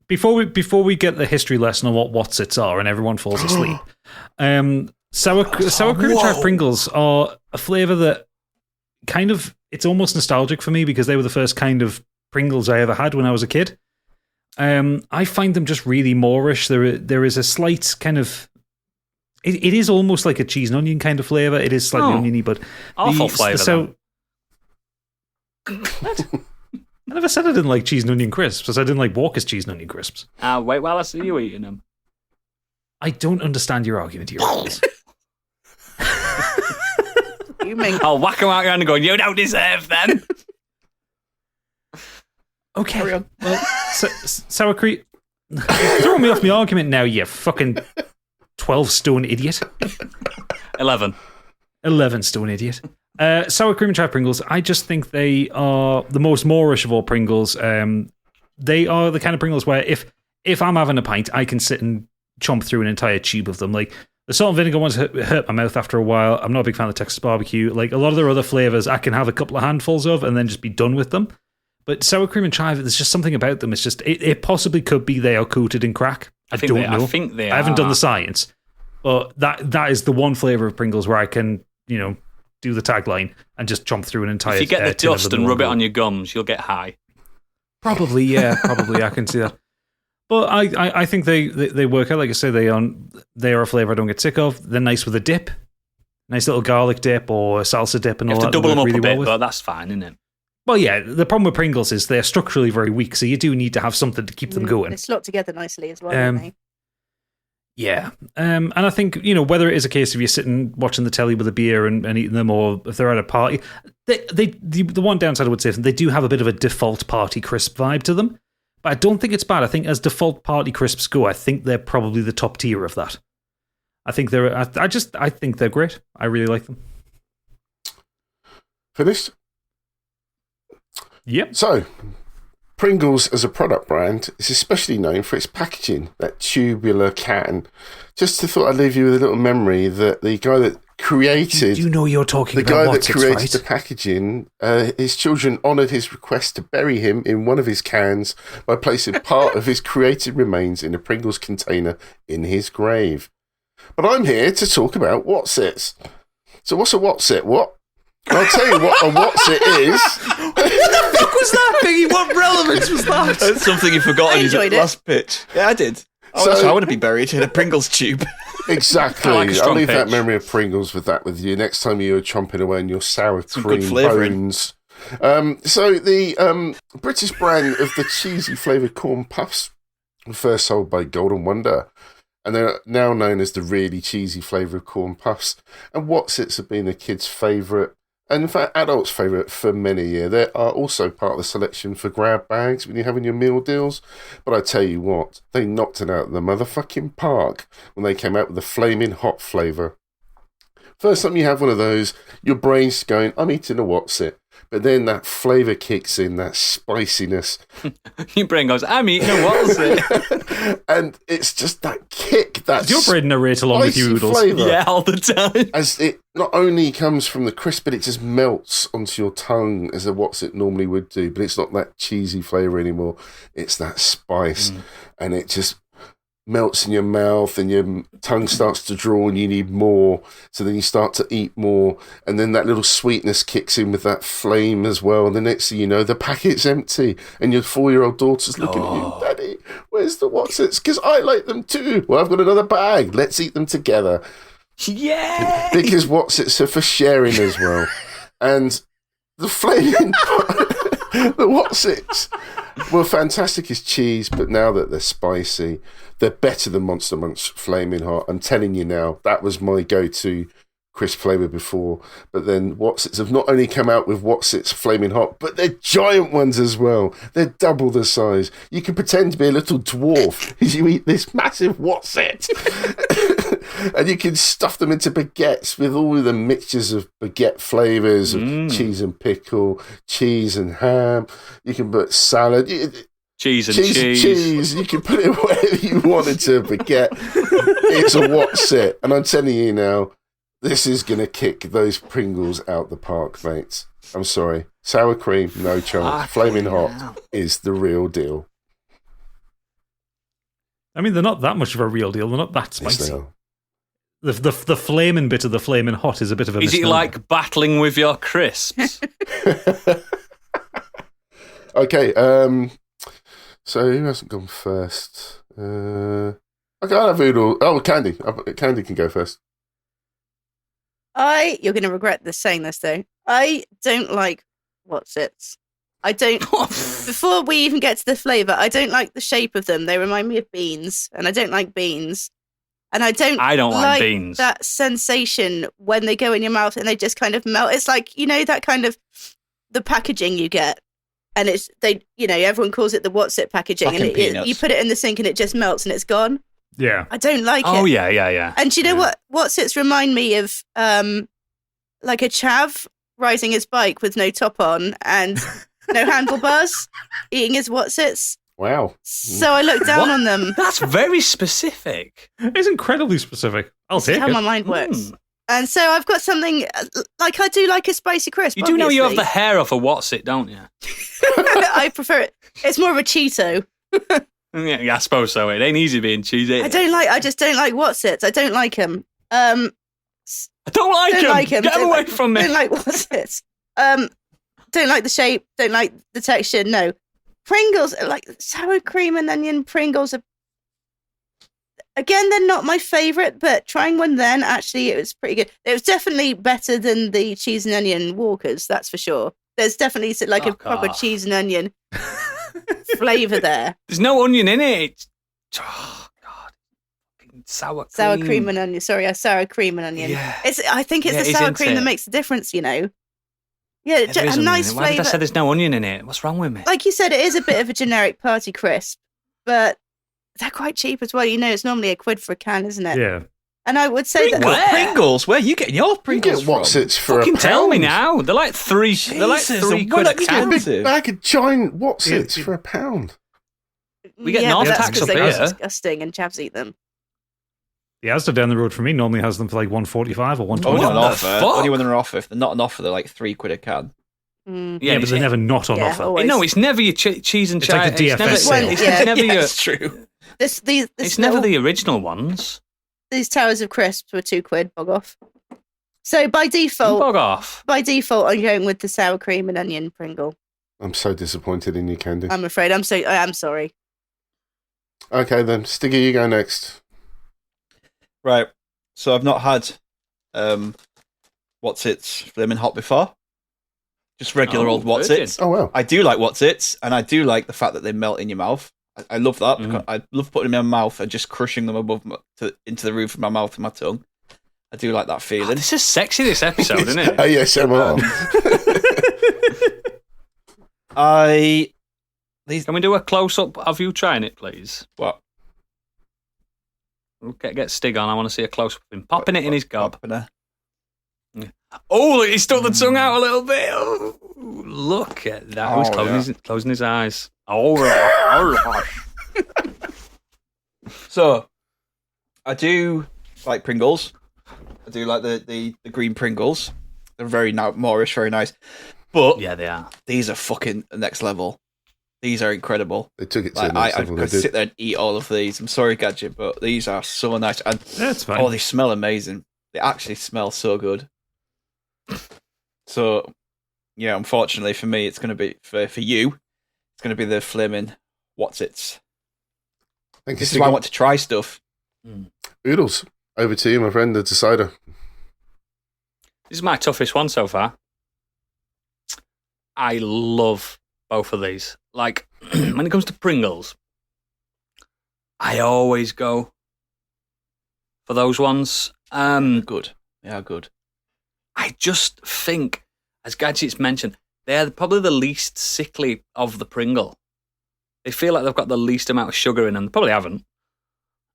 before we get the history lesson on what Whatsits are and everyone falls asleep, sour cream and chive Pringles are a flavour that kind of, it's almost nostalgic for me because they were the first kind of Pringles I ever had when I was a kid. I find them just really Moorish. There is a slight kind of, it is almost like a cheese and onion kind of flavour. It is slightly oniony, but Awful flavour. So I never said I didn't like cheese and onion crisps. I said I didn't like Walker's cheese and onion crisps. Wait while I see you eating them. I don't understand your argument here. Rules. You make I'll whack them out your hand and go, you don't deserve them. Okay. Carry on. Well, sour cream. Throw me off my argument now, you fucking 12-stone idiot. 11. 11-stone idiot. Sour cream and chive Pringles, I just think they are the most Moorish of all Pringles. They are the kind of Pringles where if I'm having a pint, I can sit and chomp through an entire tube of them. Like, the salt and vinegar ones hurt my mouth after a while. I'm not a big fan of the Texas barbecue. Like, a lot of their other flavors, I can have a couple of handfuls of and then just be done with them. But sour cream and chive, there's just something about them. It's just, it possibly could be they are coated in crack. I don't know. I think they are. I haven't done the science. But that is the one flavor of Pringles where I can, do the tagline and just chomp through an entire. If you get the tin of dust them and rub it all. on your gums, you'll get high. Probably, yeah, probably I can see that. But I think they work out. Like I say, they are a flavor I don't get sick of. They're nice with a dip, nice little garlic dip or salsa dip, and You all have to that. double them up really a bit, well with. but that's fine, isn't it? Well, yeah. The problem with Pringles is they're structurally very weak, so you do need to have something to keep them going. They slot together nicely as well, don't they? Yeah, and I think whether it is a case of you sitting watching the telly with a beer and eating them, or if they're at a party, the one downside I would say is they do have a bit of a default party crisp vibe to them. But I don't think it's bad. I think as default party crisps go, I think they're probably the top tier of that. I think I think they're great. I really like them. Finished? Yep. So, Pringles as a product brand is especially known for its packaging, that tubular can. Just thought I'd leave you with a little memory that the guy that created... You know you're talking The about guy that what's created right? the packaging, his children honoured his request to bury him in one of his cans by placing part of his created remains in a Pringles container in his grave. But I'm here to talk about Whatsits. So what's a Whatsit? What? I'll tell you what a Whatsit is. What the fuck was that, Biggie? What relevance was that? That's something you forgot I in his enjoyed it. last pitch. Yeah, I did. Oh, So- that's how I want to be buried in a Pringles tube. Exactly. I like a I'll strong leave that pitch. memory of Pringles with you next time you're chomping away on your sour Some good cream flavouring. bones. So the British brand of the cheesy flavoured corn puffs were first sold by Golden Wonder, and they're now known as the really cheesy flavour of corn puffs. And Whatsits have been a kid's favourite, and in fact adults' favourite for many years. They are also part of the selection for grab bags when you're having your meal deals. But I tell you what, they knocked it out of the motherfucking park when they came out with the flaming hot flavour. First time you have one of those, your brain's going, I'm eating a Whatsit. But then that flavour kicks in, that spiciness. Your brain goes, I'm eating a what's it? And it's just that kick, that Does your brain narrate along with you, Oodles? flavour. Yeah, all the time. As it not only comes from the crisp, but it just melts onto your tongue as a Whatsit normally would do. But it's not that cheesy flavour anymore. It's that spice. And it just... melts in your mouth and your tongue starts to draw and you need more. So then you start to eat more. And then that little sweetness kicks in with that flame as well. And the next thing you know, the packet's empty and your 4-year-old daughter's looking at you, Daddy, where's the Wotsits? Because I like them too. Well, I've got another bag. Let's eat them together. Yeah. Because Wotsits are for sharing as well. And the flaming... the Wotsits were fantastic as cheese, but now that they're spicy, they're better than Monster Munch Flaming Hot. I'm telling you now, that was my go-to crisp flavour before. But then Wotsits have not only come out with Wotsits Flaming Hot, but they're giant ones as well. They're double the size. You can pretend to be a little dwarf as you eat this massive Wotsit. And you can stuff them into baguettes with all of the mixtures of baguette flavours of cheese and pickle, cheese and ham. You can put salad. Cheese and cheese. You can put it wherever you want into a baguette. It's a Wotsit. And I'm telling you now, this is going to kick those Pringles out the park, mates. I'm sorry. Sour cream, no chance. Flaming Hot is the real deal. I mean, they're not that much of a real deal. They're not that Yes, spicy. they are. The flaming bit of the flaming hot is a bit of a Is it misnomer. like battling with your crisps? Okay, so who hasn't gone first? Okay, I'll have Oodle. Oh, Candy. Candy can go first. You're going to regret this saying this though. I don't like Wotsits. I don't. Before we even get to the flavour, I don't like the shape of them. They remind me of beans, and I don't like beans. And I don't like beans. That sensation when they go in your mouth and they just kind of melt. It's like, that kind of the packaging you get. And everyone calls it the Wotsit packaging. And you put it in the sink and it just melts and it's gone. Yeah. I don't like it. Oh, yeah. And do you know what? Wotsits remind me of like a chav riding his bike with no top on and no handlebars, eating his Wotsits. Wow. So I look down on them. That's very specific. It's incredibly specific. I'll take How it. my mind works. And so I've got something, like I do like a spicy crisp. You do know you have obviously. the hair of a Wotsit, don't you? I prefer it. It's more of a Cheeto. Yeah, I suppose so. It ain't easy being cheesy. I just don't like Wotsits. I don't like them. I don't like them. Get away from me. Don't like Wotsits. Don't like the shape. Don't like the texture. No. Pringles, like sour cream and onion Pringles are, again, they're not my favourite, but trying one then, actually, it was pretty good. It was definitely better than the cheese and onion Walkers, that's for sure. There's definitely like a proper cheese and onion flavour there. There's no onion in it. Oh, God. Sour cream. Sour cream and onion. Sorry, sour cream and onion. Yeah. I think it's the sour cream that makes the difference, Yeah, There is a onion nice in it. Why did I flavour. say there's no onion in it? What's wrong with me? Like you said, it is a bit of a generic party crisp, but they're quite cheap as well. It's normally £1 for a can, isn't it? Yeah. And I would say that Pringles? Where are you getting your Pringles from? Wotsits for Fucking £1. tell me now. They're like three. They're like Jesus, £3 why a don't you can. get Big bag of giant Wotsits for £1. We get but North that's tax 'cause up they're here. disgusting and chavs eat them. The Asda down the road from me normally has them for like $1.45 or $1.20. Only What on the offer. fuck? Only when they're on offer. If they're not on offer, they're like £3 a can. Yeah, but they're never not on offer. always. No, it's never your cheese and It's like the it's DFS never, sale. it's Yeah. never your. That's true. It's never the original ones. These towers of crisps were £2. Bog off. So by default, Bog off. I'm going with the sour cream and onion Pringle. I'm so disappointed in you, Candy. I'm afraid. I am sorry. Okay, then. Stiggy, you go next. Right. So I've not had Wotsits Flamin' Hot before. Just regular old Wotsits. Oh, wow. I do like Wotsits, and I do like the fact that they melt in your mouth. I love that. Because I love putting them in my mouth and just crushing them into the roof of my mouth and my tongue. I do like that feeling. Oh, this is sexy, this episode, isn't it? ASMR. Can we do a close-up of you trying it, please? What? Get Stig on. I want to see a close-up of him popping it in his gob. Opener. Oh, he stuck the tongue out a little bit. Oh, look at that. Oh, He's closing his eyes. All right. So, I do like Pringles. I do like the green Pringles. They're very Moorish, very nice. But Yeah, they are. these are fucking next level. These are incredible. They took it to Like, the next I level. They could did. sit there and eat all of these. I'm sorry, Gadget, but these are so nice. And That's fine. oh, they smell amazing. They actually smell so good. So, yeah, unfortunately for me, it's going to be, for you, it's going to be the flaming what's-its. Thank you, This is why I Stiggy. want to try stuff. Oodles, over to you, my friend, the decider. This is my toughest one so far. I love both of these. Like, when it comes to Pringles, I always go for those ones. Good. They are good. I just think, as Gadget's mentioned, they're probably the least sickly of the Pringle. They feel like they've got the least amount of sugar in them. They probably haven't.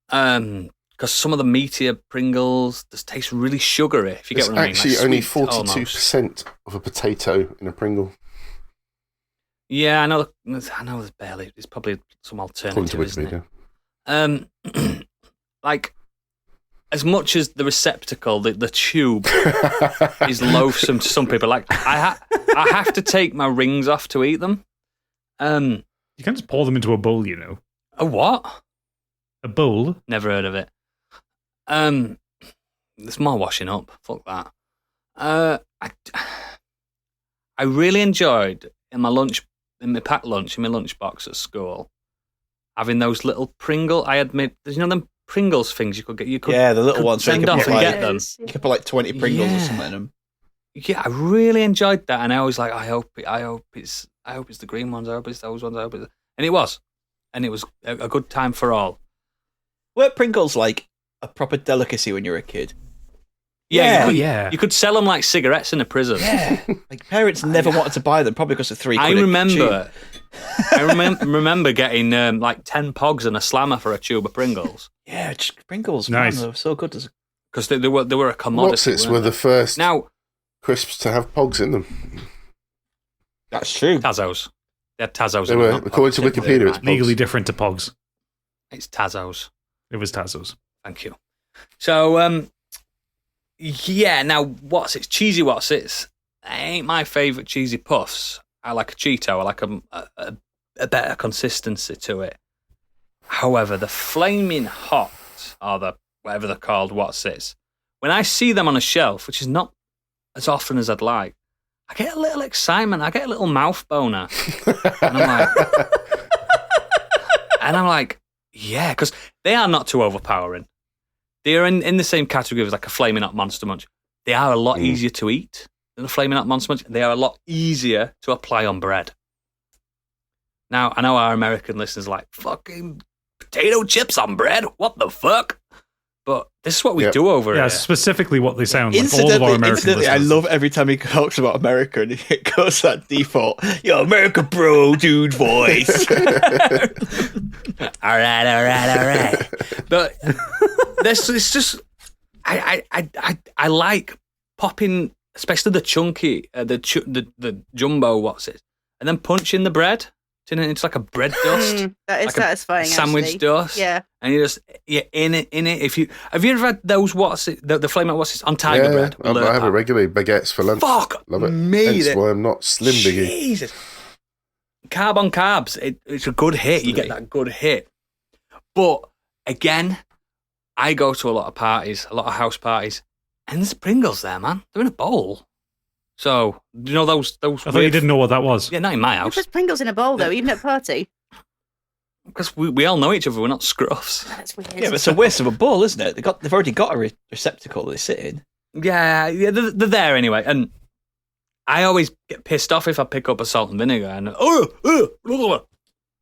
Because some of the meatier Pringles just taste really sugary, if you get It's what I mean. actually Like only sweet almost. 42% of a potato in a Pringle, Yeah, I know there's barely. It's probably some according to alternative, isn't Wikipedia. it? Like, as much as the receptacle, the tube, is loathsome to some people, like, I have to take my rings off to eat them. You can just pour them into a bowl, you know. A what? A bowl? Never heard of it. There's more washing up. Fuck that. I really enjoyed in my packed lunch, in my lunchbox at school, having those little Pringle. I admit, there's them Pringles things you could get. You could Yeah, the little ones. where you send can off put, and like- get them. You could put like 20 Pringles or Yeah. something in them. Yeah, I really enjoyed that, and I was like, I hope it's the green ones. I hope it's those ones. And it was a good time for all. Were Pringles like a proper delicacy when you were a kid? Yeah, Yeah. you could sell them like cigarettes in a prison. Yeah. Like parents never wanted to buy them, probably because of £3. I a remember, tube. remember getting like 10 pogs and a slammer for a tube of Pringles Yeah, Pringles. Nice. Man, they're so good. because they were a commodity. What's-its weren't were they? the first Now crisps to have pogs in them. That's true. Tazos. They had Tazos. They in were, them, not according to Pogs, didn't they? Wikipedia, it's Right. Legally Pogs. different to Pogs. It's Tazos. It was Tazos. Thank you. So, yeah, now What's-its? Cheesy What's-its ain't my favourite cheesy puffs. I like a Cheeto. I like a better consistency to it. However, the Flaming Hot, or the whatever they're called, What's-its, when I see them on a shelf, which is not as often as I'd like, I get a little excitement. I get a little mouth boner. And I'm like, yeah, because they are not too overpowering. They are in the same category as like a Flaming Hot Monster Munch. They are a lot easier to eat than a Flaming Hot Monster Munch. They are a lot easier to apply on bread. Now, I know our American listeners are like, fucking potato chips on bread? What the fuck? But this is what we Yep. do over Yeah, here. specifically what they sound like. All of our American Incidentally, I listeners. love every time he talks about America and it goes that default, yo, America bro, dude voice. All right. But it's just, I like popping, especially the chunky, the jumbo What's-it, and then punching the bread. It's like a bread dust. That is Like a satisfying. sandwich actually. dust. Yeah. And you're in it. Have you ever had those the Flaming Hot What's-it on tiger bread? I have it regularly. Baguettes for lunch. Fuck Love it. me. Hence why I'm not Slim Biggie. Jesus. Carb on carbs. It's a good hit. You get that good hit. But again, I go to a lot of parties, a lot of house parties, and there's Pringles there, man. They're in a bowl. So, you know those I thought you didn't know what that was. Yeah, not in my Who house. puts Pringles in a bowl though, even at a party? Because we all know each other. We're not scruffs. That's weird. Yeah, but it's a waste of a bowl, isn't it? They've already got a receptacle they sit in. Yeah, they're there anyway. And I always get pissed off if I pick up a salt and vinegar and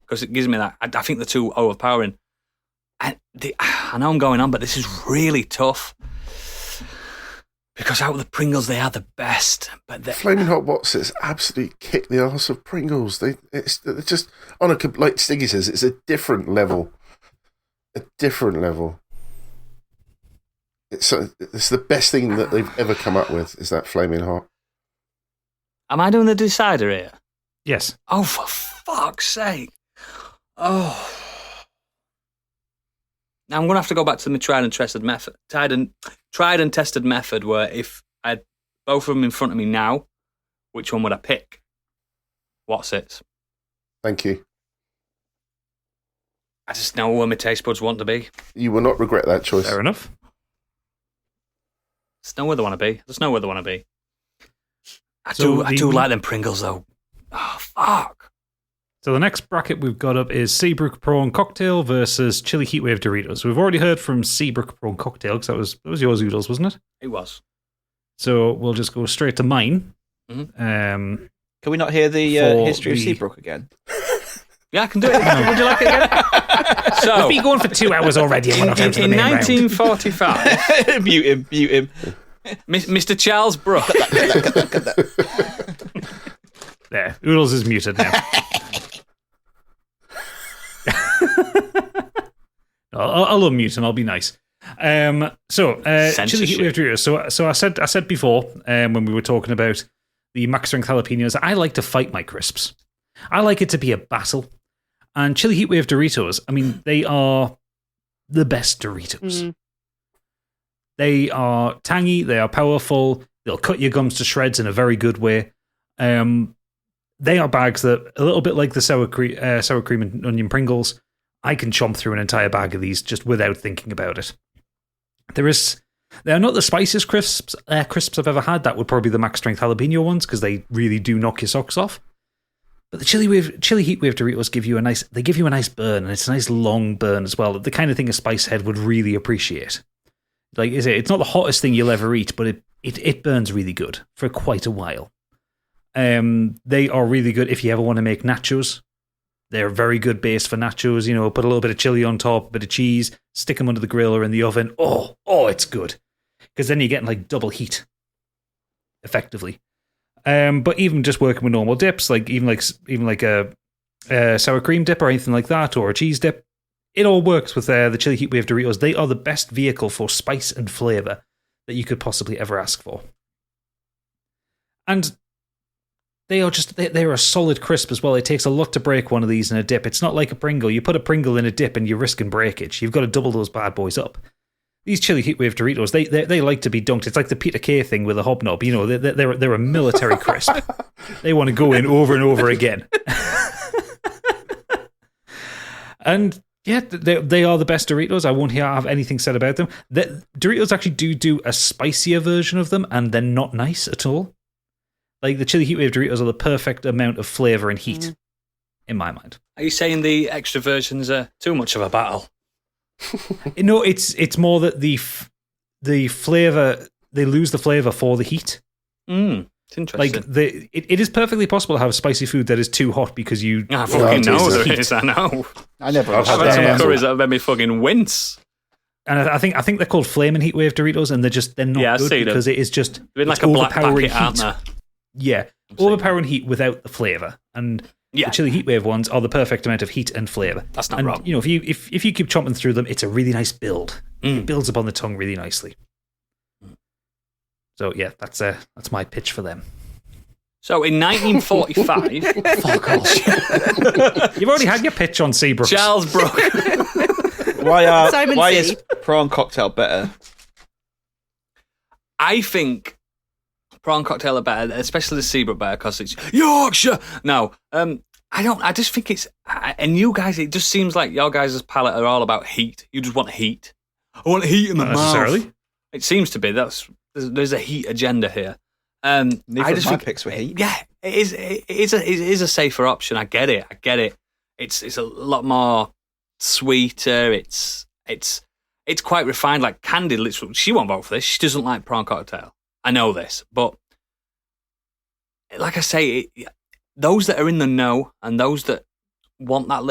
because it gives me that. I think they're too overpowering. And I know I'm going on, but this is really tough because out of the Pringles, they are the best. But Flaming Hot What's-its absolutely kick the arse of Pringles. They're just on a like Stiggy says, it's a different level. A different level. It's the best thing that they've ever come up with is that Flaming Hot. am I doing the decider here? Yes. Oh, for fuck's sake! Oh. Now I'm going to have to go back to the tried and tested method. Tried and tested method where if I had both of them in front of me now, which one would I pick? What's it? Thank you. I just know where my taste buds want to be. You will not regret that choice. Fair enough. Just know where they want to be. Just know where they want to be. I So do like them Pringles, though. Oh, fuck. So the next bracket we've got up is Seabrook Prawn Cocktail versus Chili Heatwave Doritos. We've already heard from Seabrook Prawn Cocktail because that was yours, Oodles, wasn't it? It was. So we'll just go straight to mine. Can we not hear the For history of the- Seabrook again? Yeah, I can do it. Would you like it again? So, We've been going for 2 hours already. And we're not down to the in main round. 1945, mute him. Mr. Charles Brook. There, Oodles is muted now. I'll unmute him. I'll be nice. Chili Censorship. Heatwave Doritos. So I said before when we were talking about the max strength jalapenos, I like to fight my crisps. I like it to be a battle. And Chili Heatwave Doritos, I mean, they are the best Doritos. They are tangy. They are powerful. They'll cut your gums to shreds in a very good way. They are bags that, a little bit like the sour cream and onion Pringles, I can chomp through an entire bag of these just without thinking about it. They are not the spiciest crisps I've ever had. That would probably be the max strength jalapeno ones because they really do knock your socks off. But the chili Heatwave Doritos give you a nice burn, and it's a nice long burn as well. The kind of thing a spice head would really appreciate. Like, it's not the hottest thing you'll ever eat, but it burns really good for quite a while. They are really good if you ever want to make nachos. They're a very good base for nachos. You know, put a little bit of chili on top, a bit of cheese, stick them under the grill or in the oven. Oh, it's good. Because then you're getting like double heat, effectively. But even just working with normal dips, like even like a sour cream dip or anything like that, or a cheese dip, it all works with the Chili Heatwave Doritos. They are the best vehicle for spice and flavor that you could possibly ever ask for. And they're a solid crisp as well. It takes a lot to break one of these in a dip. It's not like a Pringle. You put a Pringle in a dip and you're risking breakage. You've got to double those bad boys up. These Chili Heatwave Doritos, they like to be dunked. It's like the Peter Kay thing with a hobnob. You know, they're a military crisp. They want to go in over and over again. And yeah, they are the best Doritos. I won't have anything said about them. Doritos actually do a spicier version of them, and they're not nice at all. Like, the Chili Heatwave Doritos are the perfect amount of flavor and heat, in my mind. Are you saying the extra versions are too much of a battle? No, it's more that the flavor, they lose the flavor for the heat. It's interesting. Like, it is perfectly possible to have spicy food that is too hot because you. I fucking know Jesus. there is. I know. I never I've had had some that. curries that have made me fucking wince. And I think they're called Flamin' Heatwave Doritos, and they're not Yeah, I good see them. because it is just They're it's like a black overpowering packet, aren't heat. they? Yeah, overpowering heat without the flavor, and Yeah. the Chili Heatwave ones are the perfect amount of heat and flavor. That's not and, wrong. You know, if you keep chomping through them, it's a really nice build. It builds up on the tongue really nicely. So yeah, that's my pitch for them. So in 1945, fuck off. You've already had your pitch on Seabrook. Charles Brook. Simon Why C. is prawn cocktail better? I think prawn cocktail are better, especially the Seabrook better because it's Yorkshire. No, I just think it's, and you guys, it just seems like your guys' palate are all about heat. You just want heat. I want heat in the Not mouth. necessarily. It seems to be. There's a heat agenda here. Neither I of just my think, picks were heat. yeah, it is a safer option. I get it. It's a lot more sweeter. It's quite refined. Like Candy, literally, she won't vote for this. She doesn't like prawn cocktail. I know this, but like I say, those that are in the know and those that want that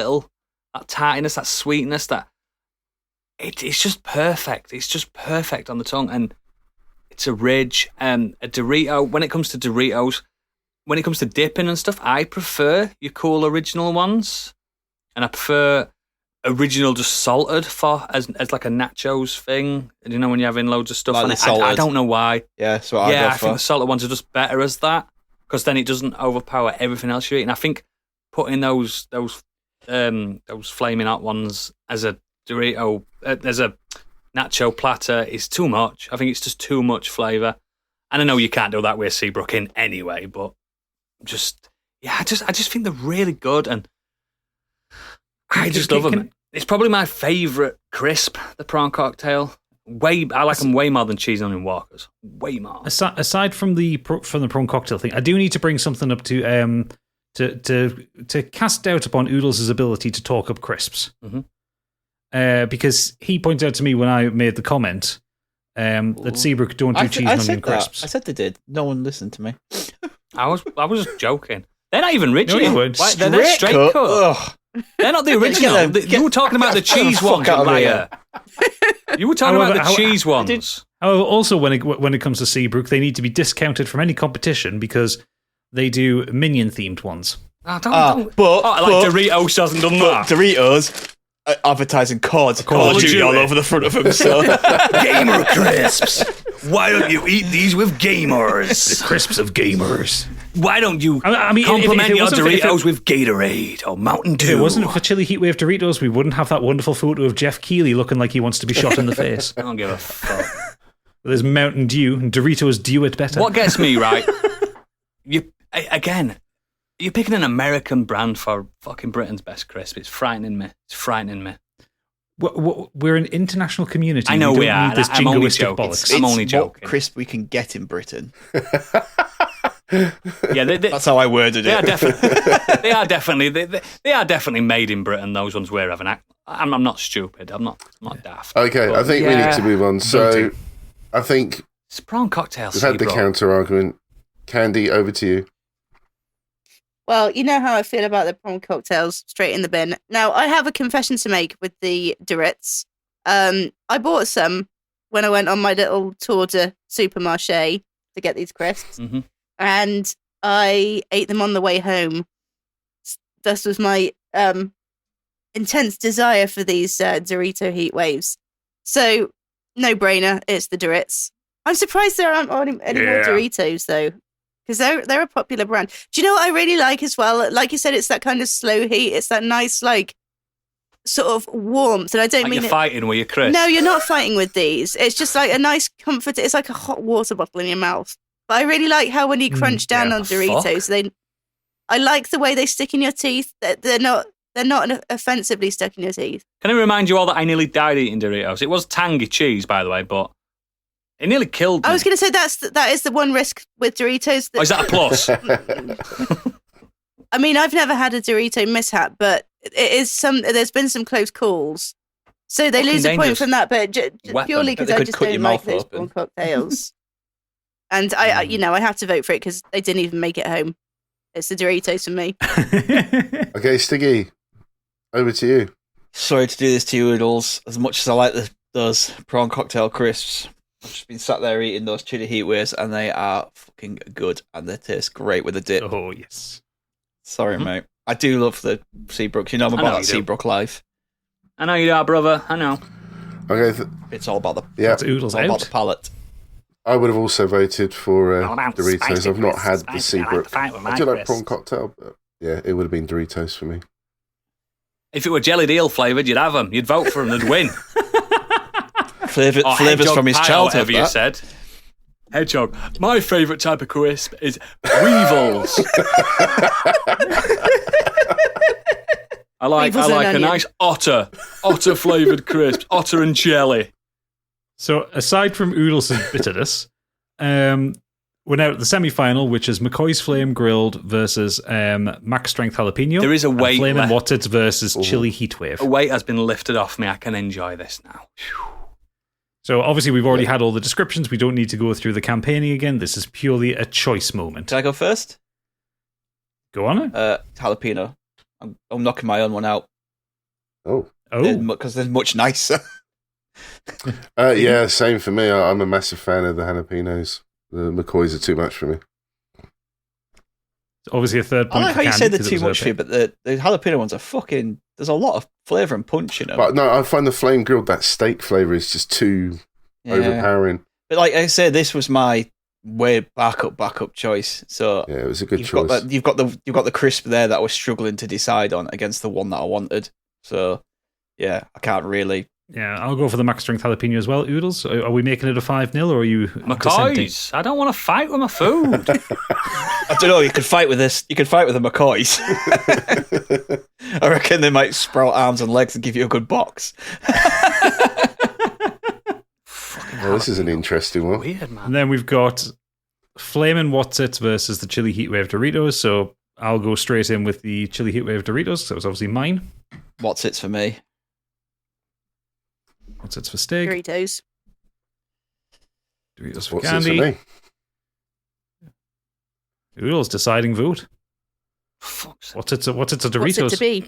tartiness, that sweetness, it's just perfect. It's just perfect on the tongue, and it's a ridge. A Dorito. When it comes to Doritos, when it comes to dipping and stuff, I prefer your cool original ones, and I prefer original just salted as like a nachos thing. You know, when you're having loads of stuff Like on the it. salted. I don't know why. Yeah, that's what I I go think for. the salted ones are just better as that because then it doesn't overpower everything else you're eating. I think putting those flaming hot ones as a Dorito, as a nacho platter is too much. I think it's just too much flavour. And I know you can't do that with Seabrook in anyway, but I just think they're really good, and I just love them. It's probably my favourite crisp, the prawn cocktail. I like them way more than cheese onion walkers. Way more. Aside from the prawn cocktail thing, I do need to bring something up to cast doubt upon Oodles' ability to talk up crisps. Mm-hmm. Because he pointed out to me when I made the comment that Seabrook don't do cheese and onion crisps. I said they did. No one listened to me. I was just joking. They're not even rigid. No, you weren't. They're straight cut. Ugh. They're not the original. You were talking about the cheese ones, liar. You were talking about the cheese ones. However, also when it comes to Seabrook, they need to be discounted from any competition because they do minion-themed ones. But Doritos hasn't done that. Doritos advertising Call of Duty all over the front of them. So Gamer crisps. Why don't you eat these with gamers? The crisps of gamers. Why don't you compliment your Doritos with Gatorade or Mountain Dew? If it wasn't for Chili Heatwave Doritos, we wouldn't have that wonderful photo of Jeff Keighley looking like he wants to be shot in the face. I don't give a fuck. There's Mountain Dew, and Doritos do it better. What gets me, right? You're picking an American brand for fucking Britain's best crisp. It's frightening me. We're an international community. I know we don't are. Need this I'm only jingoistic joking. bollocks. I'm only joking. What crisp we can get in Britain. Yeah, that's how I worded it. They are definitely made in Britain. Those ones we're having. I'm not stupid. I'm not daft. Okay, I think we need to move on. So, I think it's a prawn cocktail. We've had the counter argument. Candy, over to you. Well, you know how I feel about the prawn cocktails, straight in the bin. Now, I have a confession to make with the Doritos. I bought some when I went on my little tour de supermarché to get these crisps. Mm-hmm. And I ate them on the way home. This was my intense desire for these Dorito heat waves. So, no brainer, it's the Doritos. I'm surprised there aren't any more Doritos, though. Because they're a popular brand. Do you know what I really like as well? Like you said, it's that kind of slow heat. It's that nice, like, sort of warmth. And I don't mean you're fighting with your crisp. No, you're not fighting with these. It's just like a nice comfort. It's like a hot water bottle in your mouth. But I really like how when you crunch down on Doritos, I like the way they stick in your teeth. They're not offensively stuck in your teeth. Can I remind you all that I nearly died eating Doritos? It was tangy cheese, by the way, but it nearly killed me. I was going to say that is the one risk with Doritos. Is that a plus? I mean, I've never had a Dorito mishap, but there's been some close calls. So they lose a point from that, but purely because I just don't like those prawn cocktails. And I have to vote for it because they didn't even make it home. It's the Doritos for me. Okay, Stiggy, over to you. Sorry to do this to you, Oodles. As much as I like those prawn cocktail crisps, I've just been sat there eating those chili heat waves, and they are fucking good, and they taste great with a dip. Oh, yes. Sorry, mate. I do love the Seabrook. You know I'm about that Seabrook life. I know you are, brother. I know. Okay. It's all about the Oodles all about the palate. I would have also voted for Doritos. I've not had the Seabrook. I do like prawn cocktail, but yeah, it would have been Doritos for me. If it were jelly deal flavoured, you'd have them. You'd vote for them. They'd win. Flavours from his childhood. Whatever you said. Hedgehog. My favourite type of crisp is Weevils. I like a nice otter flavoured crisp, otter and jelly. So aside from Oodles' bitterness, we're now at the semi-final, which is McCoy's Flame Grilled versus Max Strength Jalapeno. There is a weight. Flamin' Watters versus Chili Heatwave. A weight has been lifted off me. I can enjoy this now. So obviously we've already had all the descriptions. We don't need to go through the campaigning again. This is purely a choice moment. Can I go first? Go on. Jalapeno. I'm knocking my own one out. Oh. Because they're much nicer. Yeah, same for me. I'm a massive fan of the jalapenos. The McCoys are too much for me. Obviously a third point. I like how you say they're too much for you, but the jalapeno ones are fucking... There's a lot of flavour and punch in them. But no, I find the flame grilled, that steak flavour is just too overpowering. But like I said, this was my way backup choice. So yeah, it was a good choice. You've got the crisp there that I was struggling to decide on against the one that I wanted. So yeah, I can't really Yeah, I'll go for the max strength jalapeno as well. Oodles, are we making it a 5-0 or are you dissenting? McCoys. I don't want to fight with my food. I don't know. You could fight with this. You could fight with the McCoys. I reckon they might sprout arms and legs and give you a good box. Well, this is an interesting one. Weird, man. And then we've got Flamin' What's-It versus the Chili Heatwave Doritos. So I'll go straight in with the Chili Heatwave Doritos. That was obviously mine. What's it's for me? What's-It's for Stig. Doritos. Doritos for What's Candy. it for me? Oodles deciding vote. Fuck's sake. What's it a Doritos? What's it to be?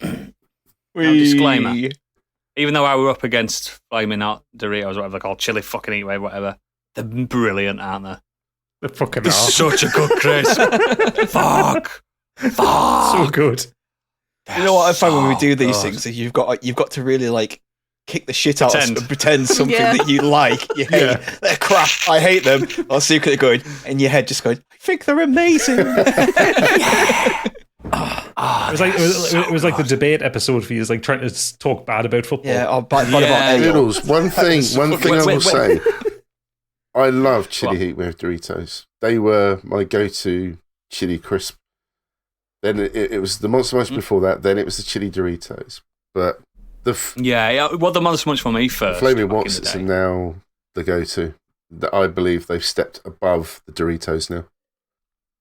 Now, disclaimer. Even though I were up against Flaming Hot Doritos, whatever they're called, Chili fucking Heatwave, whatever, they're brilliant, aren't they? The fucking They're such a good crisp. Fuck. so good. You know what I find when we So do these good. things? Is you've got to really like kick the shit out Pretend. and pretend something Yeah. that you like. You hate. Yeah. They're crap. I hate them. Or secretly going in your head, just going, I think they're amazing. It was like the debate episode for you. It's like trying to talk bad about football. Yeah. Or bad Yeah. about ale. Noodles. One thing I will wait. say. I love chili heat with Doritos. They were my go-to chili crisp. Then it was the Monster Munch before that. Then it was the chili Doritos. But the Yeah, well, the Monster Munch for me first. Flaming back in What's the It's day. are now the go-to. That I believe they've stepped above the Doritos now.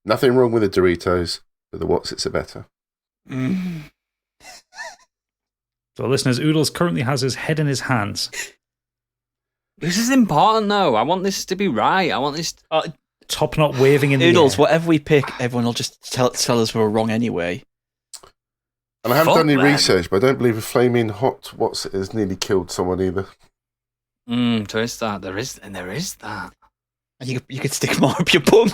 Nothing wrong with the Doritos, but the What's It's are better. So, listeners, Oodles currently has his head in his hands. This is important, though. I want this to be right. I want this. Top knot waving in Noodles, the air. whatever we pick, everyone will just tell us we're wrong anyway. And I haven't Fuck done any them. research, but I don't believe a Flaming Hot What's It has nearly killed someone either. There is that. There is that. And you could stick more up your bum.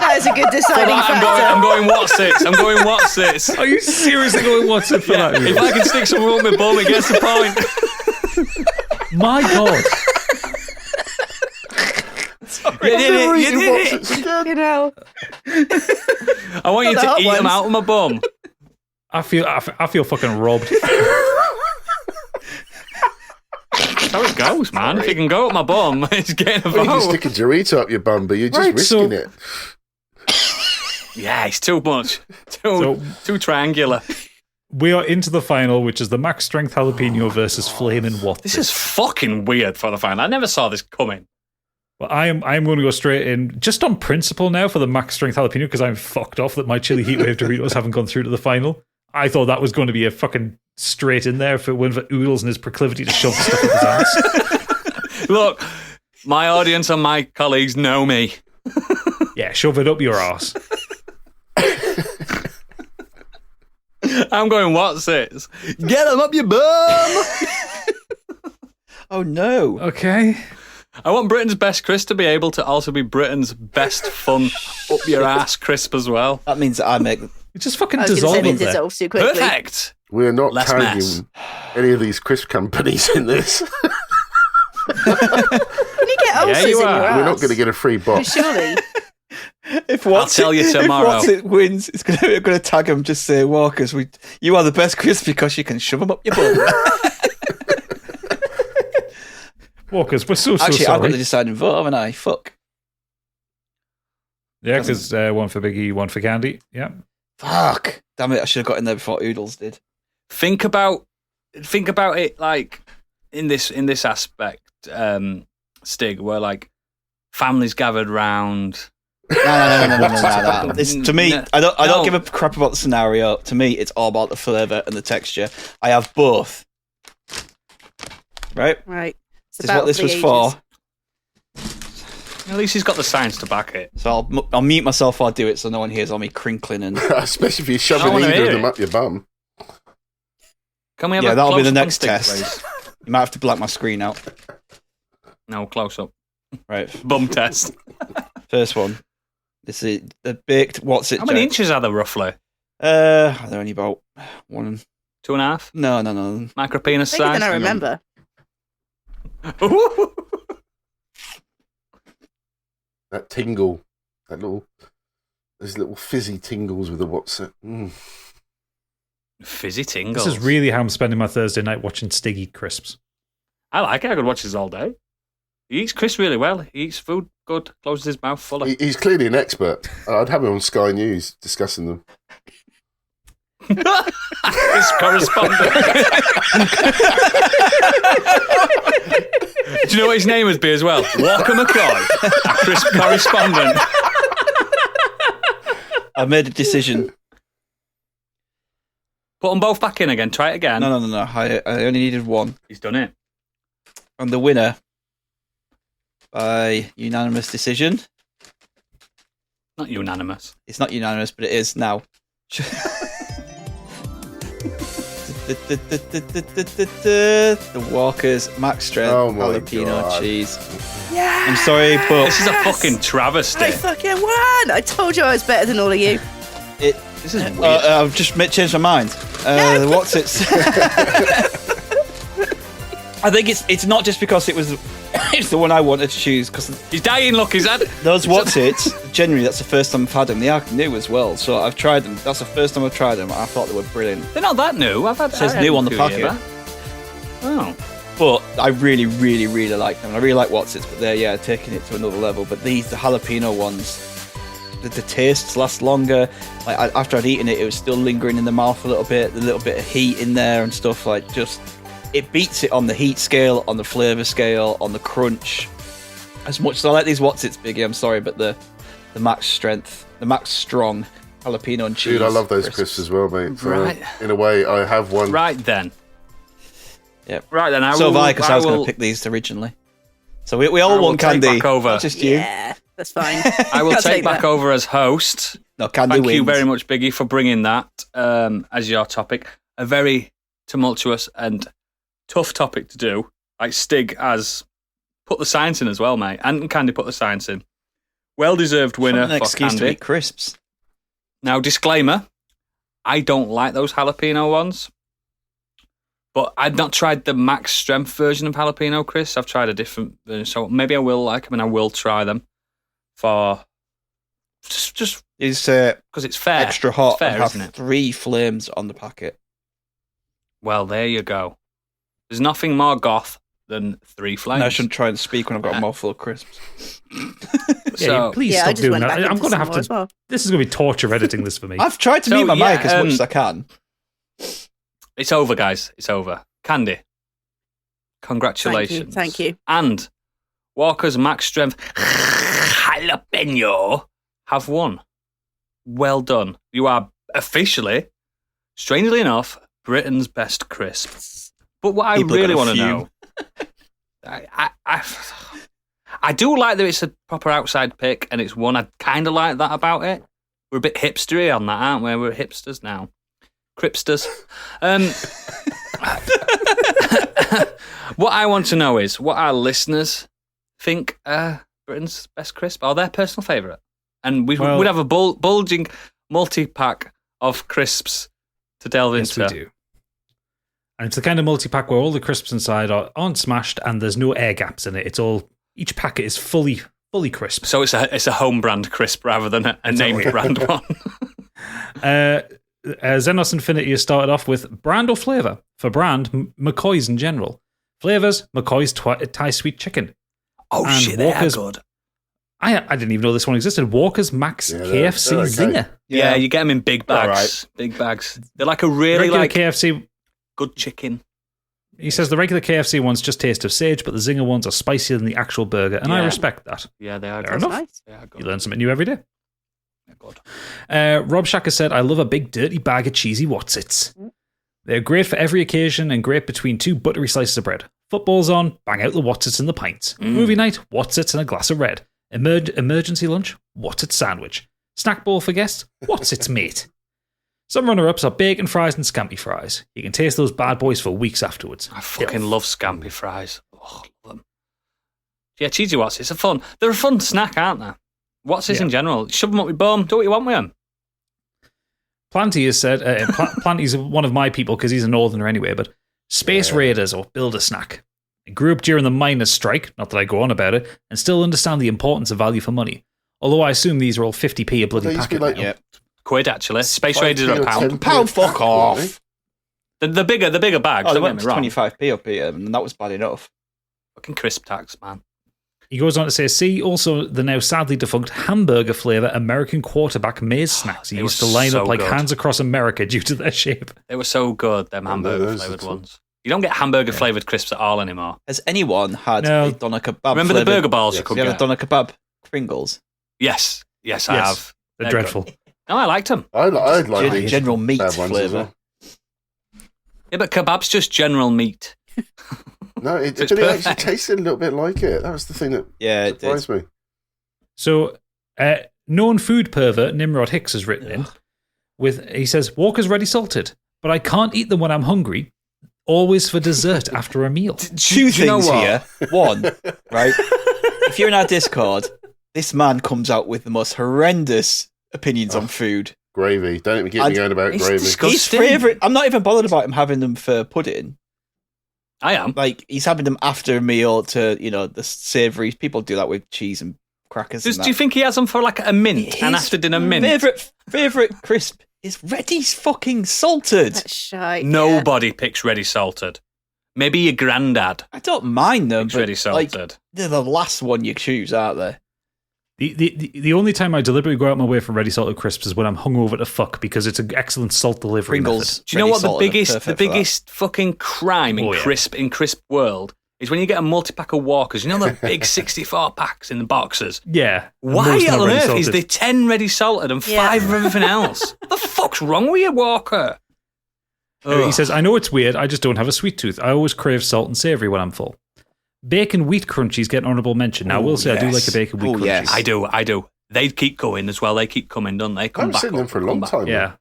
That is a good deciding I'm factor. going what's it? I'm going what's it? Are you seriously going what's it for Yeah, that? if I can stick some up my bum, it gets the point. My God. You did it. You did it. You know, I want you Not the to hot eat them ones. out of my bum. I feel fucking robbed. That's how it goes, man. If you can go up my bum, it's getting a Well, you can vote. stick a Dorito up your bum, but you're just Right, risking so- it. Yeah, it's too much. Too triangular. We are into the final, which is the max strength jalapeno versus Flamin' What's This It. is fucking weird for the final. I never saw this coming. Well, I'm going to go straight in, just on principle now, for the max strength jalapeno, because I'm fucked off that my chili heatwave Doritos haven't gone through to the final. I thought that was going to be a fucking straight in there if it weren't for Oodles and his proclivity to shove stuff up his ass. Look, my audience and my colleagues know me. Yeah, shove it up your ass. I'm going, what's it? Get them up your bum! Oh no. Okay. I want Britain's best crisp to be able to also be Britain's best fun up your ass crisp as well. That means that I make. It just fucking I was going to say dissolve it it there. dissolves too quickly. Perfect. We're not Less mess. tagging any of these crisp companies in this. Can you get ulcers you in are. your ass? We're not going to get a free box. Surely. If I'll tell you tomorrow. If What's It wins, it's going to tag him. Just say, Walkers, you are the best crisp because you can shove them up your bum. Walkers, we're so Actually, I've got sorry. the deciding vote, haven't I? Fuck. Yeah, because one for Biggie, one for Candy. Yeah. Fuck. Damn it! I should have got in there before Oodles did. Think about it like in this aspect, Stig, where like families gathered round. No. This, to me, No. I don't No. give a crap about the scenario. To me, it's all about the flavour and the texture. I have both. Right? Right. It's This is what about this the was ages. for. At least he's got the science to back it. So I'll mute myself while I do it so no one hears all me crinkling and. Especially if you're I shoving wanna either hear of them it. up your bum. Can we have Yeah, a that'll be the close-up on next Stig, test. please? You might have to black my screen out. No, close up. Right. Bum test. First one. This is the baked. What's it? How many Jack? inches are there roughly? They're only about 1. 2.5? No. Micro penis Bigger size? than I Hang on. remember. That tingle. Those little fizzy tingles with the What's It. Fizzy tingles. This is really how I'm spending my Thursday night watching Stig eat crisps. I like it. I could watch this all day. He eats crisps really well. He eats food good, closes his mouth fully. He's clearly an expert. I'd have him on Sky News discussing them. His correspondent. Do you know what his name would be as well? Walker McCoy, a crisp correspondent. I've made a decision. Put them both back in again. Try it again. No. I only needed one. He's done it. And the winner, by unanimous decision. Not unanimous. It's not unanimous, but it is now. The Walker's Max Strength jalapeno God. cheese. Yeah. I'm sorry, but This is a fucking travesty. I fucking won! I told you I was better than all of you. This is weird. I've just changed my mind. What's it? I think it's not just because it's the one I wanted to choose, because He's dying, look, he's had... those what's it, generally that's the first time I've had them. They are new as well, so I've tried them. That's the first time I've tried them. I thought they were brilliant. They're not that new. It says new on the packet. Oh. But I really, really, really like them. I really like what's it, but they're taking it to another level. But the jalapeno ones, the tastes last longer. Like after I'd eaten it, it was still lingering in the mouth a little bit. The little bit of heat in there and stuff. Like just. It beats it on the heat scale, on the flavour scale, on the crunch. As much as I like these What's-Its, Biggie, I'm sorry, but the Max Strength, the Max Strong jalapeno and cheese. Dude, I love those crisps as well, mate. So, Right. in a way, I have one. Right then. Yep. Right then. So have I, because I was going to pick these originally. So we all won Candy. Back over. Not just you. Yeah, that's fine. I will I'll take back that. over as host. No, Candy Thank wins. you very much, Biggie, for bringing that as your topic. A very tumultuous and tough topic to do. Like Stig has put the science in as well, mate. And Candy put the science in. Well-deserved winner An for excuse to Candy. eat crisps. Now, disclaimer, I don't like those jalapeno ones. But I've not tried the max strength version of jalapeno crisps. I've tried a different version. So maybe I will like them and I will try them for just It's because it's fair. extra hot It's fair, and have isn't it? 3 flames on the packet. Well, there you go. There's nothing more goth than 3 flames. No, I shouldn't try and speak when I've got a mouthful of crisps. So, Please I stop just doing went that. back I'm into going to some have more to. as well. This is going to be torture editing this for me. I've tried to So, mute my yeah, mic as much as I can. it's over, guys. It's over. Candy, congratulations. Thank you. And Walker's Max Strength Jalapeno have won. Well done. You are officially, strangely enough, Britain's best crisp. But what I People are really gonna want to know, I do like that it's a proper outside pick, and it's one I kind of like that about it. We're a bit hipstery on that, aren't we? We're hipsters now. Cripsters. What I want to know is what our listeners think Britain's best crisp or their personal favourite. And we would have a bulging multi-pack of crisps to delve Yes, into. we do. And it's the kind of multi-pack where all the crisps inside aren't smashed and there's no air gaps in it. It's all, each packet is fully crisp. So it's a home brand crisp rather than a name brand one. Xenos Infinity has started off with brand or flavour. For brand, McCoy's in general. Flavours, McCoy's Thai sweet chicken. Oh And shit, they are Walker's- good. I didn't even know this one existed. Walker's Max Yeah, KFC they're okay. Zinger. Yeah, you get them in big bags. Alright. Big bags. They're like a really Regular like KFC. good chicken. He says the regular KFC ones just taste of sage, but the Zinger ones are spicier than the actual burger, and I Yeah. respect that. Yeah, they are Fair good. enough. Nice. They are You good. learn something new every day. They're good. Rob Shacker said, I love a big dirty bag of cheesy What's-Its. They're great for every occasion and great between 2 buttery slices of bread. Football's on, bang out the What's-Its and the pints. Movie night, What's-Its and a glass of red. Emergency lunch, What's-Its sandwich. Snack bowl for guests, What's-Its mate. Some runner-ups are bacon fries and scampi fries. You can taste those bad boys for weeks afterwards. I fucking love scampi fries. Oh, love them. Yeah, cheesy What's-Its are fun. They're a fun snack, aren't they? What's-Its in general. Shove them up your bum. Do what you want with them. Planty has said, Planty's one of my people because he's a northerner anyway, but Space Raiders or Build a Snack. I grew up during the miners' strike, not that I go on about it, and still understand the importance of value for money. Although I assume these are all 50p a bloody They used to packet be like now. £1, actually. Space 5p Raiders are or £1. 10p. Pound, fuck off. The bigger bags. Oh, they don't went get to me wrong. 25p up here, and that was bad enough. Fucking crisp tax, man. He goes on to say, see also the now sadly defunct hamburger flavour American quarterback maize snacks. He They used were to line so up like good. hands across America due to their shape. They were so good, them hamburger those flavoured are ones. You don't get hamburger flavoured crisps at all anymore. Has anyone had No. a doner kebab? Remember the flavoured- burger balls you Yes. could You had a get? doner kebab Pringles? Yes, I Yes. have. They're They're dreadful. No, I liked them. I'd like the General meat bad ones as flavour. well. Yeah, but kebab's just general meat. No, So it's but it actually perfect. tasted a little bit like it. That was the thing that Yeah, it did. surprised me. So, known food pervert Nimrod Hicks has written in he says, Walker's ready salted, but I can't eat them when I'm hungry. Always for dessert after a meal. Two Do you know things what? here. One, right? If you're in our Discord, this man comes out with the most horrendous opinions on food. Gravy. Don't even get me going about It's gravy. disgusting. His favourite. I'm not even bothered about him having them for pudding. I am. Like he's having them after a meal to, the savoury. People do that with cheese and crackers. Do you think he has them for like a mint and after dinner mint? Favourite crisp is ready fucking salted. That's shite. Nobody picks ready salted. Maybe your granddad I don't mind them, picks but ready salted. they're the last one you choose, aren't they? The only time I deliberately go out my way for ready salted crisps is when I'm hungover to fuck because it's an excellent salt delivery Pringles. method. Do you know ready what the salted are biggest perfect for that. fucking crime in Oh, yeah. crisp world is when you get a multi-pack of Walkers. You know the big 64 packs in the boxes. Yeah. Why most not on ready earth is salted. there 10 ready salted and 5 Yeah. of everything else? What the fuck's wrong with you, Walker? He Ugh. says, I know it's weird, I just don't have a sweet tooth. I always crave salt and savoury when I'm full. Bacon wheat crunchies get an honourable mention. Now, I will say I do yes. like a bacon wheat Oh, crunchies. yes. I do. They keep going as well. They keep coming, don't they? I Come haven't back seen them up, for a come long back. time. Yeah.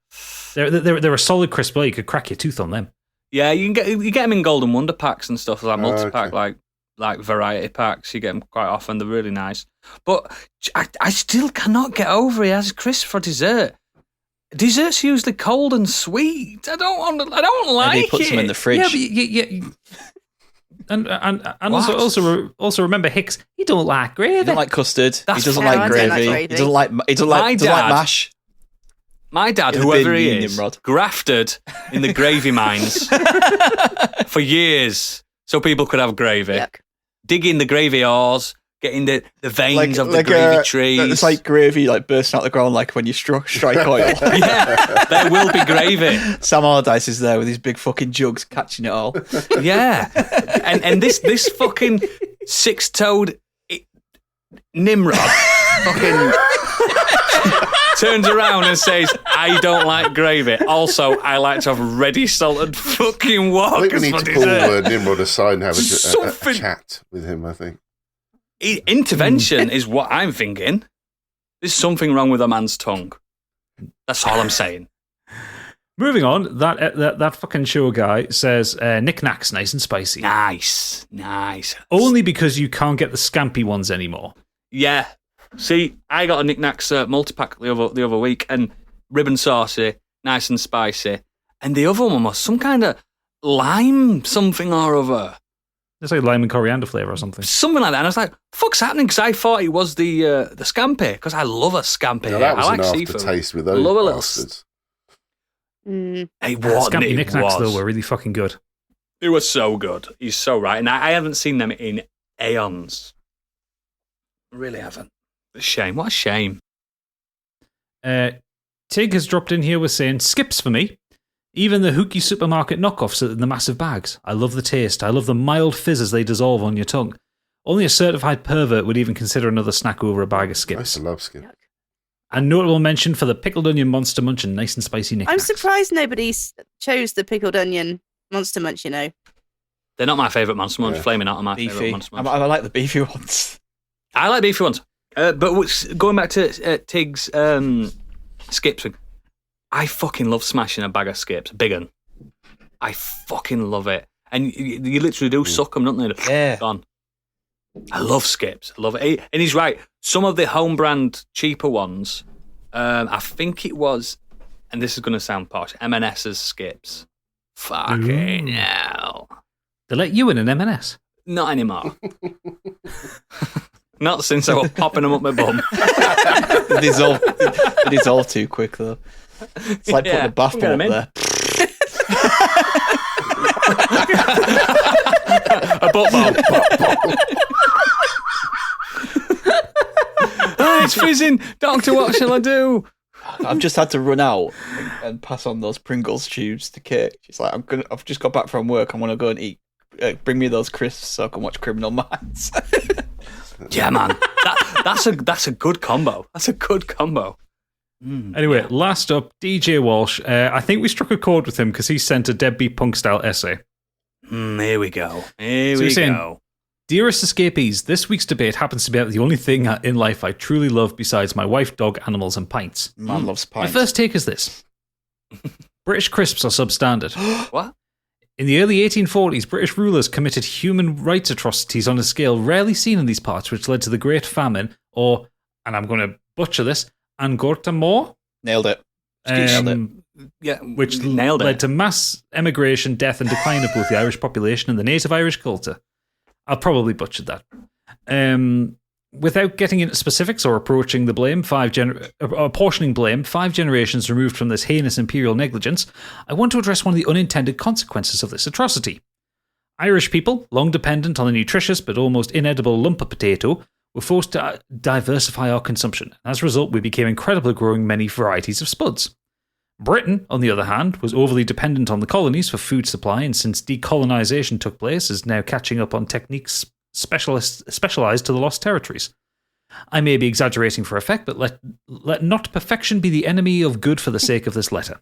They're a solid crisp. Well, you could crack your tooth on them. Yeah, you get them in Golden Wonder packs and stuff, like multi-pack, okay. like variety packs. You get them quite often. They're really nice. But I still cannot get over it as crisp for dessert. Dessert's usually cold and sweet. I don't like Maybe he puts it. them in the fridge. Yeah, but and What? also remember Hicks. He don't like gravy. He doesn't like custard. That's He doesn't fine. like I don't like gravy. gravy. He doesn't like. He doesn't like. My Doesn't like dad- mash. My dad, In the whoever bin, he you is, Nimrod. grafted in the gravy mines for years so people could have gravy. Yuck. Digging the gravy ores, getting the veins of the gravy trees. It's like gravy, like bursting out the ground, like when you strike oil. Yeah, there will be gravy. Sam Allardyce is there with his big fucking jugs, catching it all. Yeah, and this fucking six-toed Nimrod fucking turns around and says, "I don't like gravy. Also, I like to have ready salted fucking I think we Walkers need for to pull dessert." Nimrod aside and have a Something- chat with him, I think. Intervention is what I'm thinking. There's something wrong with a man's tongue. That's all I'm saying. Moving on, that fucking show guy says knickknacks nice and spicy. Nice. Only because you can't get the scampy ones anymore. Yeah. See, I got a knickknacks multi-pack the other week, and ribbon saucy, nice and spicy. And the other one was some kind of lime something or other. It's like lime and coriander flavour or something. Something like that. And I was like, fuck's happening? Because I thought it was the scampi, because I love a scampi. Now, that was I like an seafood. aftertaste with I those lall a little bastards. Mm. It was. Scampy It knickknacks, though, was. were really fucking good. It was so good. He's so right. And I haven't seen them in aeons. I really haven't. A shame. What a shame. Tig has dropped in here with saying, skips for me. Even the hooky supermarket knockoffs in the massive bags. I love the taste. I love the mild fizz as they dissolve on your tongue. Only a certified pervert would even consider another snack over a bag of I used skips. to love skip. And notable mention for the pickled onion monster munch and nice and spicy I'm knickknacks. surprised nobody chose the pickled onion monster munch, They're not my favourite Monster Munch. Yeah. Flaming out are my favourite Beefy. Monster I Munch. like the beefy ones. I like beefy ones. But going back to Tig's skips, I fucking love smashing a bag of skips. Big un. I fucking love it. And you literally do suck them, don't they? Yeah. Gone. I love skips. I love it. And he's right. Some of the home brand cheaper ones, I think it was, and this is going to sound posh, M&S's skips. Fucking hell. They let you in an M&S. Not anymore. Not since I was popping them up my bum. It dissolve too quick though. It's like putting a bath get 'em bomb in. up there. Butt bomb. It's fizzing. Doctor, what shall I do? I've just had to run out and pass on those Pringles tubes to Kate. She's like, I've just got back from work. I want to go and eat. Bring me those crisps so I can watch Criminal Minds. Yeah, man. That's a good combo. That's a good combo. Anyway, last up, DJ Walsh. I think we struck a chord with him because he sent a deadbeat punk style essay. Here we go. Here So we he's saying, go. Dearest escapees, this week's debate happens to be about the only thing in life I truly love besides my wife, dog, animals, and pints. Man loves My pints. first take is this. British crisps are substandard. What? In the early 1840s, British rulers committed human rights atrocities on a scale rarely seen in these parts, which led to the Great Famine, or, and I'm going to butcher this, Angortamor? Nailed it. Nailed it. Yeah, Which nailed led it. to mass emigration, death, and decline of both the Irish population and the native Irish culture. I'll probably butcher that. Without getting into specifics or approaching the blame, apportioning blame, 5 generations removed from this heinous imperial negligence, I want to address one of the unintended consequences of this atrocity. Irish people, long dependent on the nutritious but almost inedible lump of potato, were forced to diversify our consumption. As a result, we became incredible at growing many varieties of spuds. Britain, on the other hand, was overly dependent on the colonies for food supply, and since decolonisation took place, is now catching up on techniques specialised to the lost territories. I may be exaggerating for effect, but let not perfection be the enemy of good for the sake of this letter.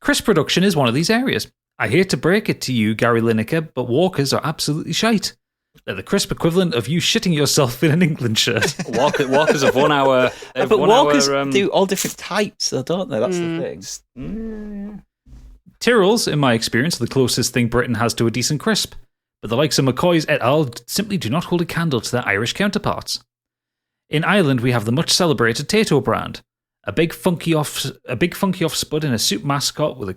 Crisp production is one of these areas. I hate to break it to you, Gary Lineker, but Walkers are absolutely shite. They're the crisp equivalent of you shitting yourself in an England shirt. Walkers have 1 hour. But Walkers do all different types, though, don't they? That's the thing. Tyrrells, in my experience, are the closest thing Britain has to a decent crisp, but the likes of McCoy's et al. Simply do not hold a candle to their Irish counterparts. In Ireland, we have the much celebrated Tato brand, a big funky off spud in a soup mascot with a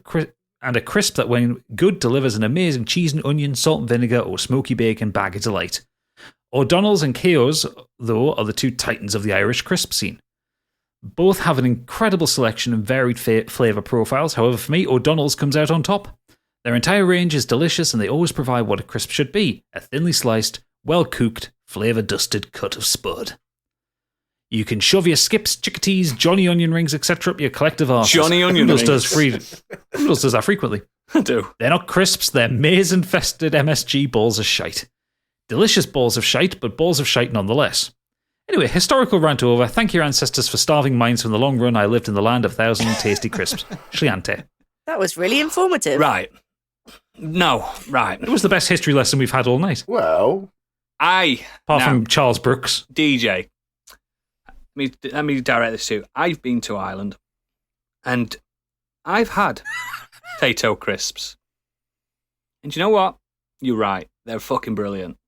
crisp that, when good, delivers an amazing cheese and onion, salt and vinegar, or smoky bacon bag of delight. O'Donnell's and Keogh's, though, are the 2 titans of the Irish crisp scene. Both have an incredible selection and varied flavour profiles. However, for me, O'Donnell's comes out on top. Their entire range is delicious, and they always provide what a crisp should be: a thinly sliced, well-cooked, flavour-dusted cut of spud. You can shove your skips, chickadees, Johnny onion rings, etc. up your collective arses. Johnny onion Noodles rings. Noodles does that frequently. I do. They're not crisps, they're maize-infested MSG balls of shite. Delicious balls of shite, but balls of shite nonetheless. Anyway, historical rant over. Thank your ancestors for starving minds from the long run. I lived in the land of 1,000 tasty crisps. Shliante. That was really informative. Right. No, right. It was the best history lesson we've had all night. Well, Apart from Charles Brooks. DJ, let me direct this to you. I've been to Ireland, and I've had Tato crisps. And you know what? You're right. They're fucking brilliant.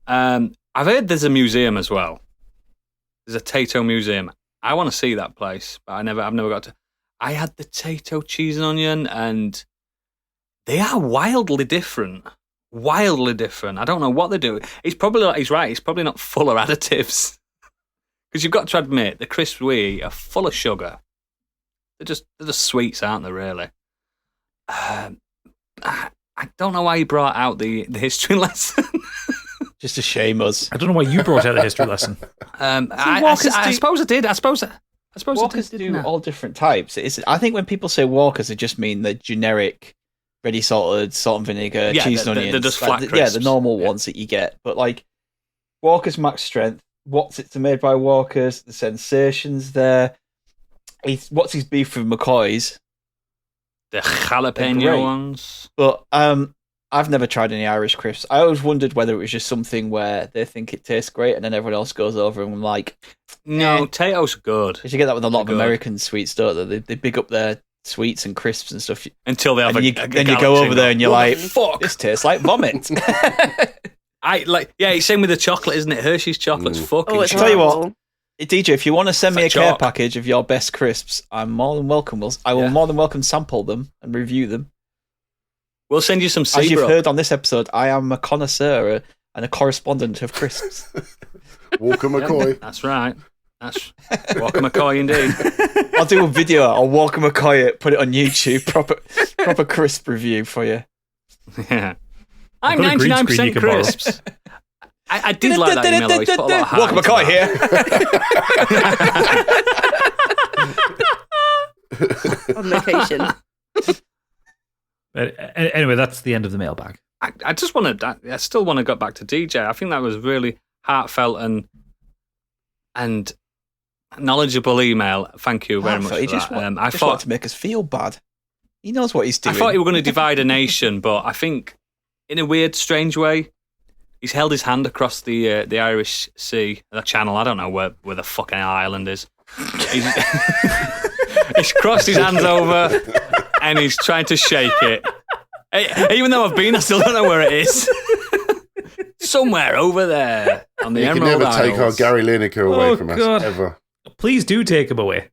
I've heard there's a museum as well. There's a Tato museum. I want to see that place, but I've never got to. I had the Tato cheese and onion, and they are wildly different. Wildly different. I don't know what they do. He's right. It's probably not full of additives. Because you've got to admit, the crisps we eat are full of sugar. They're just sweets, aren't they, really? I don't know why you brought out the history lesson. Just to shame us. I don't know why you brought out the history lesson. I suppose I did. I suppose Walkers I did, do all different types. I think when people say Walkers, they just mean the generic, ready salted, salt and vinegar, cheese and onions. They're just flat crisps. Yeah, the normal ones that you get. But like Walkers Max Strength, What's It's made by Walkers, the Sensations there. What's his beef with McCoy's? The jalapeno ones. But I've never tried any Irish crisps. I always wondered whether it was just something where they think it tastes great and then everyone else goes over and like, no, Tato's good. Because you get that with a lot of Good. American sweets, don't they? They big up their sweets and crisps and stuff. Until they have Then you go over there and you're like, fuck, this tastes like vomit. It's same with the chocolate, isn't it? Hershey's chocolate's fucking. Oh, it's I'll tell you what, horrible. DJ, if you want to send me a It's care like chalk. package of your best crisps, I'm more than welcome. I will more than welcome sample them and review them. We'll send you some As you've Seabrook. heard on this episode, I am a connoisseur and a correspondent of crisps. Walker McCoy. That's right. That's Walker McCoy indeed. I'll do a video. I'll Walker McCoy it, put it on YouTube, proper crisp review for you. Yeah. I'm got a green 99% screen you can borrow. crisps. I did like that email, though. He's put a lot of heart Walker into McCoy here. On location. Anyway, that's the end of the mailbag. I just want to. I still want to go back to DJ. I think that was really heartfelt and knowledgeable email. Thank you very much for He that. just I wanted thought to make us feel bad. He knows what he's doing. I thought he were going to divide a nation, but I think in a weird, strange way, he's held his hand across the Irish Sea, the Channel. I don't know where the fucking island is. He's crossed his hands over and he's trying to shake it. Even though I've been, I still don't know where it is. Somewhere over there on the Emerald You can never Isles. take our Gary Lineker away from God. us, ever. Please do take him away.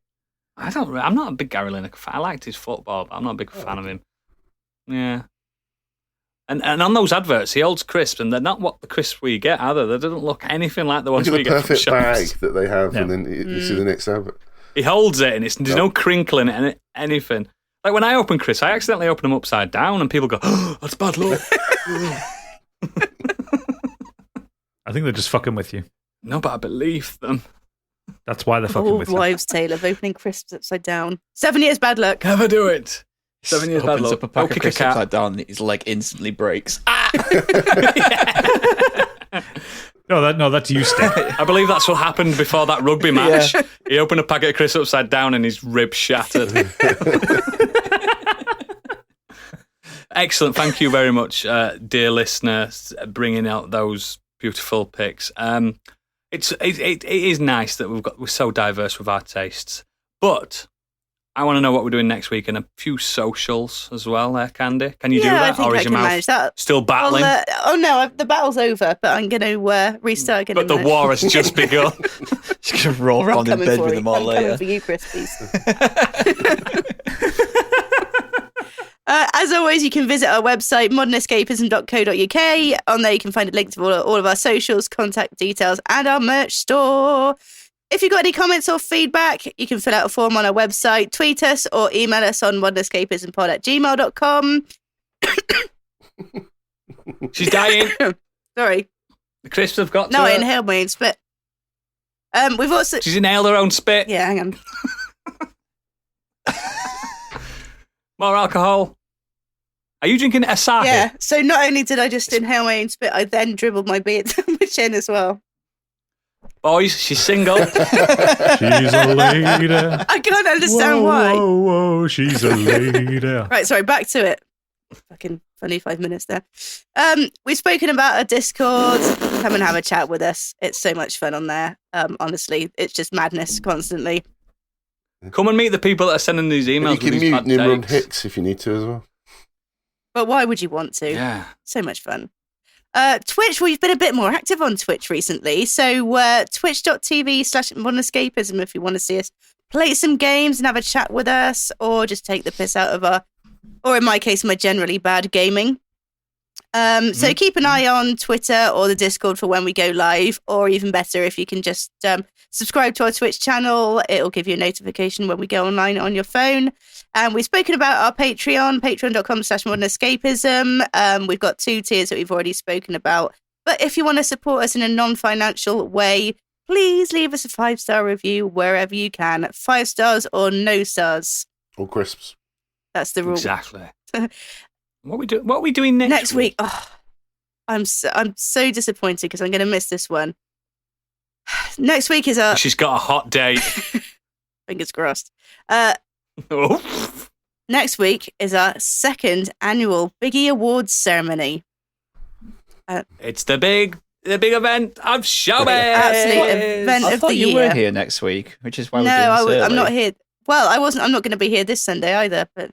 I'm not a big Gary Lineker fan. I liked his football, but I'm not a big fan of him. Yeah. And on those adverts, he holds crisps, and they're not what the crisps we get, either. They don't look anything like the ones Look we at the get from perfect bag shops. that they have, No. and then you see the next advert. He holds it, and there's no crinkle in it, anything. Like when I open crisps, I accidentally open them upside down, and people go, "Oh, that's bad luck." I think they're just fucking with you. No, but I believe them. That's why they're fucking Old with you. wives' tale of opening crisps upside down. 7 years bad luck. Never do it. 7 years bad Opens luck. up a pack Go of kick a crisps cat. upside down, and his leg instantly breaks. No, that's you, Stick. I believe that's what happened before that rugby match. He opened a packet of crisps upside down and his ribs shattered. Excellent. Thank you very much, dear listeners, bringing out those beautiful picks. It is nice that we're so diverse with our tastes. But I want to know what we're doing next week and a few socials as well there, Candy. Can you do I that? think Or I is your can mouth manage that. still battling? The battle's over, but I'm going to restart again. But the war has just begun. Just gonna roll around in bed with them all I'm later. coming for you, Crispies. As always, you can visit our website, modernescapism.co.uk. On there, you can find a link to all of our socials, contact details, and our merch store. If you've got any comments or feedback, you can fill out a form on our website, tweet us, or email us on modernescapismpod@gmail.com. She's dying. Sorry. The crisps have got to No, I her. inhaled my own spit. We've also... She's inhaled her own spit. Yeah, hang on. More alcohol. Are you drinking Asahi? Yeah, so not only did I just inhale my own spit, I then dribbled my beard down my chin as well. Boys, she's single. She's a lady. I can't understand why. Whoa, she's a lady. Right, sorry, back to it. Fucking funny 5 minutes there. We've spoken about our Discord. Come and have a chat with us. It's so much fun on there. Honestly, it's just madness constantly. Come and meet the people that are sending these And emails you can with these mute bad Nimrod takes. Hicks if you need to as well. But why would you want to? Yeah. So much fun. Twitch, we've been a bit more active on Twitch recently. So twitch.tv/modernescapism if you want to see us play some games and have a chat with us, or just take the piss out of or in my case, my generally bad gaming. So keep an eye on Twitter or the Discord for when we go live, or even better, if you can just subscribe to our Twitch channel, it'll give you a notification when we go online on your phone. And we've spoken about our Patreon, patreon.com/modernescapism. We've got 2 tiers that we've already spoken about. But if you want to support us in a non-financial way, please leave us a 5-star review wherever you can. 5 stars or no stars. Or crisps. That's the rule. Exactly. What are we doing next week? Oh, I'm so disappointed because I'm going to miss this one. Next week is our... She's got a hot date. Fingers crossed. Oh. Next week is our 2nd annual Biggie Awards ceremony. It's the big event of showbiz. Absolute event I of thought the you year. were here next week, which is why No, we're doing this I'm early. not here. Well, I wasn't. I'm not going to be here this Sunday either. But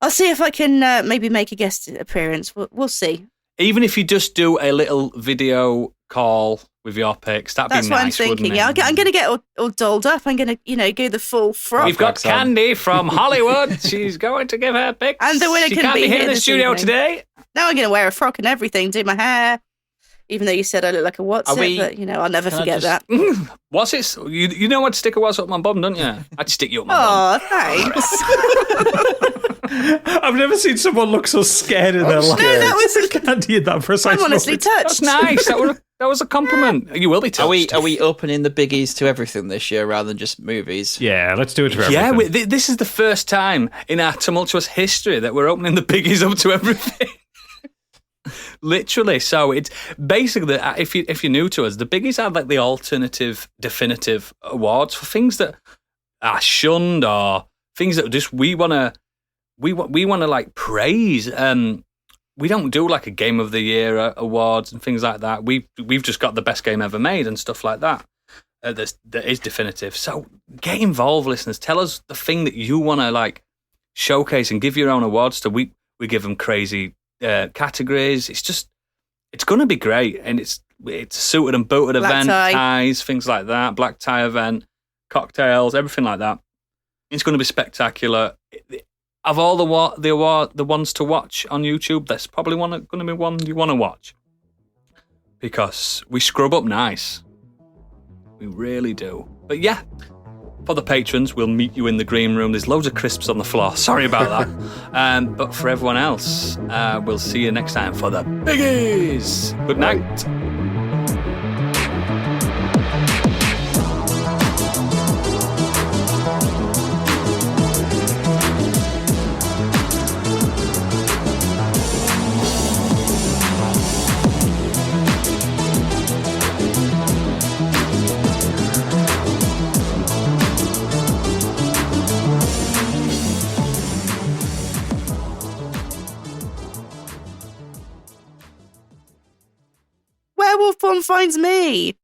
I'll see if I can maybe make a guest appearance. We'll see. Even if you just do a little video call with your picks, that'd That's be what nice, I'm thinking. wouldn't Yeah, it? I'm going to get all dolled up. I'm going to, go the full frock. We've got Flags on. Candy from Hollywood. She's going to give her picks. And the winner she can can't be be here here in the this studio evening. today. Now I'm going to wear a frock and everything, do my hair. Even though you said I look like a what's Are it, we- but I'll never Can I forget just- that. What's it? You know I'd stick a what's up my bum, don't you? I'd stick you up my bum. Oh, thanks. I've never seen someone look so scared in their life. scared. No, that was- Candy in that precise I'm honestly moment. touched. That's nice. That was a compliment. You will be touched. Are we opening the biggies to everything this year rather than just movies? Yeah, let's do it for Yeah, everything. this is the first time in our tumultuous history that we're opening the biggies up to everything. Literally. So it's basically, if you're new to us, the biggies are like the alternative, definitive awards for things that are shunned or things that just we want to like praise. We don't do like a Game of the Year awards and things like that. We've just got the best game ever made and stuff like that. That is definitive. So get involved, listeners. Tell us the thing that you want to like showcase and give your own awards to. We give them crazy categories. It's going to be great, and it's a suited and booted Black event, tie. ties, things like that, black tie event, cocktails, everything like that. It's going to be spectacular. Of all the ones to watch on YouTube, that's probably going to be one you want to watch because we scrub up nice. We really do. But yeah, for the patrons, we'll meet you in the green room. There's loads of crisps on the floor. Sorry about that. But for everyone else, we'll see you next time for the biggies. Good night. Werewolf One finds me.